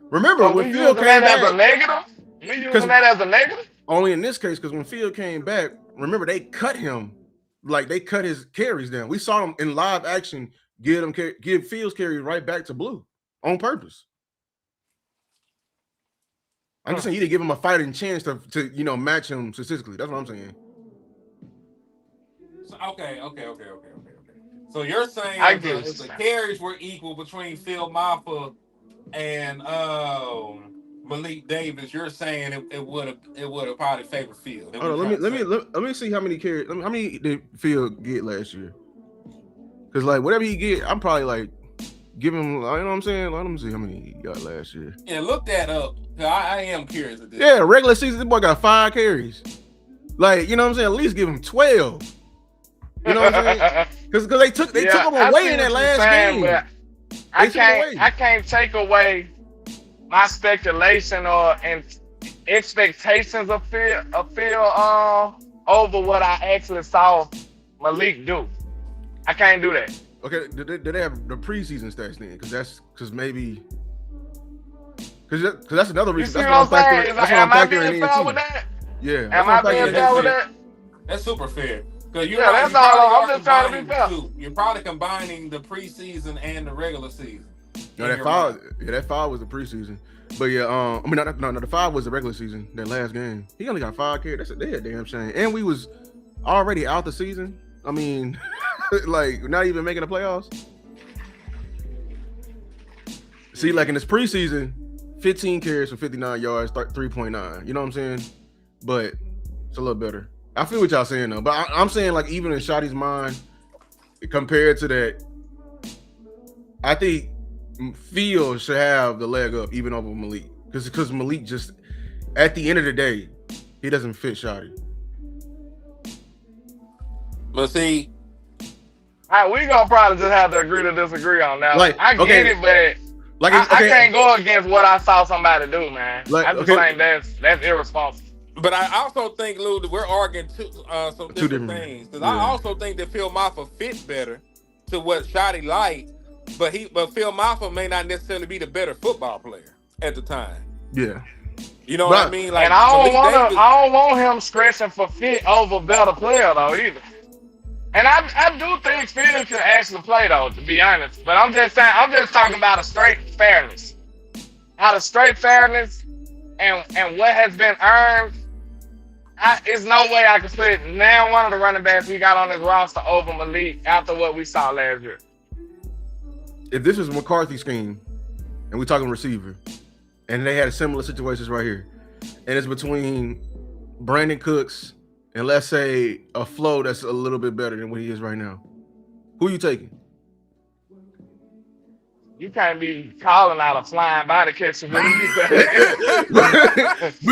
Speaker 4: Remember when Phil came back
Speaker 3: as a negative? You using that as a negative?
Speaker 4: Only in this case, because when Phil came back, remember they cut him. Like they cut his carries down. We saw him in live action give Phil's carries right back to Blue on purpose. I'm just saying you didn't give him a fighting chance to match him statistically. That's what I'm saying.
Speaker 2: Okay. So you're saying if the carries were equal between Phil Maffa and Malik Davis, you're saying it would have probably favored Phil.
Speaker 4: Let me see how many carries. How many did Phil get last year? Because like whatever he get, I'm probably like give him. You know what I'm saying? Let me see how many he got last year.
Speaker 2: Yeah, look that up. I am curious of this.
Speaker 4: Yeah, regular season, this boy got 5 carries. Like you know what I'm saying? At least give him 12. You know what I'm saying? Because they took him away in that last game.
Speaker 3: I can't take away my speculation or expectations of Phil over what I actually saw Malik do. I can't do that.
Speaker 4: Okay, did they have the preseason stats then? Because maybe Because that's another
Speaker 3: You
Speaker 4: reason.
Speaker 3: see
Speaker 4: That's
Speaker 3: what I'm
Speaker 4: factoring.
Speaker 3: saying?
Speaker 4: That's
Speaker 3: Am
Speaker 4: what
Speaker 3: I
Speaker 4: I'm factoring
Speaker 3: being
Speaker 4: in
Speaker 3: fair
Speaker 4: too.
Speaker 3: with that?
Speaker 4: Yeah.
Speaker 3: Am I being fair with that?
Speaker 2: That's super fair. Because you're
Speaker 3: Yeah,
Speaker 2: right.
Speaker 3: that's
Speaker 2: You
Speaker 3: all.
Speaker 2: probably
Speaker 3: I'm
Speaker 2: are
Speaker 3: just trying to be
Speaker 2: combining the
Speaker 3: fair.
Speaker 2: two. You're probably combining the preseason and the regular season.
Speaker 4: No, that foul was the preseason. But yeah, I mean, no, the 5 was the regular season. That last game, he only got 5 carries. That's a damn shame. And we was already out the season. I mean, like not even making the playoffs. See, like in this preseason, 15 carries for 59 yards, 3.9. You know what I'm saying? But it's a little better. I feel what y'all saying though. But I'm saying like even in Shotty's mind, compared to that, I think Fields should have the leg up even over Malik. Because Malik just, at the end of the day, he doesn't fit Shotty.
Speaker 2: But see,
Speaker 3: we gonna probably just have to agree to disagree on that.
Speaker 4: Like,
Speaker 3: I get it, but
Speaker 4: like
Speaker 3: I can't go against what I saw somebody do, man.
Speaker 4: Like,
Speaker 3: I just think that's irresponsible.
Speaker 2: But I also think, Lou, that we're arguing some different things. Because I also think that Phil Maffa fits better to what Shotty liked, but Phil Maffa may not necessarily be the better football player at the time.
Speaker 4: Yeah.
Speaker 2: You know what I mean? Like,
Speaker 3: and I don't want him stretching for fit over better player though either. And I do think Phil can actually play though, to be honest. But I'm just talking about a straight fairness. Out of straight fairness and what has been earned, there's no way I can put now one of the running backs we got on this roster over Malik after what we saw last year.
Speaker 4: If this was McCarthy's scheme, and we're talking receiver, and they had similar situations right here, and it's between Brandon Cooks and let's say a Flo that's a little bit better than what he is right now, who are you taking?
Speaker 3: You can't be calling out a flying body catcher. But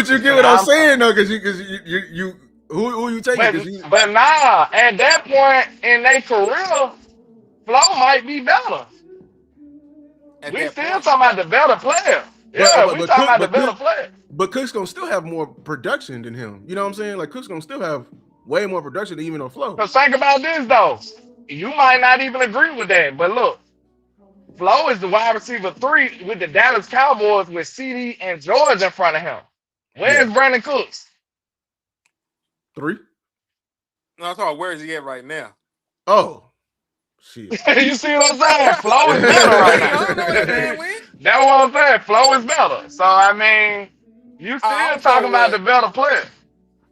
Speaker 4: you get what I'm saying though, because you who are you taking?
Speaker 3: But nah, at that point in their career, Flo might be better. We still talking about the better player. Yeah, we talking about the better player.
Speaker 4: But Cook's gonna still have more production than him. You know what I'm saying? Like Cook's gonna still have way more production than even on Flo.
Speaker 3: Because think about this though. You might not even agree with that, but look, Flo is the wide receiver 3 with the Dallas Cowboys with CD and George in front of him. Where's Brandon Cooks?
Speaker 2: 3. No, I'm talking. Where is he at right now?
Speaker 4: Oh, shit.
Speaker 3: You see what I'm saying? Flo is better right now. That's what I'm saying. Flo is better. So I mean, you still talking about the better player.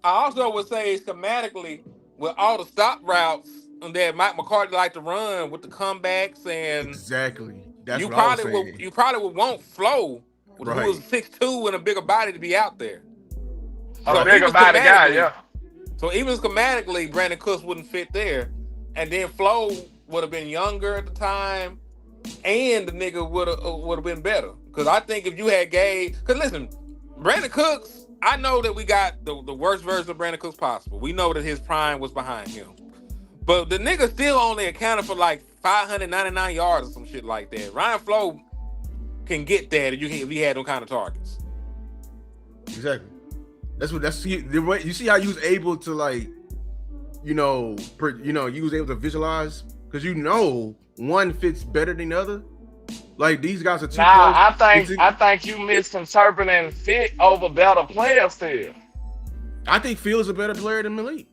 Speaker 2: I also would say schematically, with all the stop routes that Mike McCarthy like to run with the comebacks and
Speaker 4: exactly. That's
Speaker 2: you
Speaker 4: what
Speaker 2: probably
Speaker 4: I was saying.
Speaker 2: You probably would want Flo, who was 6'2" and a bigger body, to be out there.
Speaker 3: A bigger body guy, yeah.
Speaker 2: So even schematically, Brandon Cooks wouldn't fit there, and then Flo would have been younger at the time, and the nigga would have been better. Because I think if you had Gabe, because listen, Brandon Cooks, I know that we got the worst version of Brandon Cooks possible. We know that his prime was behind him. But the nigga still only accounted for like 599 yards or some shit like that. Ryan Flo can get that if he had them kind of targets.
Speaker 4: Exactly. You see how you was able to like, you was able to visualize because one fits better than the other. Like these guys are too close.
Speaker 3: I think you misinterpreting fit over better player still.
Speaker 4: I think Phil is a better player than Malik.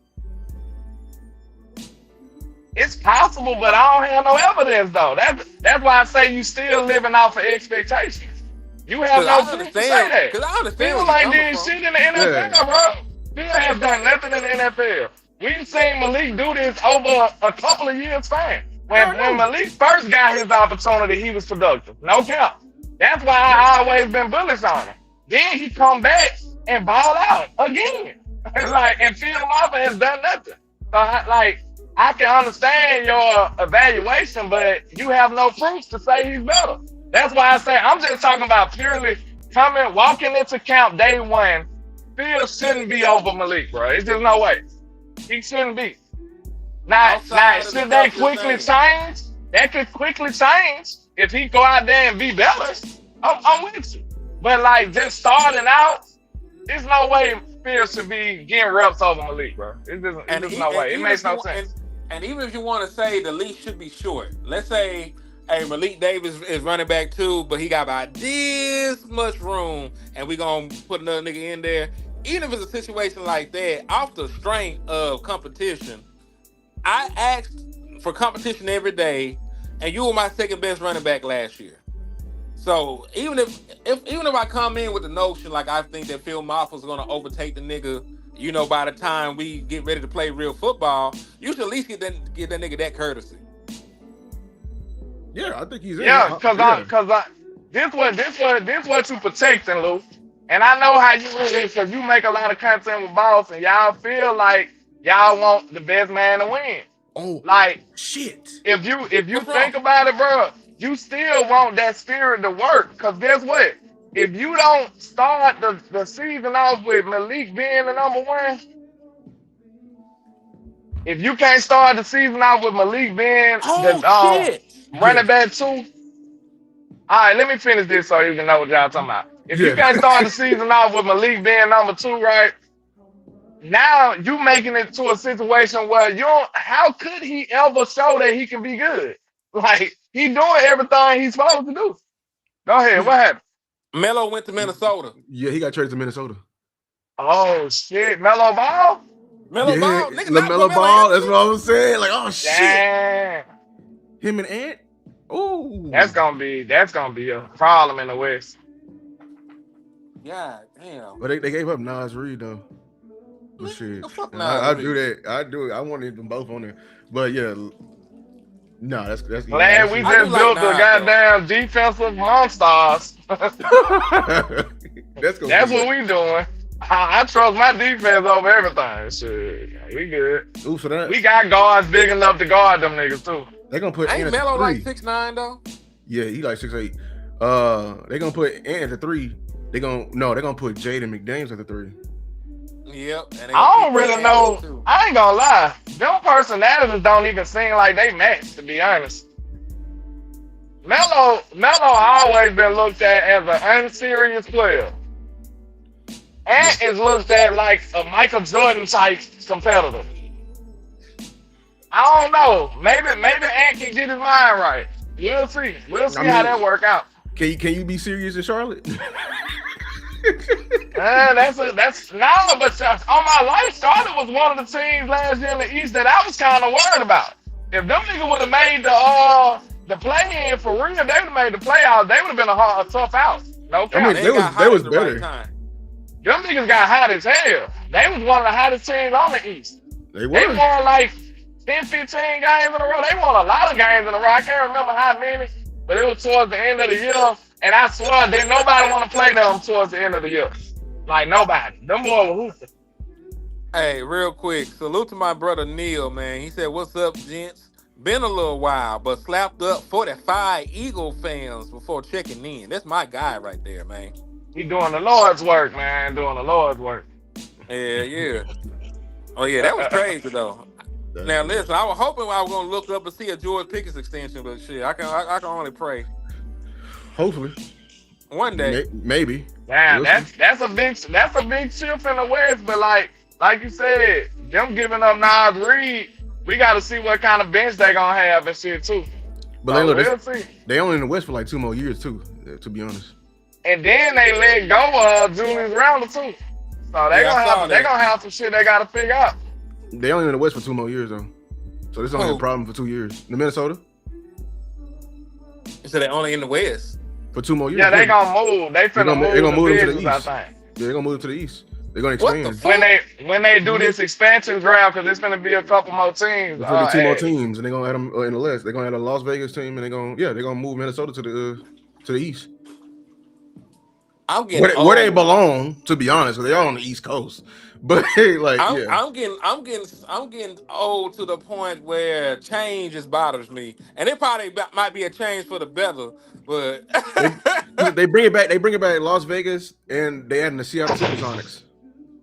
Speaker 3: It's possible, but I don't have no evidence though. That's why I say you still living off of expectations. You have no proof to say that.
Speaker 2: Because I understand.
Speaker 3: Phil ain't doing shit in the NFL, bro. Phil has done nothing in the NFL. We've seen Malik do this over a couple of years span. When Malik first got his opportunity, he was productive. No cap. That's why I always been bullish on him. Then he come back and ball out again. And Phil Maffa has done nothing. So I can understand your evaluation, but you have no proof to say he's better. That's why I say I'm just talking about purely walking into camp day one. Phil shouldn't be over Malik, bro. It's just no way. He shouldn't be. Now should that quickly change? That could quickly change if he go out there and be better. I'm with you. But just starting out, there's no way Phil should be getting reps over Malik, bro. It's just no way. It makes no sense.
Speaker 2: And even if you want to say the leash should be short, let's say Hey, Malik Davis is running back too, but he got about this much room, and we gonna put another nigga in there. Even if it's a situation like that, off the strength of competition, I asked for competition every day, and you were my second best running back last year. So even if I come in with the notion like I think that Phil Maffel's gonna overtake the nigga, by the time we get ready to play real football, you should at least get that nigga that courtesy.
Speaker 4: Yeah, I think he's in.
Speaker 3: Yeah, this what you protecting, Lou. And I know how you really, because you make a lot of content with boss, and y'all feel like y'all want the best man to win.
Speaker 4: Oh,
Speaker 3: like
Speaker 4: shit!
Speaker 3: If you think about it, bro, you still want that spirit to work. Cause guess what? If you don't start the season off with Malik being the number one, if you can't start the season off with Malik being the running back 2. All right, let me finish this so you can know what y'all talking about. If you can't start the season off with Malik being number 2, right? Now you making it to a situation where how could he ever show that he can be good? Like, he doing everything he's supposed to do. Go ahead, what happened?
Speaker 2: Melo went to Minnesota.
Speaker 4: Yeah, he got traded to Minnesota.
Speaker 3: Oh shit, Melo Ball?
Speaker 2: Melo Ball? Nigga,
Speaker 4: Melo Ball, that's what I was saying. Like, oh shit.
Speaker 3: Damn.
Speaker 4: Him and Ant? Oh.
Speaker 3: That's gonna be a problem in the West.
Speaker 2: Yeah, damn.
Speaker 4: But they gave up Nas Reed though. But shit.
Speaker 2: I
Speaker 4: do that. I do it. I wanted them both on there. But yeah. No, that's
Speaker 3: glad we just built the goddamn defensive monsters. That's what we doing. I trust my defense over everything. Shit, we good.
Speaker 4: Ooh, so that,
Speaker 3: we got guards big enough to guard them niggas too.
Speaker 4: They gonna put
Speaker 2: ain't Melo like 6'9" though?
Speaker 4: Yeah, he like 6'8". They gonna put Ant at the 3. They're gonna put Jaden McDaniels at the 3.
Speaker 2: Yep. And
Speaker 3: I don't really know. I ain't gonna lie. Them personalities don't even seem like they match, to be honest. Melo always been looked at as an unserious player. Ant is looked at like a Michael Jordan type competitor. I don't know. Maybe Ant can get his mind right. We'll see. How that work out.
Speaker 4: Can you be serious in Charlotte?
Speaker 3: That's no, but on my life, Charlotte was one of the teams last year in the East that I was kind of worried about. If them niggas would have made the play-in for real, they would have made the playoffs. They would have been a tough out. No cap.
Speaker 4: I mean, they was better.
Speaker 3: Right, them niggas got hot as hell. They was one of the hottest teams on the East.
Speaker 4: They
Speaker 3: won like 10, 15 games in a row. They won a lot of games in a row. I can't remember how many, but it was towards the end of the year. And I swear, nobody want to play them towards the end of the year. Like, nobody. Them boys were hooping.
Speaker 2: Hey, real quick, salute to my brother Neil, man. He said, "What's up, gents? Been a little while, but slapped up 45 Eagle fans before checking in." That's my guy right there, man.
Speaker 3: He doing the Lord's work, man. Doing the Lord's work.
Speaker 2: Yeah. Oh, yeah, that was crazy, though. Now, listen, I was hoping I was going to look up and see a George Pickens extension, but shit, I can only pray.
Speaker 4: Hopefully.
Speaker 2: One day.
Speaker 4: Maybe.
Speaker 3: Damn, that's a big shift in the West, but like you said, them giving up Nas Reed, we got to see what kind of bench they gonna have and shit too.
Speaker 4: But we'll see. They only in the West for like 2 more years too, to be honest.
Speaker 3: And then they let go of Julius Randle too. So they gonna have some shit they gotta figure out.
Speaker 4: They only in the West for 2 more years though. So this only a problem for 2 years. The Minnesota?
Speaker 2: So they only in the West
Speaker 4: for 2 more years.
Speaker 3: Yeah, they gonna move. They finna move. They're gonna move them to the East. I think.
Speaker 4: Yeah, they're gonna move to the East. They're gonna expand.
Speaker 3: When they do this expansion draft, because it's gonna be a couple more teams.
Speaker 4: There's gonna be 2 more teams, and they're gonna add them in the list. They're gonna add a Las Vegas team, and they're gonna move Minnesota to the East.
Speaker 2: I'm getting
Speaker 4: where they belong, to be honest. They're all on the East Coast, but
Speaker 2: I'm getting old to the point where change just bothers me, and it probably might be a change for the better. But
Speaker 4: they bring it back. They bring it back Las Vegas, and they add in the Seattle Supersonics.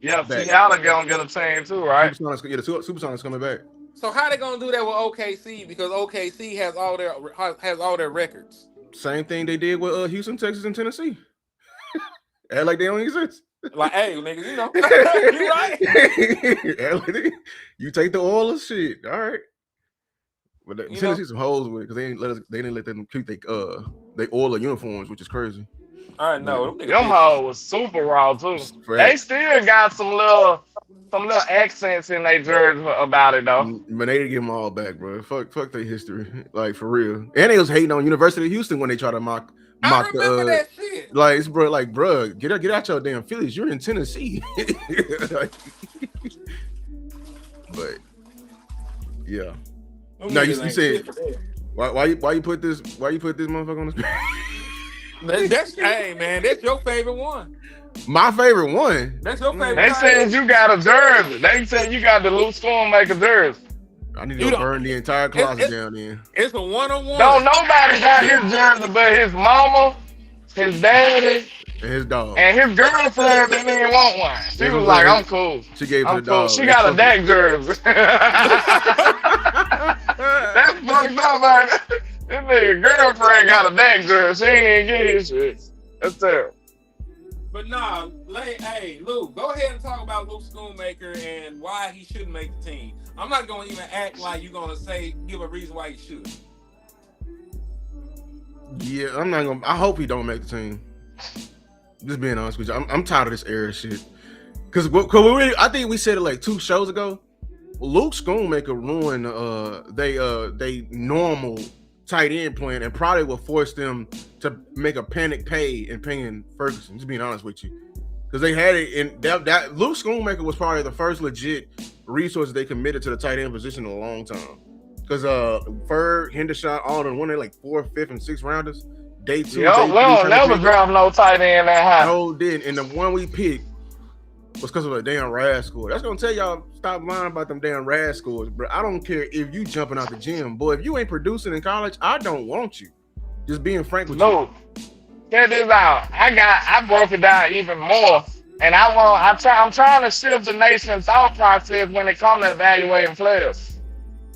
Speaker 3: Yeah, Seattle gonna get a team too, right?
Speaker 4: The Supersonics coming back.
Speaker 2: So how they gonna do that with OKC? Because OKC has all their records.
Speaker 4: Same thing they did with Houston, Texas, and Tennessee. Act like they don't exist.
Speaker 2: Like, hey, niggas, you right.
Speaker 4: You take the oil of shit. All right. But Tennessee some hoes with it because they didn't let them keep they oil uniforms, which is crazy.
Speaker 2: I know.
Speaker 3: Them hoes was super raw too. They still got some little accents in their jersey about it though.
Speaker 4: But they didn't give them all back, bro. Fuck their history, like for real. And they was hating on University of Houston when they tried to mock.
Speaker 2: I remember that shit.
Speaker 4: Like, bro, get out your damn Phillies. You're in Tennessee. Like, but yeah. Now you said why you put this motherfucker on the screen?
Speaker 2: Hey man, that's your favorite one.
Speaker 4: My favorite one.
Speaker 2: That's your favorite.
Speaker 3: They said you got a jersey. They said you got the Luke Schoonmaker jersey.
Speaker 4: I need to burn the entire closet down there.
Speaker 2: It's a one-on-one.
Speaker 3: Don't nobody got his jersey but his mama, his daddy,
Speaker 4: and his dog.
Speaker 3: And his girlfriend didn't even want one. She was like, I'm cool.
Speaker 4: She gave it to the dog.
Speaker 3: She got a Dak jersey. That's fucked up, man. This nigga girlfriend got a Dak jersey. She ain't get his shit. That's terrible.
Speaker 2: But nah, hey, Luke, go ahead and talk about Luke Schoonmaker and why he shouldn't make the team. I'm not going to even act like you're going to give a reason why he should.
Speaker 4: Yeah, I'm not going to. I hope he don't make the team. Just being honest with you. I'm tired of this era shit. Because I think we said it like 2 shows ago. Luke Schoonmaker ruined they normal tight end plan and probably will force them to make a panic pay in paying Ferguson. Just being honest with you, because they had it in that Luke Schoonmaker was probably the first legit resource they committed to the tight end position in a long time. Because Ferg, Hendershot, all them, when they like 4th, 5th, and 6th rounders, day 2.
Speaker 3: Yo, we don't never draft no tight end that high.
Speaker 4: No, didn't. And the one we picked was because of a damn RAS score. That's gonna tell y'all stop lying about them damn RAS scores, bro. I don't care if you jumping out the gym, boy. If you ain't producing in college, I don't want you. Just being frank with you.
Speaker 3: No, check this out. I broke it down even more, and I'm trying to shift the nation's thought process when it comes to evaluating players.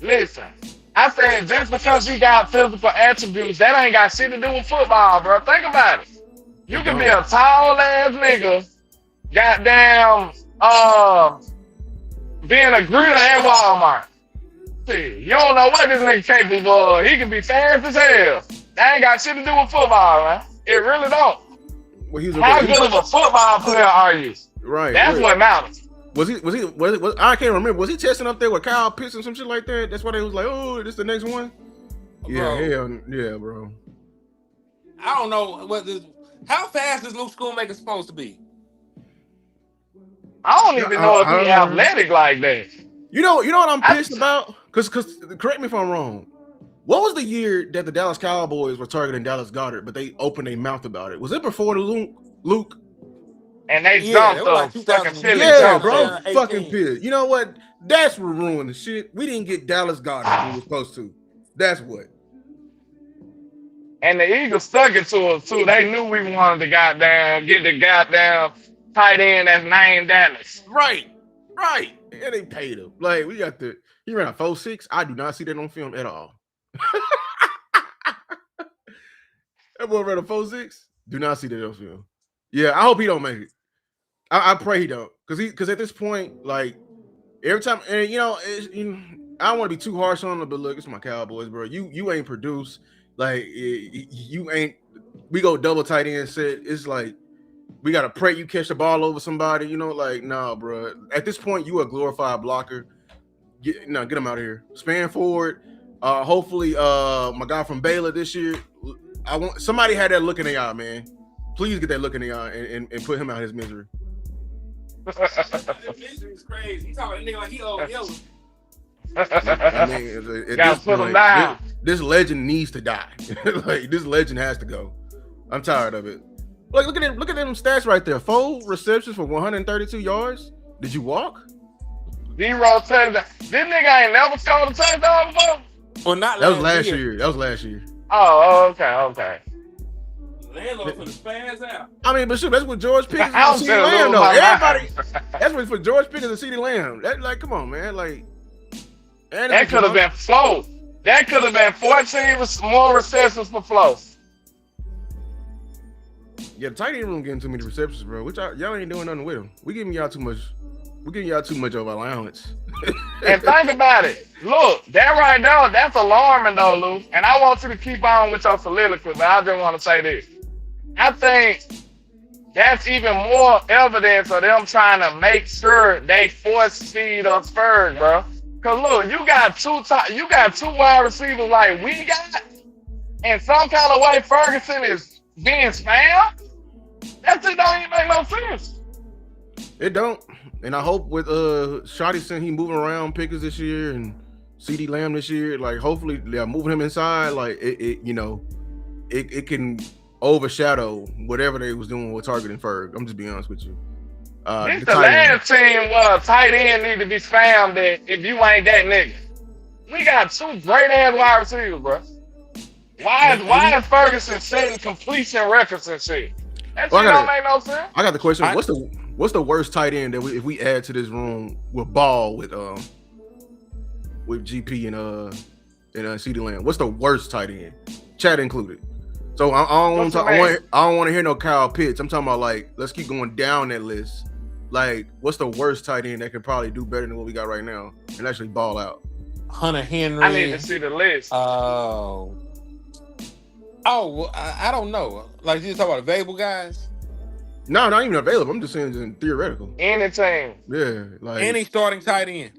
Speaker 3: Listen, I said just because you got physical attributes, that ain't got shit to do with football, bro. Think about it. You can be a tall ass nigga. Goddamn, being a greeter at Walmart. See, you don't know what this nigga capable of. He can be fast as hell. That ain't got shit to do with football, man. It really don't.
Speaker 4: Well,
Speaker 3: how good of a football player are you?
Speaker 4: Right.
Speaker 3: That's what matters.
Speaker 4: Was I can't remember. Was he testing up there with Kyle Pitts and some shit like that? That's why they was like, oh, this the next one? Yeah, bro.
Speaker 2: I don't know how fast is Luke Schoonmaker supposed to be?
Speaker 3: I don't even know if he's athletic like that.
Speaker 4: You know what I'm pissed about? Because correct me if I'm wrong. What was the year that the Dallas Cowboys were targeting Dallas Goedert, but they opened their mouth about it? Was it before the Luke?
Speaker 3: And they jumped up.
Speaker 4: Yeah, bro. Fucking pissed. You know what? That's what ruined the shit. We didn't get Dallas Goedert when we were supposed to. That's what.
Speaker 3: And the Eagles stuck it to us too. They knew we wanted to get the goddamn tight end that's named Dallas.
Speaker 4: Right. And they paid him. Like, he ran a 4.6. I do not see that on film at all. That boy ran a 4.6. Do not see that on film. Yeah, I hope he don't make it. I pray he don't. Because at this point, like, every time, and I don't want to be too harsh on him, but look, it's my Cowboys, bro. You ain't produced. Like, you ain't, we go double tight end set. It's like, we got to pray you catch the ball over somebody, like, nah, bro. At this point, you a glorified blocker. Get him out of here. Span forward. Hopefully, my guy from Baylor this year, somebody had that look in the eye, man. Please get that look in the eye and put him out of his misery.
Speaker 2: Misery is crazy. He talking about a nigga like he old yellow.
Speaker 4: I mean,
Speaker 3: gotta put him down.
Speaker 4: This legend needs to die. Like, this legend has to go. I'm tired of it. Like, look at them stats right there. 4 receptions for 132 yards. Did you walk?
Speaker 3: 0 touchdown. This nigga ain't never scored a touchdown before.
Speaker 2: Well, not
Speaker 4: that was last year. That was last year.
Speaker 3: Oh, okay.
Speaker 2: LandLord for the spaz out.
Speaker 4: I mean, but shoot, that's what George Pickens and CeeDee Lamb though. Everybody, that's what for George Pickens and CeeDee Lamb. That, like, come on, man. Like,
Speaker 3: that could have been Flo. That could have been 14 more receptions for Flo.
Speaker 4: Yeah, the tight end room getting too many receptions, bro. Which y'all ain't doing nothing with them. We giving y'all too much We're giving y'all too much of allowance.
Speaker 3: And think about it. Look, that right now, that's alarming though, Lou. And I want you to keep on with your soliloquy, but I just want to say this. I think that's even more evidence of them trying to make sure they force feed us first, bro. Cause look, you got two wide receivers like we got, and some kind of way Ferguson is being spammed. That shit don't even make no sense.
Speaker 4: It don't. And I hope with Shotty saying he moving around Pickens this year and CD Lamb this year, like hopefully they're moving him inside, like it can overshadow whatever they was doing with targeting Ferg. I'm just being honest with you.
Speaker 3: This the last team tight end need to be spammed if you ain't that nigga. We got two great ass wide receivers, bro. Why is Ferguson setting completion records and shit? That shit don't make no sense.
Speaker 4: I got the question. What's the worst tight end that if we add to this room with Ball with GP and CD Lamb? What's the worst tight end? Chat included. So I don't want to hear no Kyle Pitts. I'm talking about like let's keep going down that list. Like what's the worst tight end that could probably do better than what we got right now and actually ball out?
Speaker 2: Hunter Henry.
Speaker 3: I need to see the list.
Speaker 2: Well, I don't know. Like you talking about available guys?
Speaker 4: No, not even available. I'm just saying in theoretical.
Speaker 3: Any team.
Speaker 4: Yeah, like
Speaker 2: any starting tight end.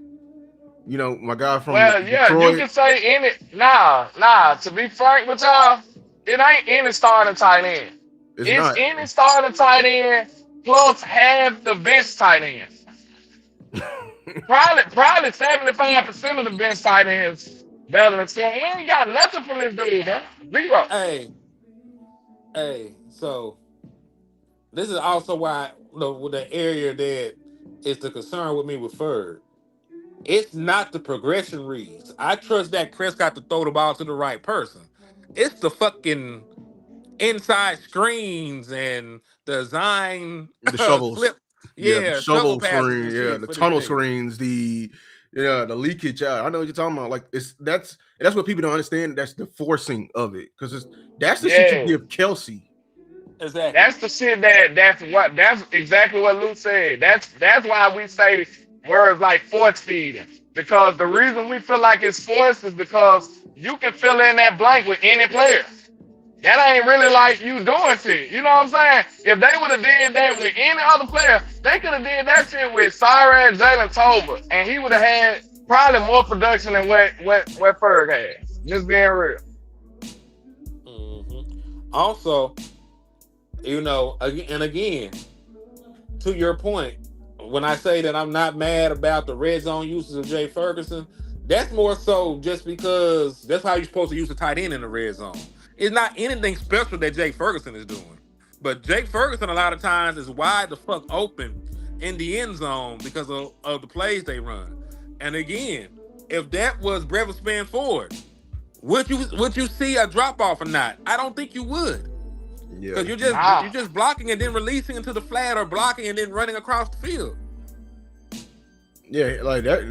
Speaker 4: You know, my guy from
Speaker 3: Detroit. You can say any. Nah. To be frank with y'all, it ain't any starting tight end. It's any starting tight end plus half the bench tight ends. probably 75% of the bench tight ends better than 10. We ain't got nothing from this dude, man. Zero.
Speaker 2: Hey. So this is also why the area that is the concern with me with Ferg. It's not the progression reads. I trust that Prescott to throw the ball to the right person. It's the fucking inside screens and design
Speaker 4: the shovels.
Speaker 2: Flip.
Speaker 4: The shovel screen, the tunnel screens, the leakage out. I know what you're talking about. Like that's what people don't understand. That's the forcing of it because that's the shit you give Kelsey.
Speaker 2: Exactly.
Speaker 3: That's the shit that's exactly what Lou said. That's why we say words like force feeding. Because the reason we feel like it's forced is because you can fill in that blank with any player. That ain't really like you doing shit. You know what I'm saying? If they would have did that with any other player, they could have did that shit with Cyrus and Jalen Tolbert, and he would have had probably more production than what Ferg had. Just being real.
Speaker 2: Mm-hmm. Also, again, to your point, when I say that I'm not mad about the red zone uses of Jay Ferguson, that's more so just because that's how you're supposed to use the tight end in the red zone. It's not anything special that Jake Ferguson is doing. But Jake Ferguson a lot of times is wide the fuck open in the end zone because of the plays they run. And again, if that was Brevin Span Ford, would you see a drop off or not? I don't think you would. Yeah. Because you're just blocking and then releasing into the flat or blocking and then running across the field.
Speaker 4: Yeah, like that.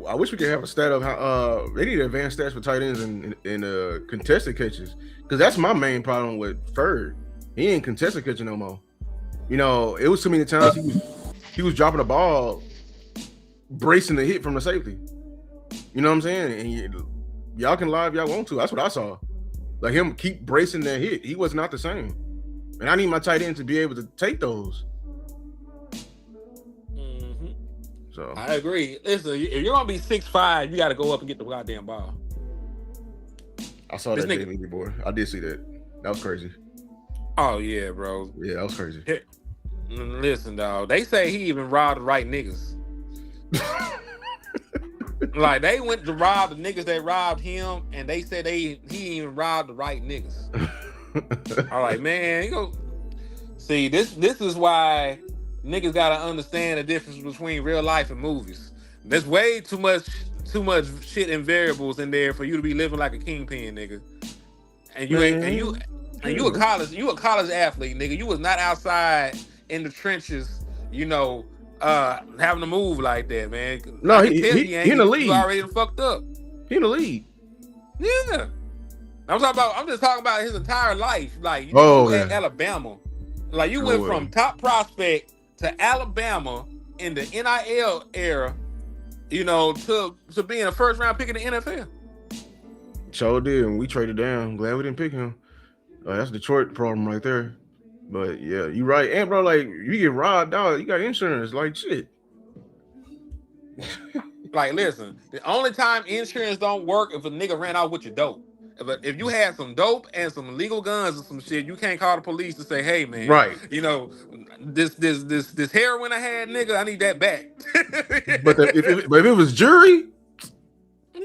Speaker 4: I wish we could have a stat of how they need advanced stats for tight ends in contested catches because that's my main problem with Ferg. He ain't contested catching no more. It was too many times he was dropping the ball, bracing the hit from the safety. You know what I'm saying? And y'all can lie if y'all want to. That's what I saw. Like him keep bracing that hit. He was not the same. And I need my tight end to be able to take those. So
Speaker 2: I agree. Listen, if you're gonna be 6'5", you got to go up and get the goddamn ball.
Speaker 4: I saw that Jamie boy. I did see that. That was crazy.
Speaker 2: Oh yeah, bro.
Speaker 4: Yeah, that was crazy.
Speaker 2: Listen, dog. They say he even robbed the right niggas. Like they went to rob the niggas that robbed him, and they said he even robbed the right niggas. All right, man. See, this is why niggas gotta understand the difference between real life and movies. There's way too much shit and variables in there for you to be living like a kingpin, nigga. And you a college athlete, nigga. You was not outside in the trenches, having to move like that, man.
Speaker 4: No, he in the league.
Speaker 2: You already fucked up.
Speaker 4: He in the league.
Speaker 2: Yeah. I'm just talking about his entire life. Like at Alabama. Like you went from top prospect to Alabama in the NIL era, you know, to being a first round pick in the NFL.
Speaker 4: Sure did, and we traded down. Glad we didn't pick him. That's Detroit problem right there. But yeah, you right. And bro, like you get robbed, dog. You got insurance, like shit.
Speaker 2: Like, listen, the only time insurance don't work if a nigga ran out with your dope. If you had some dope and some illegal guns or some shit, you can't call the police to say, "Hey, man,
Speaker 4: Right.
Speaker 2: you know, this heroin I had, nigga, I need that back."
Speaker 4: But if it was jury,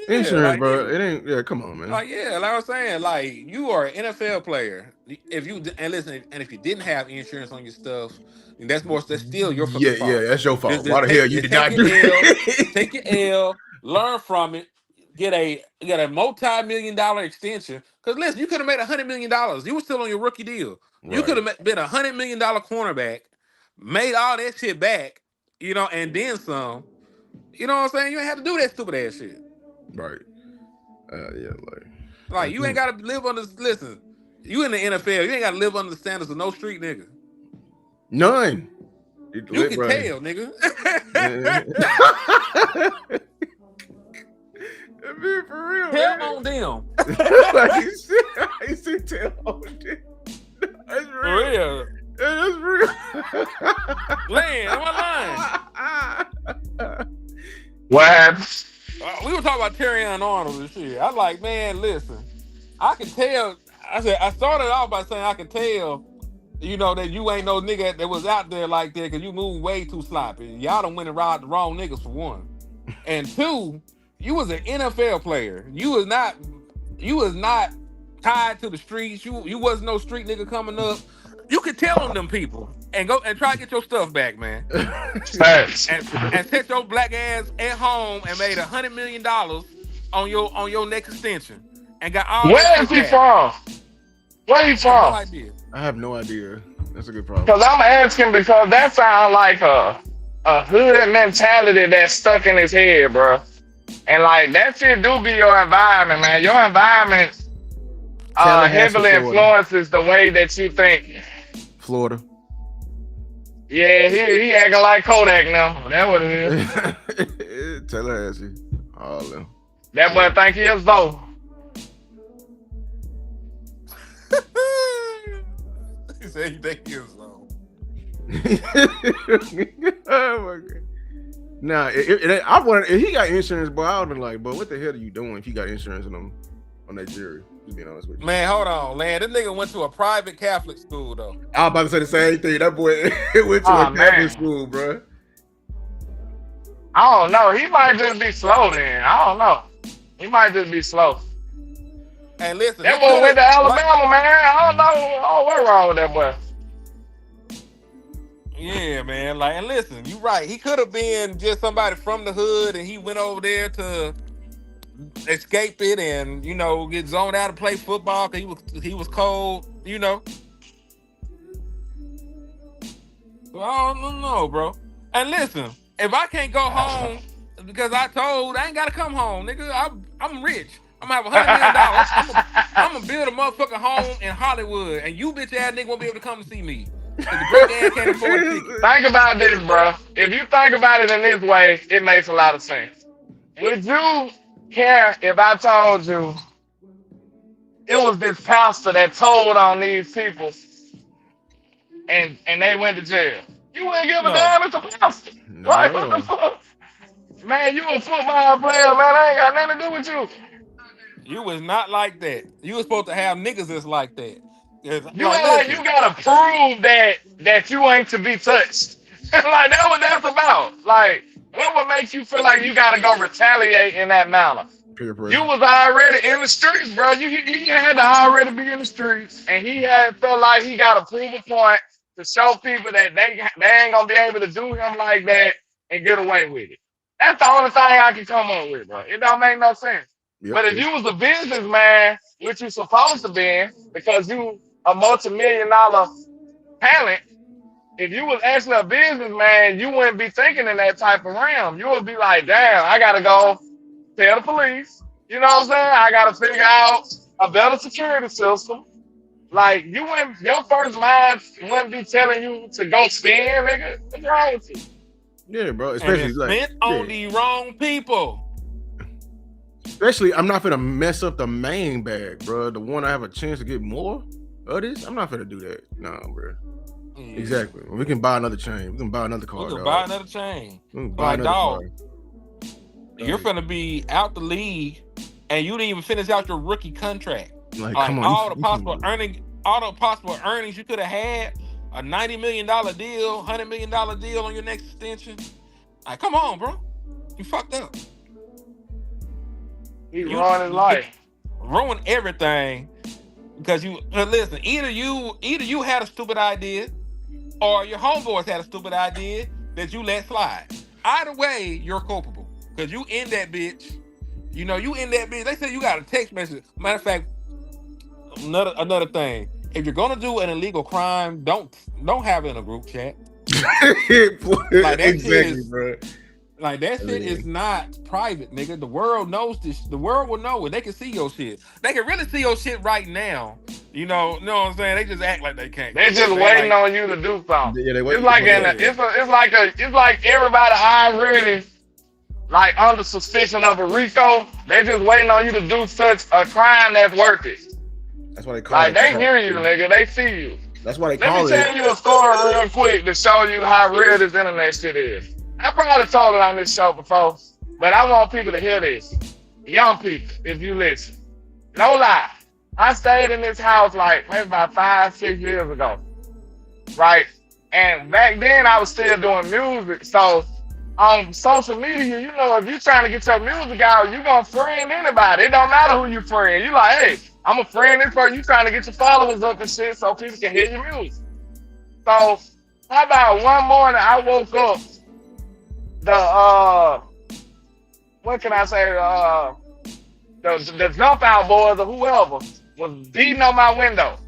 Speaker 2: yeah,
Speaker 4: insurance,
Speaker 2: like,
Speaker 4: bro, it ain't. Yeah, come on, man.
Speaker 2: like, yeah, like I was saying, like, you are an NFL player. If you and listen, and if you didn't have insurance on your stuff, that's still your fucking fault.
Speaker 4: Yeah, that's your fault. Why the hell you did not do that?
Speaker 2: Take your L, learn from it, get a multi-million-dollar extension. Because listen, you could have made $100 million. You were still on your rookie deal. Right. You could have been $100 million cornerback, made all that shit back, you know, and then some. You know what I'm saying? You ain't have to do that stupid ass shit.
Speaker 4: Right. Yeah,
Speaker 2: like you ain't gotta live under. Listen, you in the NFL, you ain't gotta live under the standards of no street nigga.
Speaker 4: None.
Speaker 2: You can tell, nigga.
Speaker 4: I mean, for real.
Speaker 2: Tell on them.
Speaker 4: Like you said, tell on them. That's real.
Speaker 2: For real.
Speaker 4: Yeah, that's real.
Speaker 2: Land, am I lying?
Speaker 3: What happened?
Speaker 2: We were talking about Terrion Arnold and shit. I like, man, listen. I can tell. I started off by saying I can tell, you know, that you ain't no nigga that was out there like that because you moved way too sloppy. Y'all done went and robbed the wrong niggas for one. And two, you was an NFL player. You was not tied to the streets. You wasn't no street nigga coming up. You could tell on them people and go and try to get your stuff back, man. and set your black ass at home and made $100 million on your next extension and got all.
Speaker 3: Where is he from? Where he from?
Speaker 2: No idea.
Speaker 4: I have no idea. That's a good problem.
Speaker 3: Because I'm asking because that sounds like a hood mentality that's stuck in his head, bro. And like that shit do be your environment, man. Your environment heavily influences the way that you think.
Speaker 4: Florida.
Speaker 3: Yeah, he acting like Kodak now. That's what it is.
Speaker 4: Tallahassee. All of them.
Speaker 3: That boy think he is though.
Speaker 2: He said he think he is though.
Speaker 4: Oh my god. Nah, I wanted if he got insurance, boy, I would have been like, but what the hell are you doing if you got insurance on that jury? Just being honest with you.
Speaker 2: Man, hold on, man. This nigga went to a private Catholic school though.
Speaker 4: I was about to say the same thing. That boy went to a Catholic school, bro.
Speaker 3: I don't know. He might just be slow then. I don't know. He might just be slow.
Speaker 2: And listen,
Speaker 3: that boy went to Alabama, man. I don't know what's wrong with that boy.
Speaker 2: Yeah, man. Like, and listen, you right. He could have been just somebody from the hood, and he went over there to escape it, and you know, get zoned out to play football because he was cold, you know. Well, I don't know, bro. And listen, if I can't go home because I ain't gotta come home, nigga. I'm rich. I'm gonna have $100 million. I'm gonna build a motherfucking home in Hollywood, and you bitch ass nigga won't be able to come and see me. The broke ass can't afford a ticket.
Speaker 3: Think about this, bro. If you think about it in this way, it makes a lot of sense. Would you care if I told you it was this pastor that told on these people and they went to jail? You wouldn't give a damn, it's a pastor.
Speaker 4: No.
Speaker 3: Right? What the fuck? Man, you a football player, man. I ain't got nothing to do with you.
Speaker 2: You was not like that. You was supposed to have niggas that's like that.
Speaker 3: You gotta prove that you ain't to be touched. Like that's what that's about. Like what would make you feel like you gotta go retaliate in that manner? You was already in the streets, bro. You had to already be in the streets, and he had felt like he gotta prove a point to show people that they ain't gonna be able to do him like that and get away with it. That's the only thing I can come up with, bro. It don't make no sense. Yep. But if you was a businessman, which you supposed to be, because you a multi-million-dollar talent, if you was actually a businessman, you wouldn't be thinking in that type of realm. You would be like, damn, I gotta go tell the police. You know what I'm saying? I gotta figure out a better security system. Like your first mind wouldn't be telling you to go spin, nigga. What's wrong with you?
Speaker 4: Yeah, bro.
Speaker 2: And
Speaker 4: Especially
Speaker 2: it's
Speaker 4: like
Speaker 2: spent on the wrong people.
Speaker 4: Especially, I'm not finna mess up the main bag, bro. The one I have a chance to get more of this. I'm not finna do that. Nah, bro.
Speaker 2: Yeah.
Speaker 4: Exactly. We can buy another chain. We can buy another car.
Speaker 2: We can
Speaker 4: dog.
Speaker 2: buy another chain.
Speaker 4: We can buy
Speaker 2: Like,
Speaker 4: another
Speaker 2: dog,
Speaker 4: car.
Speaker 2: you're finna be out the league, and you didn't even finish out your rookie contract.
Speaker 4: Like,
Speaker 2: Like
Speaker 4: come on.
Speaker 2: all the possible earnings you could have had, a $90 million deal, $100 million deal on your next extension. Like, come on, bro. You fucked up.
Speaker 3: He ruined his life.
Speaker 2: Ruined everything because you listen. Either you had a stupid idea, or your homeboys had a stupid idea that you let slide. Either way, you're culpable because you in that bitch. You know you in that bitch. They say you got a text message. Matter of fact, another thing. If you're gonna do an illegal crime, don't have it in a group chat. Like that
Speaker 4: exactly, bro.
Speaker 2: Like that shit is not private, nigga. The world knows this. The world will know it. They can see your shit. They can really see your shit right now. You know what I'm saying? They just act like they can't.
Speaker 3: They just waiting on you to do something.
Speaker 4: Yeah, they
Speaker 3: it's like it's like everybody already like under suspicion of a RICO. They just waiting on you to do such a crime that's worth it.
Speaker 4: That's why they call
Speaker 3: like
Speaker 4: it.
Speaker 3: They hear you, nigga. They see you.
Speaker 4: That's why they call it.
Speaker 3: Let me tell you a story real quick to show you how real this internet shit is. I probably told it on this show before, but I want people to hear this. Young people, if you listen. No lie. I stayed in this house like maybe about 5-6 years ago. Right? And back then I was still doing music. So on social media, you know, if you're trying to get your music out, you're going to friend anybody. It don't matter who you friend. You like, hey, I'm a friend this person. You trying to get your followers up and shit so people can hear your music. So how about one morning I woke up, what can I say? The jump out boys or whoever was beating on my window.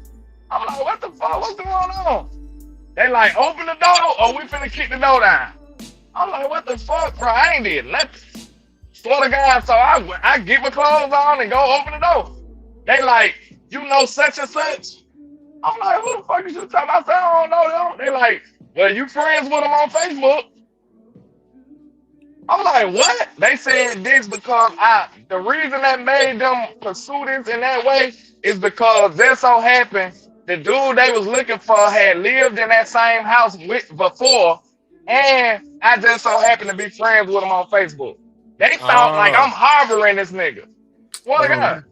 Speaker 3: I'm like, what the fuck? What's going on? They like, open the door or we finna kick the door down. I'm like, what the fuck, bro? I ain't did nothing. Swear to God, so I get my clothes on and go open the door. They like, you know such and such? I'm like, who the fuck is you talking about? I don't know them. They like, well, you friends with them on Facebook. I'm like, what? They said this because the reason that made them pursue this in that way is because that so happened the dude they was looking for had lived in that same house before, and I just so happened to be friends with him on Facebook. They thought like I'm harboring this nigga. What God?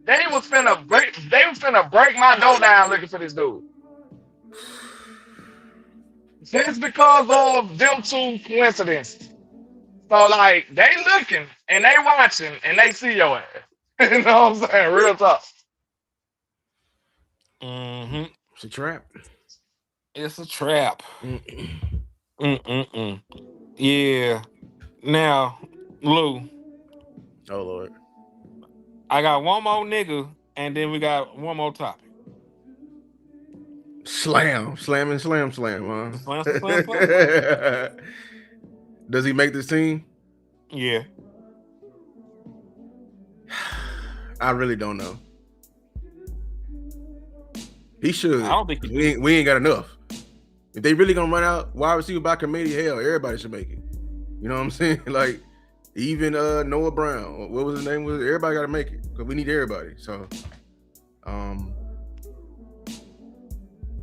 Speaker 3: They was finna break my door down looking for this dude. Just because of them two coincidences. So like they looking and they watching and they see your ass. You know what I'm saying? Real talk.
Speaker 2: Mm-hmm.
Speaker 4: It's a trap.
Speaker 2: It's a trap. Yeah. Now, Lou.
Speaker 4: Oh Lord.
Speaker 2: I got one more nigga, and then we got one more topic.
Speaker 4: Slam, huh?
Speaker 2: Slam.
Speaker 4: Does he make this team?
Speaker 2: Yeah.
Speaker 4: I really don't know. He should.
Speaker 2: I don't think
Speaker 4: we ain't got enough. If they really gonna run out wide receiver by committee, hell, everybody should make it. You know what I'm saying? Like even Noah Brown, what was his name? Everybody got to make it because we need everybody. So,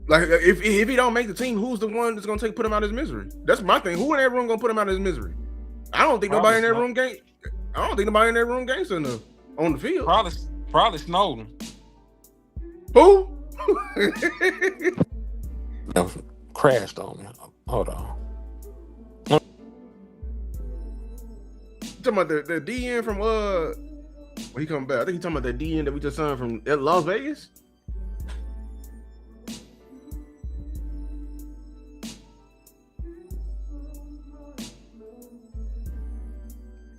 Speaker 4: like if he don't make the team, who's the one that's gonna put him out of his misery? That's my thing. Who in that room gonna put him out of his misery? I don't think nobody in that room gangster enough on the field.
Speaker 2: Probably Snowden.
Speaker 4: Who?
Speaker 2: Crashed on me. Hold on.
Speaker 4: Talking about the DN from where he coming back? I think he talking about that DN that we just signed from Las Vegas.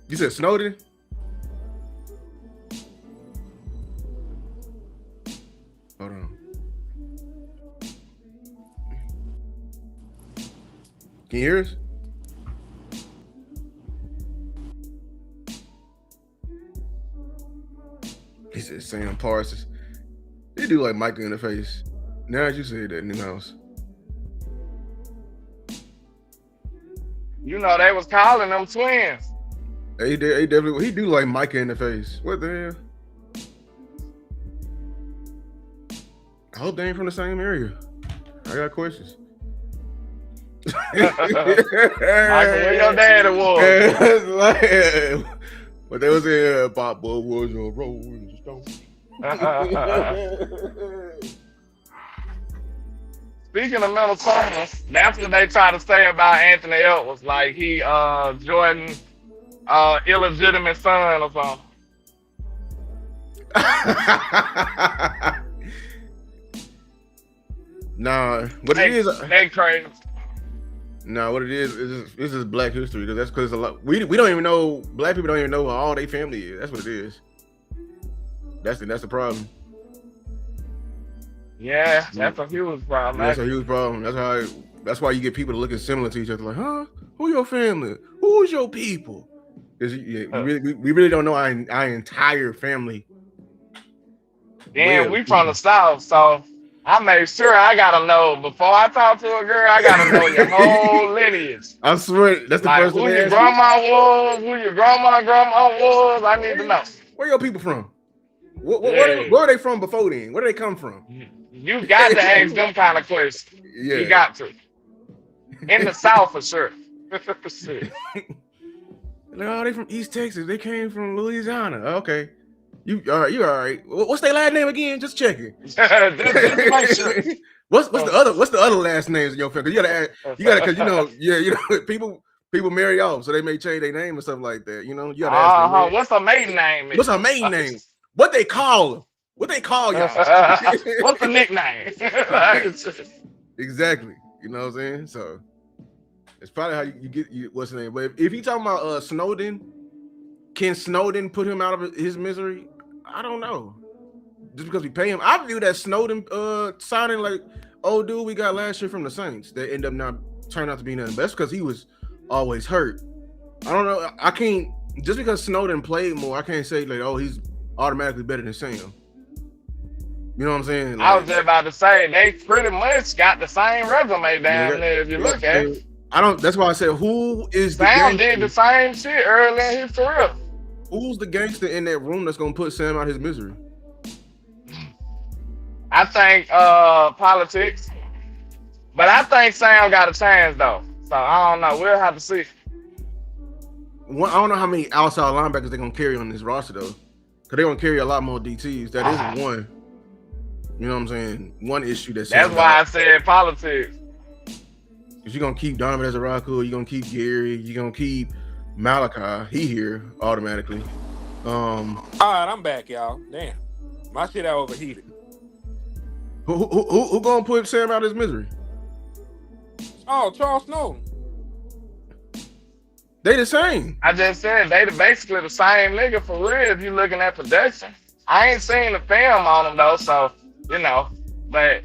Speaker 4: You said Snowden? Hold on. Can you hear us? He said Sam Parsons. They do like Michael in the face. Now that you say that, new house.
Speaker 3: You know they was calling them twins.
Speaker 4: He definitely he do like Micah in the face. What the hell? I hope they ain't from the same area. I got questions.
Speaker 3: Michael, where your daddy was?
Speaker 4: Like, but they was in Pop Boy was your Rolling Stone.
Speaker 3: Speaking of mental toughness, that's what they try to say about Anthony Edwards. Like he Jordan illegitimate son or something.
Speaker 4: Nah, what it is?
Speaker 3: They crazy.
Speaker 4: Nah, what it is this is Black history. That's because a lot we don't even know. Black people don't even know who all their family is. That's what it is. That's the problem.
Speaker 3: Yeah, that's a huge problem.
Speaker 4: That's a huge problem. That's why you get people looking similar to each other. Like, huh? Who your family? Who's your people? Because we really don't know our entire family.
Speaker 3: Damn, we from the South, so I made sure I gotta know before I talk to a girl. I gotta know your whole lineage.
Speaker 4: I swear, that's the
Speaker 3: like
Speaker 4: first thing.
Speaker 3: Who your grandma was, who your grandma was. I need to know.
Speaker 4: Where your people from? Where are they from before then? Where do they come from?
Speaker 3: You got to ask them kind of questions. Yeah. You got to. In the South for sure.
Speaker 4: No, they from East Texas. They came from Louisiana. Okay. You all right? You all right? What's their last name again? Just checking.
Speaker 3: just make sure.
Speaker 4: What's the other last names in your family? You gotta because people marry off, so they may change their name or something like that. You know, you gotta ask them.
Speaker 3: What's her maiden name?
Speaker 4: What's her maiden name? What they call them? What they call y'all?
Speaker 3: What's the nickname?
Speaker 4: Exactly. You know what I'm saying? So it's probably how you get what's the name. But if you talking about Snowden, can Snowden put him out of his misery? I don't know. Just because we pay him, I view that Snowden signing like, oh dude, we got last year from the Saints that end up not turning out to be nothing. That's because he was always hurt. I don't know. I can't just because Snowden played more. I can't say like, oh, he's automatically better than Sam. You know what I'm saying? Like,
Speaker 3: I was just about to say they pretty much got the same resume down there if you look at it.
Speaker 4: I don't. That's why I said who is
Speaker 3: Sam did the same shit early in his career.
Speaker 4: Who's the gangster in that room that's gonna put Sam out his misery?
Speaker 3: I think politics, but I think Sam got a chance though. So I don't know. We'll have to see.
Speaker 4: I don't know how many outside linebackers they're gonna carry on this roster though, because they're gonna carry a lot more DTs. That is one. You know what I'm saying? One issue that's
Speaker 3: why I said politics.
Speaker 4: Because you're gonna keep Donovan Ezeraku, you're gonna keep Gary, you're gonna keep Malachi. He here automatically.
Speaker 2: All right, I'm back, y'all. Damn, my shit out overheated.
Speaker 4: Who gonna put Sam out of his misery?
Speaker 2: Oh, Charles Snowden.
Speaker 4: They the same.
Speaker 3: I just said they basically the same nigga for real. If you looking at production, I ain't seen the film on them though, so you know. But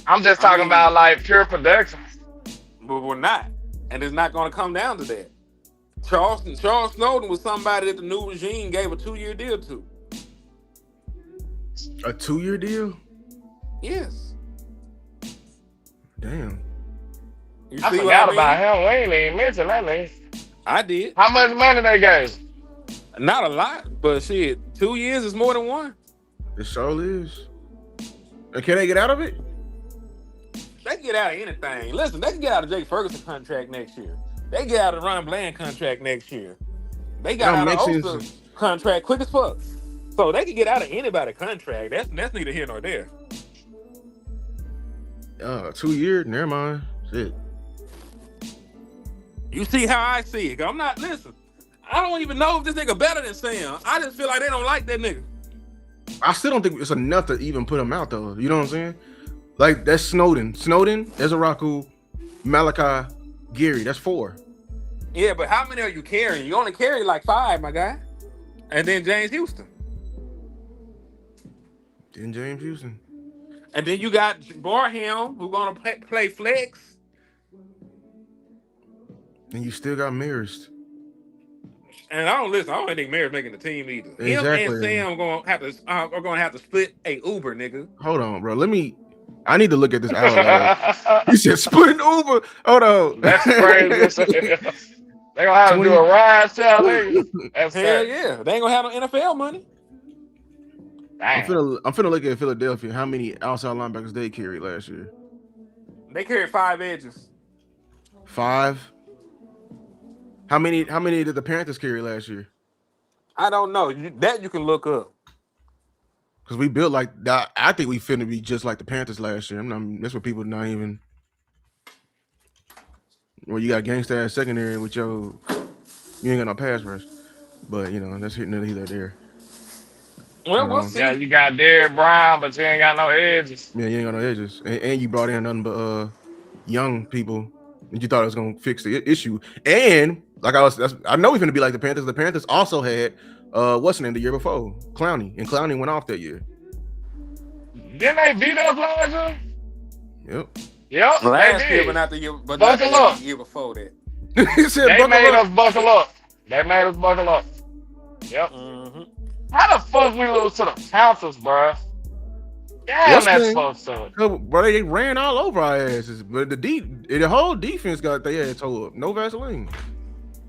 Speaker 3: I'm just talking about like pure production.
Speaker 2: But we're not, and it's not going to come down to that. Charles Snowden was somebody that the new regime gave a 2-year deal to.
Speaker 4: A 2-year deal?
Speaker 2: Yes.
Speaker 4: Damn.
Speaker 3: I forgot about him. We ain't even mentioned that nigga.
Speaker 2: I did.
Speaker 3: How much money they gave?
Speaker 2: Not a lot, but shit, 2 years is more than one.
Speaker 4: It sure is. And can they get out of it?
Speaker 2: They can get out of anything. Listen, they can get out of Jake Ferguson contract next year. They can get out of Ron Bland contract next year. They got out of Oster's contract quick as fuck. So they can get out of anybody's contract. That's neither here nor there.
Speaker 4: 2 years? Never mind. Shit.
Speaker 2: You see how I see it. I'm not, listen, I don't even know if this nigga better than Sam. I just feel like they don't like that nigga.
Speaker 4: I still don't think it's enough to even put him out though. You know what I'm saying? Like that's Snowden, Ezeraku, Malachi, Gary. That's 4.
Speaker 2: Yeah, but how many are you carrying? You only carry like 5, my guy. And then James Houston.
Speaker 4: And
Speaker 2: then you got Barham, who's gonna play flex.
Speaker 4: And you still got Marist.
Speaker 2: And I don't think Marist making the team either.
Speaker 4: Exactly.
Speaker 2: Him and Sam are gonna have to split a Uber, nigga.
Speaker 4: Hold on, bro. Let me I need to look at this hour. He said splitting Uber. Hold on.
Speaker 3: That's crazy. They gonna have to do a ride challenge. That's
Speaker 2: hell yeah. They ain't gonna have no NFL money.
Speaker 4: I'm finna look at Philadelphia. How many outside linebackers they carried last year?
Speaker 2: They carried 5 edges.
Speaker 4: 5. How many did the Panthers carry last year?
Speaker 2: I don't know. That you can look up.
Speaker 4: Because we built like that. I think we finna be just like the Panthers last year. That's what people not even. Well, you got gangsta ass secondary with you ain't got no pass rush. But that's hitting it either there.
Speaker 2: Well, we'll see.
Speaker 3: Yeah, you got Derrick Brown, but you ain't got no edges.
Speaker 4: Yeah, you ain't got no edges, and you brought in nothing but young people. And you thought it was gonna fix the issue. And like I know we're gonna be like the Panthers. The Panthers also had what's the name the year before? Clowney, and Clowney went off that year.
Speaker 3: Didn't they beat us last year?
Speaker 4: Yep.
Speaker 2: Last year, but not the year, but not the year before that.
Speaker 4: He said,
Speaker 3: they made us buckle up. Yep.
Speaker 2: Mm-hmm.
Speaker 3: How the fuck we lose to the Panthers, bro? Damn, that's supposed to.
Speaker 4: Bro, they ran all over our asses, but the whole defense got their ass tore up. No Vaseline.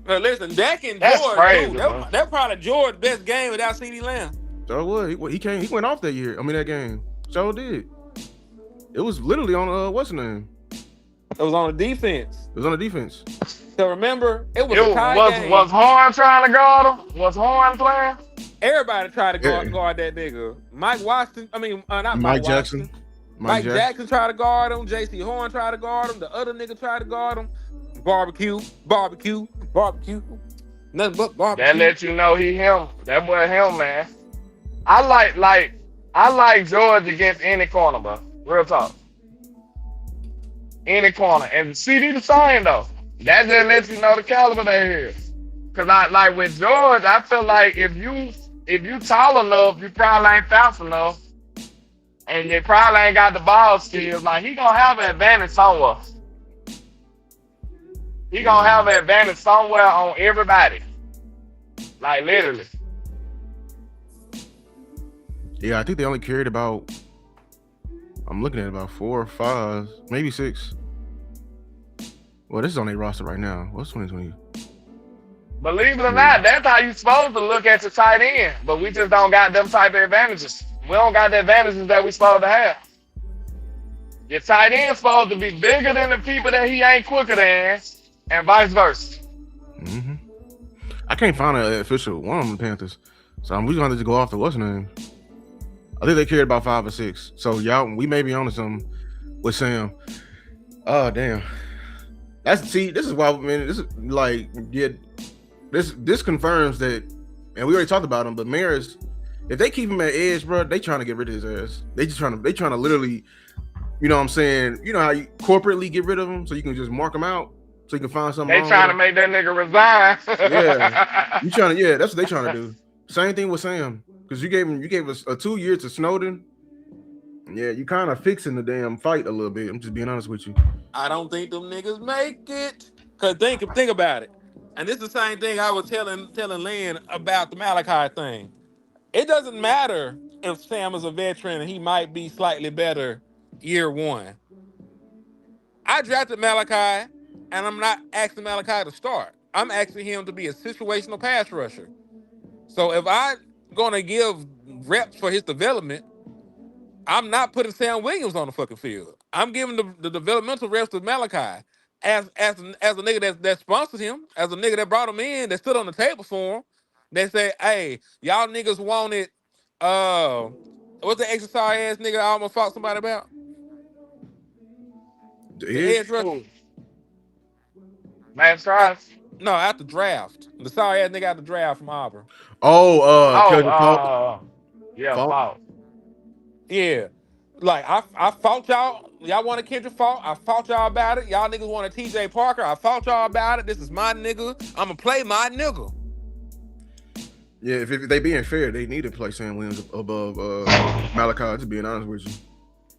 Speaker 2: Well, listen, Dak and
Speaker 3: That's
Speaker 2: George,
Speaker 3: crazy,
Speaker 2: that probably George's best game without CeeDee Lamb.
Speaker 4: So what? He went off that year. I mean that game. So did. It was literally on what's the name?
Speaker 2: It was on the defense.
Speaker 4: It was on the defense.
Speaker 2: So remember, it was a tie game.
Speaker 3: Was Horn trying to guard him? Was Horn playing?
Speaker 2: Everybody tried to guard that nigga. Mike Washington. I mean, not Mike
Speaker 4: Jackson.
Speaker 2: Mike Jackson tried to guard him. J.C. Horn tried to guard him. The other nigga tried to guard him. Barbecue. Nothing but barbecue.
Speaker 3: That let you know he him. That boy him, man. I like George against any corner, bro. Real talk. Any corner. And CD the same though. That just lets you know the caliber they is. Cause like with George, I feel like if you tall enough, you probably ain't fast enough. And you probably ain't got the ball skills. Like he gonna have an advantage somewhere. He gonna have an advantage somewhere on everybody. Like literally.
Speaker 4: Yeah, I think they only carried about. I'm looking at about 4 or 5, maybe 6. Well, this is on their roster right now. What's 2020?
Speaker 3: Believe it or not, that's how you supposed to look at your tight end. But we just don't got them type of advantages. We don't got the advantages that we supposed to have. Your tight end supposed to be bigger than the people that he ain't quicker than, and vice versa.
Speaker 4: Mm-hmm. I can't find an official one on the Panthers, so we're gonna just go off the what's name. I think they carried about 5 or 6. So y'all, we may be on to something with Sam. Oh damn. This is why, man. This is like, this confirms that, and we already talked about him. But Maris, if they keep him at edge, bro, they trying to get rid of his ass. They trying to literally, you know what I'm saying? You know how you corporately get rid of him, so you can just mark him out, so you can find something.
Speaker 3: They trying to make that nigga resign.
Speaker 4: Yeah, that's what they trying to do. Same thing with Sam, because you gave us a 2 years to Snowden. Yeah, you kind of fixing the damn fight a little bit. I'm just being honest with you.
Speaker 2: I don't think them niggas make it. Cause think about it. And this is the same thing I was telling Lynn about the Malachi thing. It doesn't matter if Sam is a veteran and he might be slightly better year one. I drafted Malachi, and I'm not asking Malachi to start. I'm asking him to be a situational pass rusher. So if I'm gonna give reps for his development, I'm not putting Sam Williams on the fucking field. I'm giving the developmental reps to Malachi as a nigga that sponsored him, as a nigga that brought him in, that stood on the table for him. They say, hey, y'all niggas wanted what's the exercise ass nigga I almost fought somebody about? The edge rusher.
Speaker 3: Man, Strife.
Speaker 2: No, after draft. The sorry ass nigga out the draft from Auburn.
Speaker 3: Fault.
Speaker 2: Yeah. Like, I fought y'all. Y'all wanted Kendrick Fault. I fought y'all about it. Y'all niggas wanted TJ Parker. I fought y'all about it. This is my nigga. I'm going to play my nigga.
Speaker 4: Yeah, if they being fair, they need to play Sam Williams above Malachi, to being honest with you.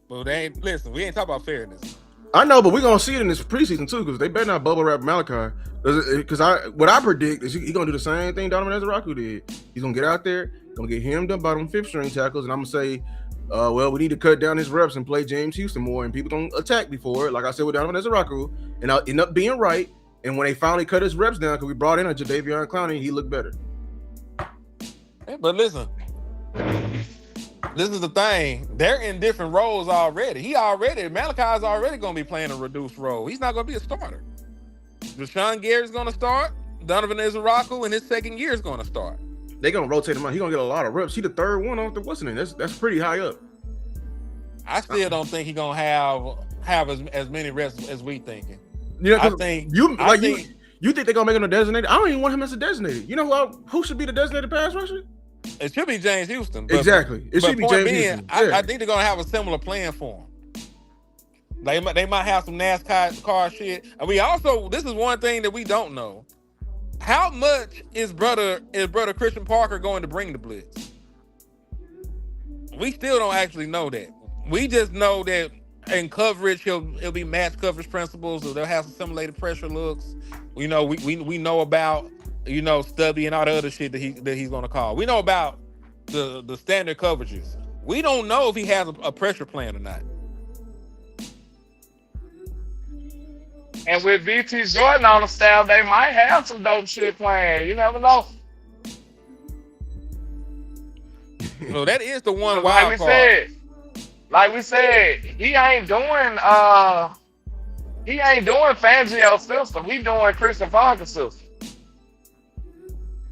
Speaker 2: Well, listen, we ain't talking about fairness.
Speaker 4: I know, but we're going to see it in this preseason, too, because they better not bubble wrap Malachi. Because what I predict is he's going to do the same thing Donovan Ezeraku did. He's going to get out there, going to get him done by them 5th string tackles, and I'm going to say, Well, we need to cut down his reps and play James Houston more, and people don't attack before. Like I said with Donovan Ezaraku, and I'll end up being right. And when they finally cut his reps down, because we brought in a Jadeveon Clowney, he looked better.
Speaker 2: Hey, but listen, this is the thing. They're in different roles already. Malachi's already going to be playing a reduced role. He's not going to be a starter. Rashawn Gary's going to start. Donovan Ezaraku in his second year is going to start.
Speaker 4: They're going to rotate him out. He's going to get a lot of reps. He's the third one off the what's the name. That's pretty high up.
Speaker 2: I still don't think he's going to have as many reps as we thinking.
Speaker 4: Yeah, I think you think they're going to make him a designated? I don't even want him as a designated. You know who should be the designated pass rusher?
Speaker 2: It should be James Houston.
Speaker 4: Exactly. It should be James Houston.
Speaker 2: I think they're going to have a similar plan for him. They might have some NASCAR shit. And this is one thing that we don't know. How much is brother Christian Parker going to bring the blitz? We still don't actually know that. We just know that in coverage, it'll be match coverage principles, so they'll have some simulated pressure looks. We know about Stubby and all the other shit that he's gonna call. We know about the standard coverages. We don't know if he has a pressure plan or not.
Speaker 3: And with BT Jordan on the staff, they might have some dope shit planned. You never know.
Speaker 2: So that is the one wild card.
Speaker 3: Like we said, he ain't doing Fangio's system. He doing Christian Parker's system.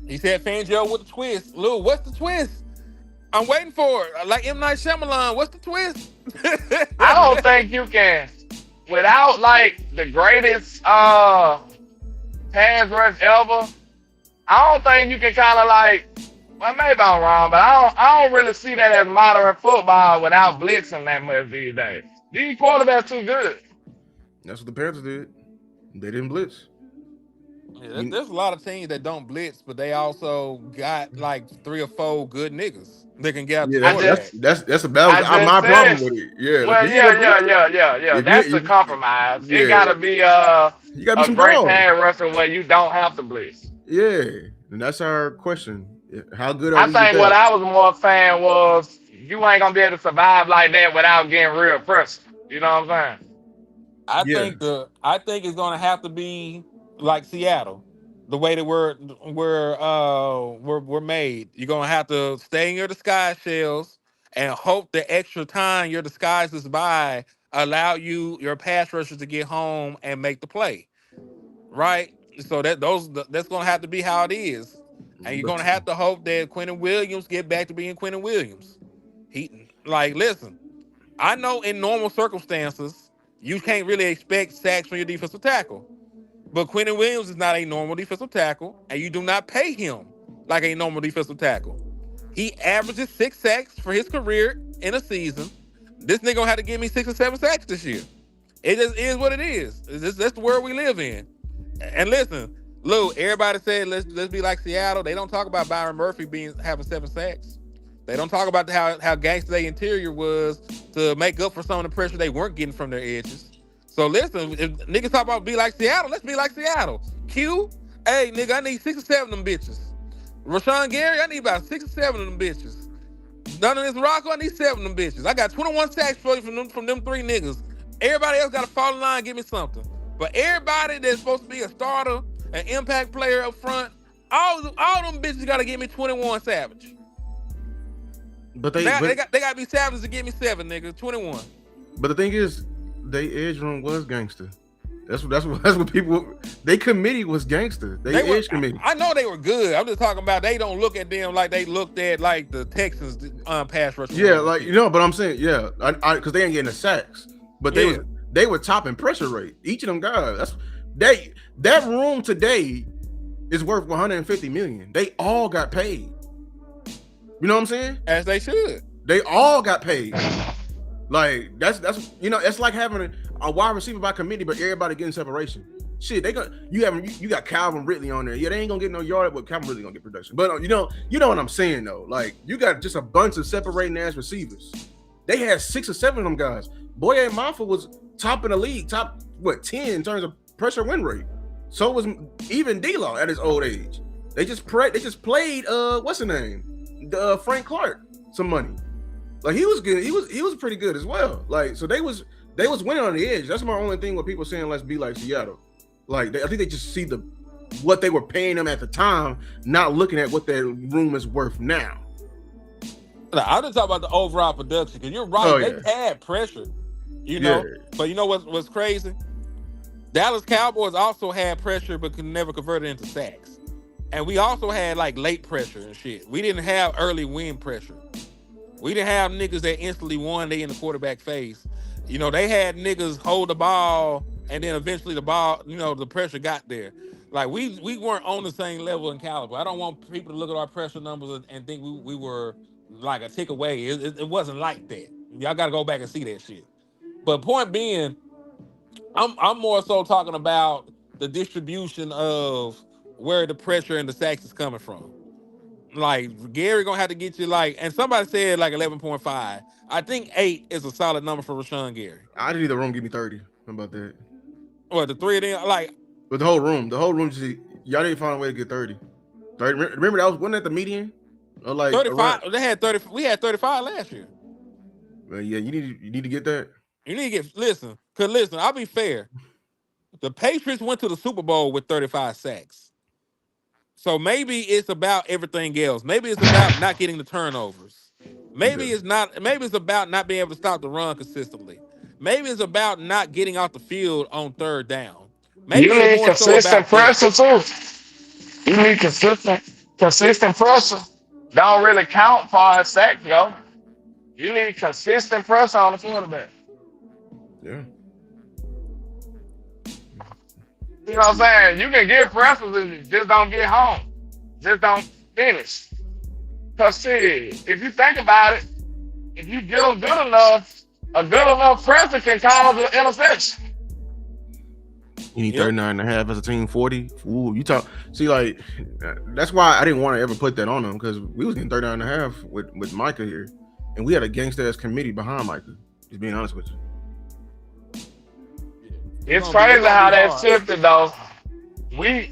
Speaker 2: He said Fangio with a twist. Lou, what's the twist? I'm waiting for it. Like M. Night Shyamalan, what's the twist?
Speaker 3: I don't think you can, without like the greatest pass rush ever. I don't think you can kind of like. Well, maybe I'm wrong, but I don't really see that as modern football without blitzing that much these days. These quarterbacks too good.
Speaker 4: That's what the Panthers did. They didn't blitz.
Speaker 2: Yeah, there's a lot of teams that don't blitz, but they also got like 3 or 4 good niggas that can get out the quarterback.
Speaker 4: That's my problem with it. Yeah.
Speaker 3: Well, yeah. That's the compromise.
Speaker 4: Yeah.
Speaker 3: It gotta be
Speaker 4: you gotta be some
Speaker 3: great
Speaker 4: ball.
Speaker 3: pass rusher where you don't have to blitz.
Speaker 4: Yeah, and that's our question. How good are
Speaker 3: I
Speaker 4: we?
Speaker 3: think what I was more fan was you ain't gonna be able to survive like that without getting real pressure. You know what I'm saying?
Speaker 2: I think it's gonna have to be like Seattle, the way that we're made. You're gonna have to stay in your disguise shells and hope the extra time your disguise is by allow your pass rushers to get home and make the play, right? So that's gonna have to be how it is. And you're gonna have to hope that Quentin Williams get back to being Quentin Williams. Listen, I know in normal circumstances you can't really expect sacks from your defensive tackle, but Quentin Williams is not a normal defensive tackle, and you do not pay him like a normal defensive tackle. He averages 6 sacks for his career in a season. This nigga gonna have to give me 6 or 7 sacks this year. It just is what it is. That's the world we live in. And listen. Lou, everybody said let's be like Seattle. They don't talk about Byron Murphy having 7 sacks. They don't talk about how gangster their interior was to make up for some of the pressure they weren't getting from their edges. So listen, if niggas talk about be like Seattle, let's be like Seattle. Q, hey nigga, I need 6 or 7 of them bitches. Rashawn Gary, I need about 6 or 7 of them bitches. None of this Rocco, I need 7 of them bitches. I got 21 sacks for you from them 3 niggas. Everybody else got to fall in line and give me something. But everybody that's supposed to be a starter, an impact player up front, all them bitches got to give me 21 Savage. But they got to be Savage to give me 7, nigga. 21.
Speaker 4: But the thing is, they edge room was gangster. That's what people. They committee was gangster. They edge committee.
Speaker 2: I know they were good. I'm just talking about they don't look at them like they looked at like the Texans pass rush.
Speaker 4: Yeah, but I'm saying because they ain't getting the sacks, but they were topping pressure rate. Each of them guys. That room today is worth $150 million. They all got paid. You know what I'm saying?
Speaker 2: As they should.
Speaker 4: They all got paid. Like that's it's like having a wide receiver by committee, but everybody getting separation. Shit, you got Calvin Ridley on there. Yeah, they ain't gonna get no yard, but Calvin Ridley gonna get production. But you know what I'm saying though. Like you got just a bunch of separating ass receivers. They had 6 or 7 of them guys. Boye Mafa was top in the league, top 10 in terms of pressure win rate. So was even D-Law at his old age. They just played what's the name? Frank Clark some money. Like he was good. He was pretty good as well. Like so they was winning on the edge. That's my only thing with people saying let's be like Seattle. Like I think they just see what they were paying them at the time, not looking at what their room is worth now.
Speaker 2: I'm just talking about the overall production because you're right. They had pressure, you know. But you know what's crazy? Dallas Cowboys also had pressure, but could never convert it into sacks. And we also had like late pressure and shit. We didn't have early win pressure. We didn't have niggas that instantly won. They in the quarterback phase. You know, they had niggas hold the ball and then eventually the ball, you know, the pressure got there. Like we weren't on the same level in caliber. I don't want people to look at our pressure numbers and think we were like a tick away. It wasn't like that. Y'all got to go back and see that shit. But point being, I'm more so talking about the distribution of where the pressure and the sacks is coming from. Like Gary gonna have to get you like, and somebody said like 11.5. I think 8 is a solid number for Rashawn Gary.
Speaker 4: I didn't need the room give me 30. How about that?
Speaker 2: What, the three of them? Like,
Speaker 4: but the whole room just y'all didn't find a way to get 30. 30. Remember that wasn't that the median? Or like
Speaker 2: 35.
Speaker 4: Around?
Speaker 2: They had 30. We had 35 last year.
Speaker 4: Well, yeah, you need to get that.
Speaker 2: You need to get listen. I'll be fair. The Patriots went to the Super Bowl with 35 sacks. So maybe it's about everything else. Maybe it's about not getting the turnovers. Maybe it's not. Maybe it's about not being able to stop the run consistently. Maybe it's about not getting off the field on third down. Maybe
Speaker 3: you need consistent pressure too. You need consistent pressure. Don't really count for a sack, yo. You need consistent pressure on the quarterback.
Speaker 4: Yeah.
Speaker 3: You know what I'm saying? You can get pressures and just don't get home. Just don't finish. Because, shit, if you think about it, if you get them good enough, a good enough pressure can cause an interception.
Speaker 4: You need 39.5 as a team, 40. Ooh, you talk. See, like, that's why I didn't want to ever put that on them because we was getting 39.5 with Micah here. And we had a gangsta-ass committee behind Micah, just being honest with you.
Speaker 3: It's crazy how that shifted, though. We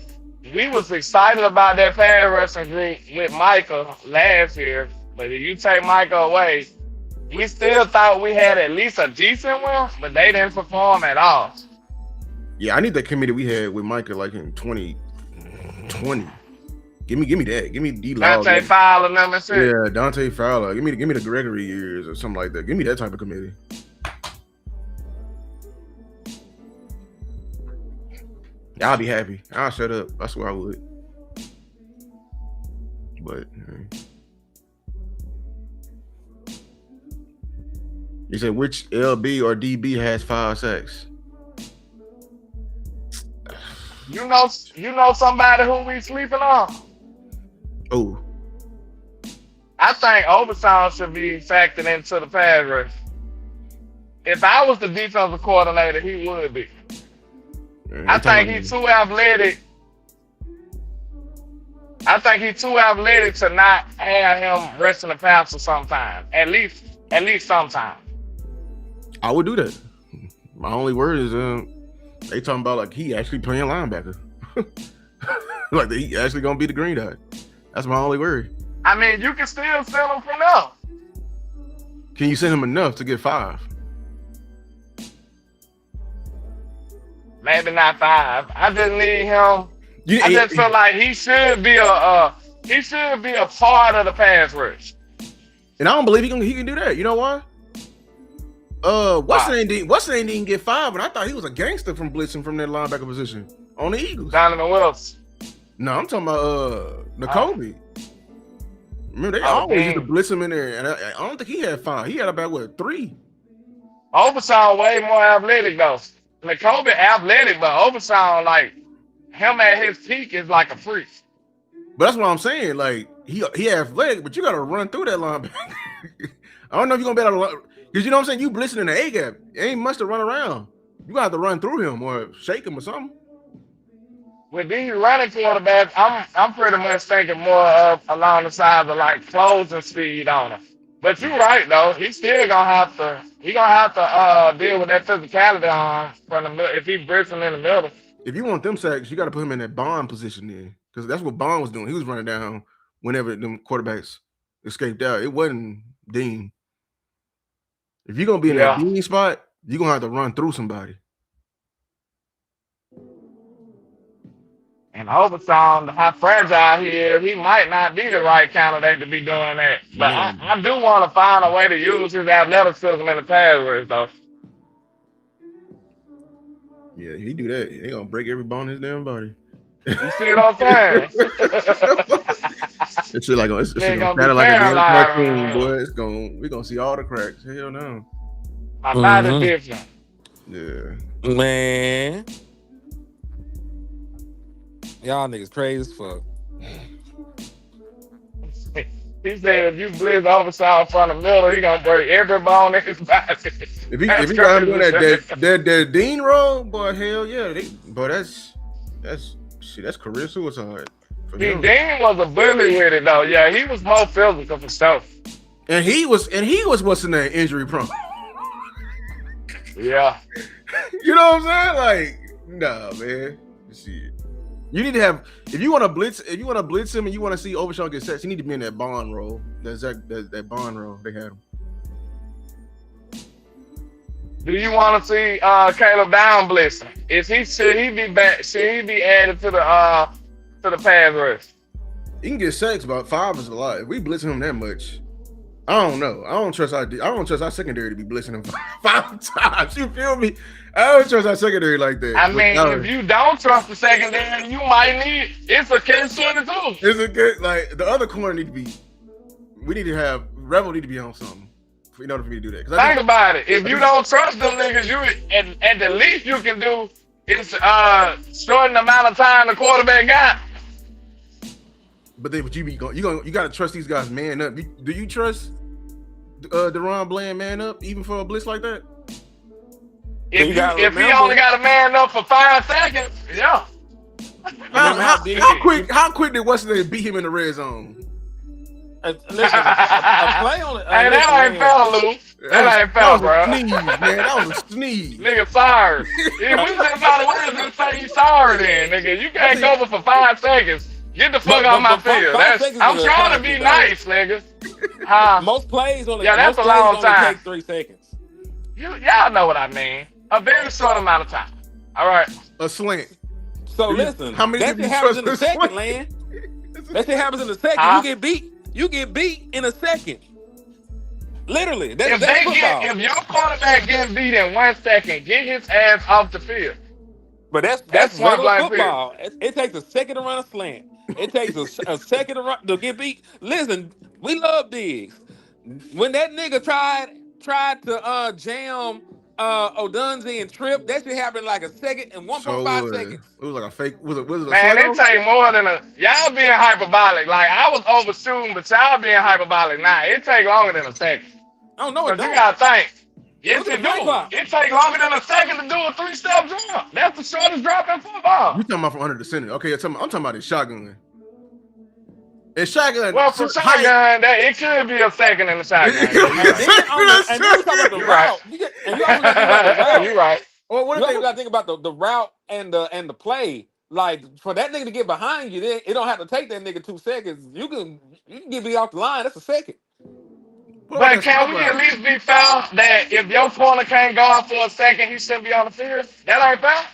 Speaker 3: was excited about that pass rushing group with Micah last year, but if you take Micah away, we still thought we had at least a decent one, but they didn't perform at all.
Speaker 4: Yeah, I need that committee we had with Micah like in 2020. Give me that. Give me D-Law.
Speaker 3: Dante Fowler, number 6.
Speaker 4: Yeah, Dante Fowler. Give me the Gregory years or something like that. Give me that type of committee. I'll be happy. I'll shut up. That's what I would. But you said which LB or DB has 5 sacks?
Speaker 3: You know somebody who we sleeping on?
Speaker 4: Oh.
Speaker 3: I think Overshawn should be factored into the pass rush. If I was the defensive coordinator, he would be. I think he's too athletic. I think he's too athletic to not have him rushing the passer sometime. At least sometime.
Speaker 4: I would do that. My only word is they talking about like he actually playing linebacker. Like he actually gonna be the green dot. That's my only word.
Speaker 3: I mean, you can still send him from there.
Speaker 4: Can you send him enough to get 5?
Speaker 3: Maybe not 5. I just need him. I just feel like he should be a part of the pass rush.
Speaker 4: And I don't believe he can do that. You know why? What's the name didn't get 5, and I thought he was a gangster from blitzing from that linebacker position on the Eagles.
Speaker 3: Donovan Wilson.
Speaker 4: No, I'm talking about Nakobe. Remember, they always used to blitz him in there, and I don't think he had 5. He had about 3.
Speaker 3: Overshawn way more athletic though. Nakobe athletic, but Overshawn, like him at his peak is like a freak.
Speaker 4: But that's what I'm saying. Like he athletic, but you got to run through that linebacker. I don't know if you're gonna be able to, because you know what I'm saying. You blitzing in the A gap, it ain't much to run around. You got to run through him or shake him or something.
Speaker 3: With these running quarterbacks, I'm pretty much thinking more of along the sides of like closing speed on him. But you're right though. He's still gonna have to deal with that physicality on from the middle if he's blitzing in the middle.
Speaker 4: If you want them sacks, you got to put him in that Bond position then, because that's what Bond was doing. He was running down whenever them quarterbacks escaped out. It wasn't Dean. If you're gonna be in that bean spot, you're gonna have to run through somebody.
Speaker 3: And Overshawn, how fragile he is, he might not be the right candidate to be doing that. But I do want to find a way to use his athleticism in the pass rush, though.
Speaker 4: Yeah, he do that. They gonna break every bone in his damn body.
Speaker 3: You see what I'm saying?
Speaker 4: It's like it's gonna battle like a damn cartoon, boy. We gonna see all the cracks. Hell no.
Speaker 3: My body different.
Speaker 4: Yeah,
Speaker 2: man. Y'all niggas crazy as fuck.
Speaker 3: He said if you blitz Overshawn from the middle, he gonna break every bone in his body.
Speaker 4: If he got him doing that Dean role, boy, hell yeah. That's career suicide.
Speaker 3: Dean was a bully with it though. Yeah, he was more physical for stuff.
Speaker 4: And he was what's the name, injury prone.
Speaker 3: Yeah.
Speaker 4: You know what I'm saying? Like, nah, man. Shit. You need to have if you want to blitz him and you want to see Overshawn get sacks, you need to be in that Bond role. That Bond role. They had him.
Speaker 3: Do you want to see Caleb Down blitzing? Should he be added to the pass rush?
Speaker 4: He can get sacks, about 5 is a lot. If we blitz him that much, I don't know. I don't trust our secondary to be blitzing him 5 times. You feel me? I don't trust our secondary like that.
Speaker 3: I mean, if you don't trust the secondary, you might need it's a catch-22.
Speaker 4: It's a good like the other corner need to be. We need to have Revel need to be on something in order for me to do that.
Speaker 3: Think about it. If you don't trust them niggas, at the least you can do is shorten the amount of time the quarterback got.
Speaker 4: But then, you got to trust these guys man up. Do you trust Deron Bland man up even for a blitz like that?
Speaker 3: If he only got a man up for 5 seconds, yeah.
Speaker 4: How quick did Weston beat him in the red zone?
Speaker 2: Listen, a play on it.
Speaker 3: Hey, that ain't fell, Lou. That ain't fell, bro.
Speaker 4: Sneeze, man. That was a sneeze.
Speaker 3: Nigga, sorry. If we just about to win, just say you sorry then, nigga. You can't cover for 5 seconds. Get the fuck out my field. I'm trying to be nice, nigga.
Speaker 2: Most plays on
Speaker 3: that's a long time.
Speaker 2: Take 3 seconds.
Speaker 3: Y'all know what I mean. A very short amount of time. All right.
Speaker 4: A slant.
Speaker 2: So listen, that shit happens in the second, Land. That shit happens in the second. You get beat in a second. Literally. That's football.
Speaker 3: If your quarterback gets beat in 1 second, get his ass off the field.
Speaker 2: But that's regular football. It takes a second to run a slant. It takes a second to get beat. Listen, we love Diggs. When that nigga tried to jam Odunze and Trip, that shit happened like a second and 1.5 seconds. It
Speaker 4: was like a fake. Was it
Speaker 3: man, it take more than y'all being hyperbolic. Like I was overshooting, but y'all being hyperbolic. Nah, it take longer than a second.
Speaker 2: I don't know what
Speaker 3: you gotta think. Yes, it do. It take longer than a second to do a 3-step drop. That's the shortest drop in football.
Speaker 4: You talking about from under the center? Okay, I'm talking about his shotgun. And shotgun.
Speaker 3: Well, for shotgun, it could be a second in the shotgun. And you talking about the route. And you always got to think about the route. You're right.
Speaker 2: Well, what you got to think about the route and the play. Like for that nigga to get behind you, then it don't have to take that nigga 2 seconds. You can get me off the line. That's a second.
Speaker 3: But can we at least be found that if your corner can't go out for a second, he shouldn't be on the field? That ain't fair?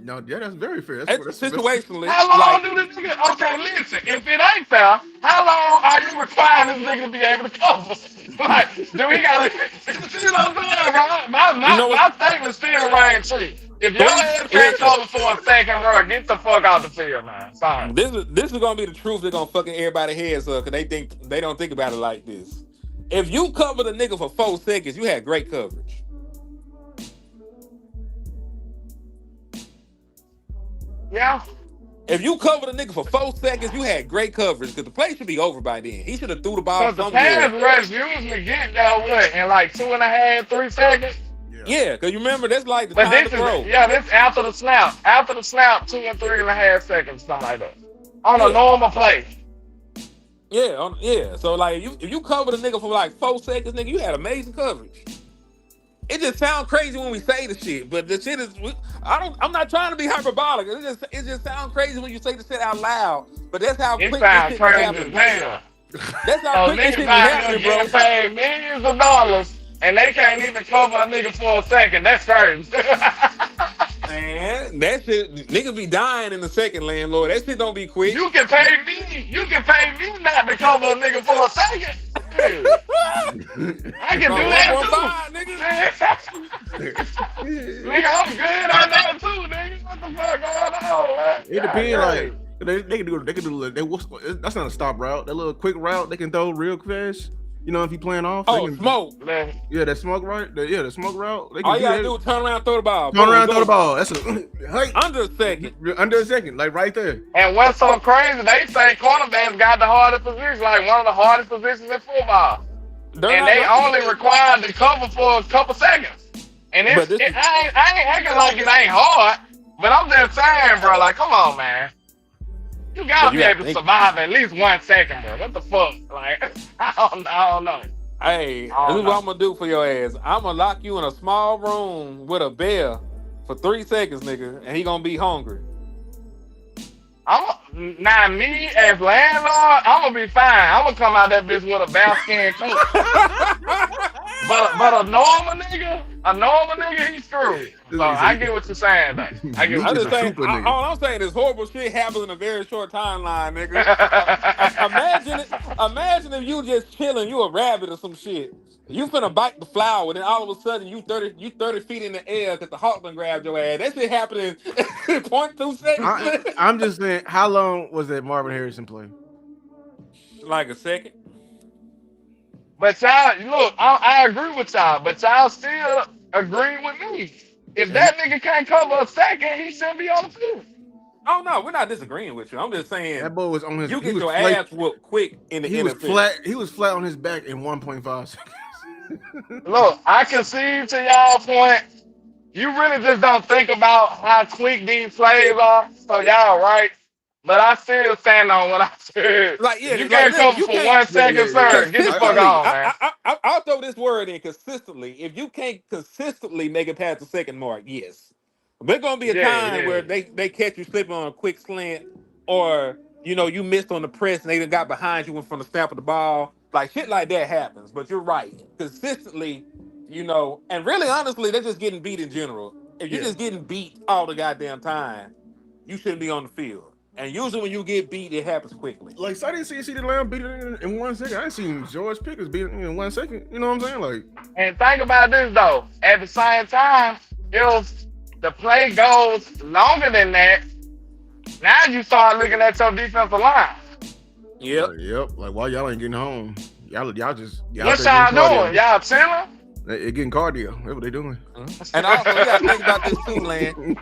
Speaker 4: No, yeah, that's very fair.
Speaker 2: That's situationally.
Speaker 3: How long do this nigga? Okay, listen. If it ain't fair, how long are you requiring this nigga to be able to cover? Like, do we gotta? You know what I'm saying, my statement still reigns true. If your ass can't cover for a second, bro, get the fuck out the field, man. Sorry.
Speaker 2: This is gonna be the truth. They're gonna fucking everybody's heads up because they don't think about it like this. If you cover the nigga for 4 seconds, you had great coverage.
Speaker 3: Yeah.
Speaker 2: If you cover the nigga for 4 seconds, you had great coverage because the play should be over by then. He should have threw the ball somewhere.
Speaker 3: The pass rush usually get that in like 2.5, 3 seconds.
Speaker 2: Yeah, because you remember that's like the time to throw.
Speaker 3: This after the snap. After the snap, 2 and 3.5 seconds, something like that. On a normal play.
Speaker 2: Yeah. So like if you cover the nigga for like 4 seconds, nigga, you had amazing coverage. It just sounds crazy when we say the shit, but the shit is I'm not trying to be hyperbolic. It just sounds crazy when you say the shit out loud. But that's how quick this shit can happen. That's how quick this shit can happen, bro.
Speaker 3: Pay millions of dollars and they can't even cover a nigga for a second. That's crazy.
Speaker 2: Man, that shit, niggas be dying in the second, landlord. That shit don't be quick.
Speaker 3: You can pay me. You can pay me not to cover a nigga for a second. Shit. I can do that too. Nigga. Nigga, I'm good on that too, nigga. What the fuck going on, man?
Speaker 4: It depends, like they can do that's not a stop route. That little quick route they can throw real fast. You know, if you playing off.
Speaker 2: Oh, smoke.
Speaker 4: Yeah, that smoke right. The smoke route. They can
Speaker 2: all you gotta do is turn around, throw the ball.
Speaker 4: Turn around, throw the ball. That's
Speaker 2: under a second.
Speaker 4: Under a second, like right there.
Speaker 3: And what's so crazy? They say cornerbacks got the hardest position, like one of the hardest positions in football. And they only required to cover for a couple seconds. And I ain't acting like it ain't hard, but I'm just saying, bro. Like, come on, man. You gotta be able to survive at least 1 second, bro. What the fuck? Like, I don't know.
Speaker 2: Hey, this is what I'm gonna do for your ass. I'm gonna lock you in a small room with a bear for 3 seconds, nigga, and he gonna be hungry.
Speaker 3: Now me as landlord, I'm gonna be fine. I'm gonna come out that bitch with a bear skin coat. but a normal nigga, he's screwed. So I get what you're saying, though. I get what you're saying.
Speaker 2: All I'm saying is horrible shit happens in a very short timeline, nigga. Imagine if you just chilling, you a rabbit or some shit. You finna bite the flower, then all of a sudden you 30 feet in the air because the hawk done grabbed your ass. That shit happening in 0.2 seconds.
Speaker 4: I'm just saying, how long was that Marvin Harrison play?
Speaker 2: Like a second.
Speaker 3: But y'all, look, I agree with y'all, but y'all still agree with me. If that nigga can't cover a second, he shouldn't be on the field.
Speaker 2: Oh no, we're not disagreeing with you. I'm just saying
Speaker 4: that boy was on his.
Speaker 2: You get your ass whooped quick in the NFL.
Speaker 4: He was flat on his back in 1.5 seconds.
Speaker 3: Look, I concede to y'all point. You really just don't think about how quick these plays are. So y'all right. But I still stand on what I said.
Speaker 2: Like, yeah,
Speaker 3: you can't cover for 1 second, sir. Get the fuck on, man.
Speaker 2: I'll throw this word in consistently. If you can't consistently make it past the second mark, yes. There's gonna be a time where they catch you slipping on a quick slant, or you missed on the press and they done got behind you from the snap of the ball. Like shit like that happens. But you're right. Consistently, and really honestly, they're just getting beat in general. If you're just getting beat all the goddamn time, you shouldn't be on the field. And usually when you get beat, it happens quickly.
Speaker 4: Like, so I didn't see CeeDee Lamb beat it in 1 second. I didn't see George Pickens beat it in 1 second. You know what I'm saying? Like,
Speaker 3: and think about this though. At the same time, if the play goes longer than that, now you start looking at your defensive line.
Speaker 4: Yep. Like, why y'all ain't getting home? Y'all
Speaker 3: what y'all doing? Y'all chilling?
Speaker 4: They're getting cardio. That's what they doing.
Speaker 2: And also, you gotta think about this too, Land.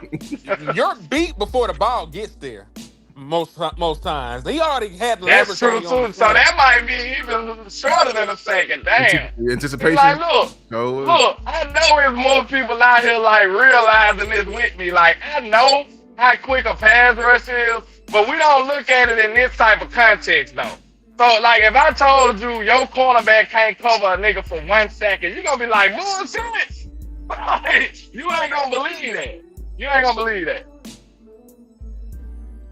Speaker 2: You're beat before the ball gets there. Most times, he already had the leverage.
Speaker 3: That's true too. So that might be even shorter than a second. Damn.
Speaker 4: Anticipation.
Speaker 3: Like, look. I know there's more people out here like realizing this with me. Like, I know how quick a pass rush is, but we don't look at it in this type of context though. So, like, if I told you your cornerback can't cover a nigga for 1 second, you're gonna be like, bullshit. You ain't gonna believe that.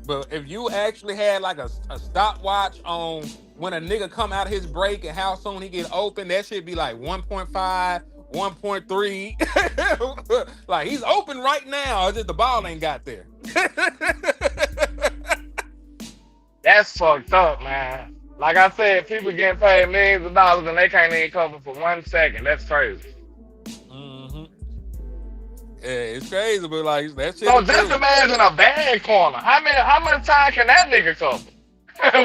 Speaker 2: But if you actually had like a stopwatch on when a nigga come out of his break and how soon he get open, that should be like 1.5, 1.3. Like, he's open right now, it's just the ball ain't got there.
Speaker 3: That's fucked up, man. Like I said, people getting paid millions of dollars and they can't even cover for 1 second. That's crazy.
Speaker 2: Mm-hmm. Yeah, it's crazy, but like that shit.
Speaker 3: So just imagine a bad corner. How much time can that nigga cover?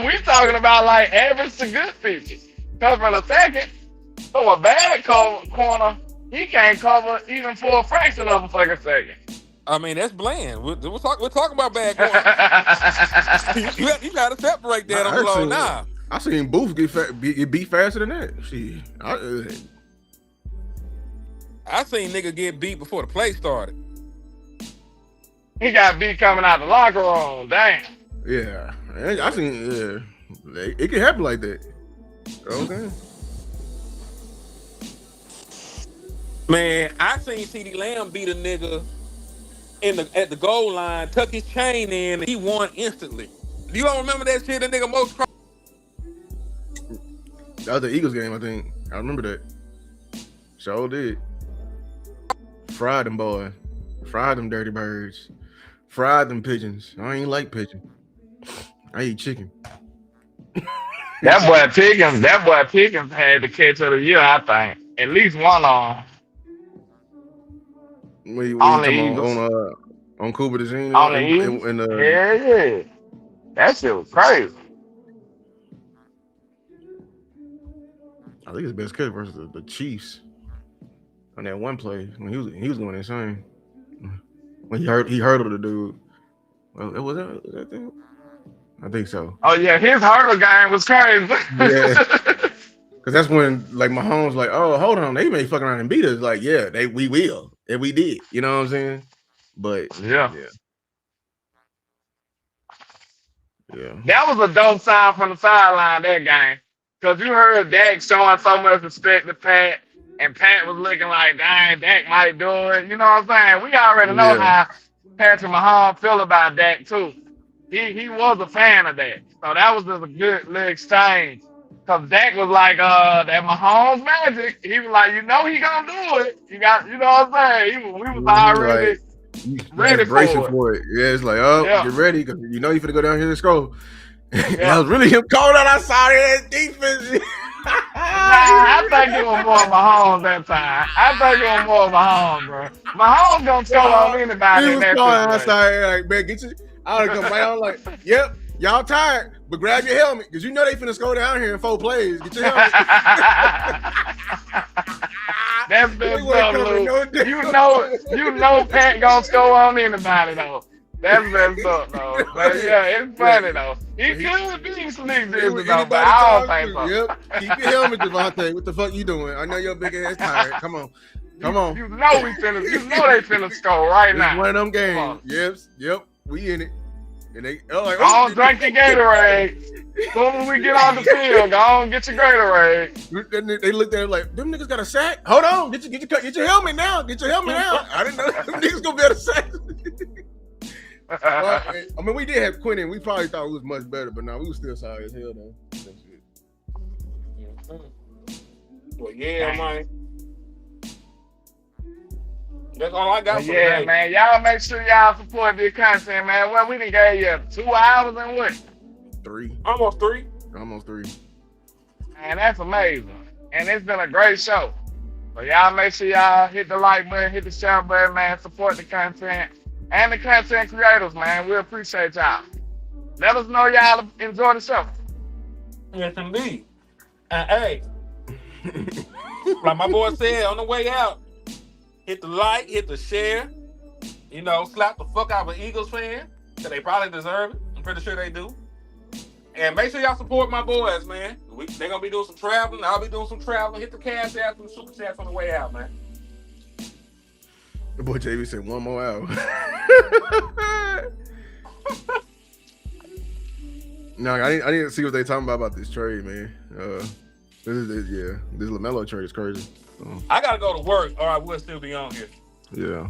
Speaker 3: We talking about like average to good people covering a second. So a bad corner, he can't cover even for a fraction of a fucking second.
Speaker 2: I mean, that's bland. We're talking about bad corners. you got to separate that on the low now.
Speaker 4: I seen Booth get beat faster than that.
Speaker 2: I seen nigga get beat before the play started.
Speaker 3: He got beat coming out the locker room. Damn.
Speaker 4: Yeah, I seen. Yeah, it can happen like that. Okay.
Speaker 2: Man, I seen CeeDee Lamb beat a nigga at the goal line, tuck his chain in, and he won instantly. You don't remember that shit? That nigga most.
Speaker 4: That was the Eagles game, I think. I remember that. Sure did. Fried them boy. Fried them dirty birds. Fried them pigeons. I ain't like pigeon. I eat chicken.
Speaker 3: That boy Pickens had the catch of the year, I think. At least one on
Speaker 4: When you
Speaker 3: the
Speaker 4: talking
Speaker 3: Eagles.
Speaker 4: on Cooper DeJean
Speaker 3: On the Eagles. Yeah. That shit was crazy.
Speaker 4: I think his best catch versus the Chiefs on that one play when he was going insane. When he hurdled the dude. Well, was that thing? I think so.
Speaker 3: Oh yeah, his hurdle game was crazy.
Speaker 4: Yeah. Cause that's when like Mahomes like, oh, hold on, they may fuck around and beat us. Like, yeah, we will. And we did. You know what I'm saying? But
Speaker 3: yeah. That was a dope sign from the sideline, that game. Because you heard Dak showing so much respect to Pat, and Pat was looking like, dang, Dak might do it. You know what I'm saying? We already know how Patrick Mahomes feel about Dak, too. He was a fan of that. So that was just a good little exchange. Because Dak was like, that Mahomes magic. He was like, you know he gonna do it. You know what I'm saying? We was already ready for it.
Speaker 4: Yeah, it's like, get ready, because you know you finna go down here and scroll. That was really him calling out outside of that defense.
Speaker 3: I think it was more Mahomes that time. I think it was more Mahomes, bro. Mahomes don't score on anybody in that
Speaker 4: situation. Outside, like, man, get you. I would come right on like, yep, y'all tired, but grab your helmet, because you know they finna score down here in 4 plays. Get your helmet.
Speaker 3: That's been something, you know Pat gonna score on anybody though. That's messed up though. But yeah, it's funny though. He could be sneak this though, but I don't think so.
Speaker 4: Yep. Keep your helmet, Devontae. What the fuck you doing? I know your big ass tired. Come on.
Speaker 3: You know they finna score right now.
Speaker 4: It's one of them games. Yep. We in it. And they like,
Speaker 3: don't drink your Gatorade. As soon as we get on the field, go on, get your Gatorade.
Speaker 4: They looked at it like, them niggas got a sack? Hold on, get your helmet now. Get your helmet now. I didn't know them niggas gonna be able to sack. I mean, we did have Quentin. We probably thought it was much better, but no, we was still sorry as hell though.
Speaker 2: Well, yeah, man. That's all I got for today.
Speaker 3: Man. Y'all make sure y'all support this content, man. Well, we done gave you 2 hours and what?
Speaker 4: 3.
Speaker 2: Almost 3.
Speaker 3: Man, that's amazing. And it's been a great show. So y'all make sure y'all hit the like button, hit the share button, man. Support the content and the content creators, man. We appreciate y'all. Let us know y'all enjoy the show.
Speaker 2: Yes, indeed. And hey, like my boy said on the way out, hit the like, hit the share, slap the fuck out of an Eagles fan, because they probably deserve it. I'm pretty sure they do. And make sure y'all support my boys, man. They're going to be doing some traveling. I'll be doing some traveling. Hit the cash app and the super chats on the way out, man.
Speaker 4: The boy JB said 1 more hour. No, I didn't see what they talking about this trade, man. This LaMelo trade is crazy.
Speaker 2: I gotta go to work, or I will still be on here.
Speaker 4: Yeah.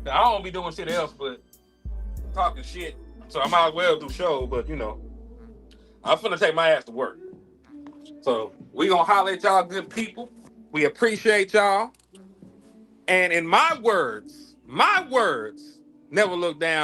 Speaker 2: Now, I don't be doing shit else but talking shit, so I might as well do show. But I'm finna take my ass to work. So we gonna holler at y'all, good people. We appreciate y'all. And in my words, never look down.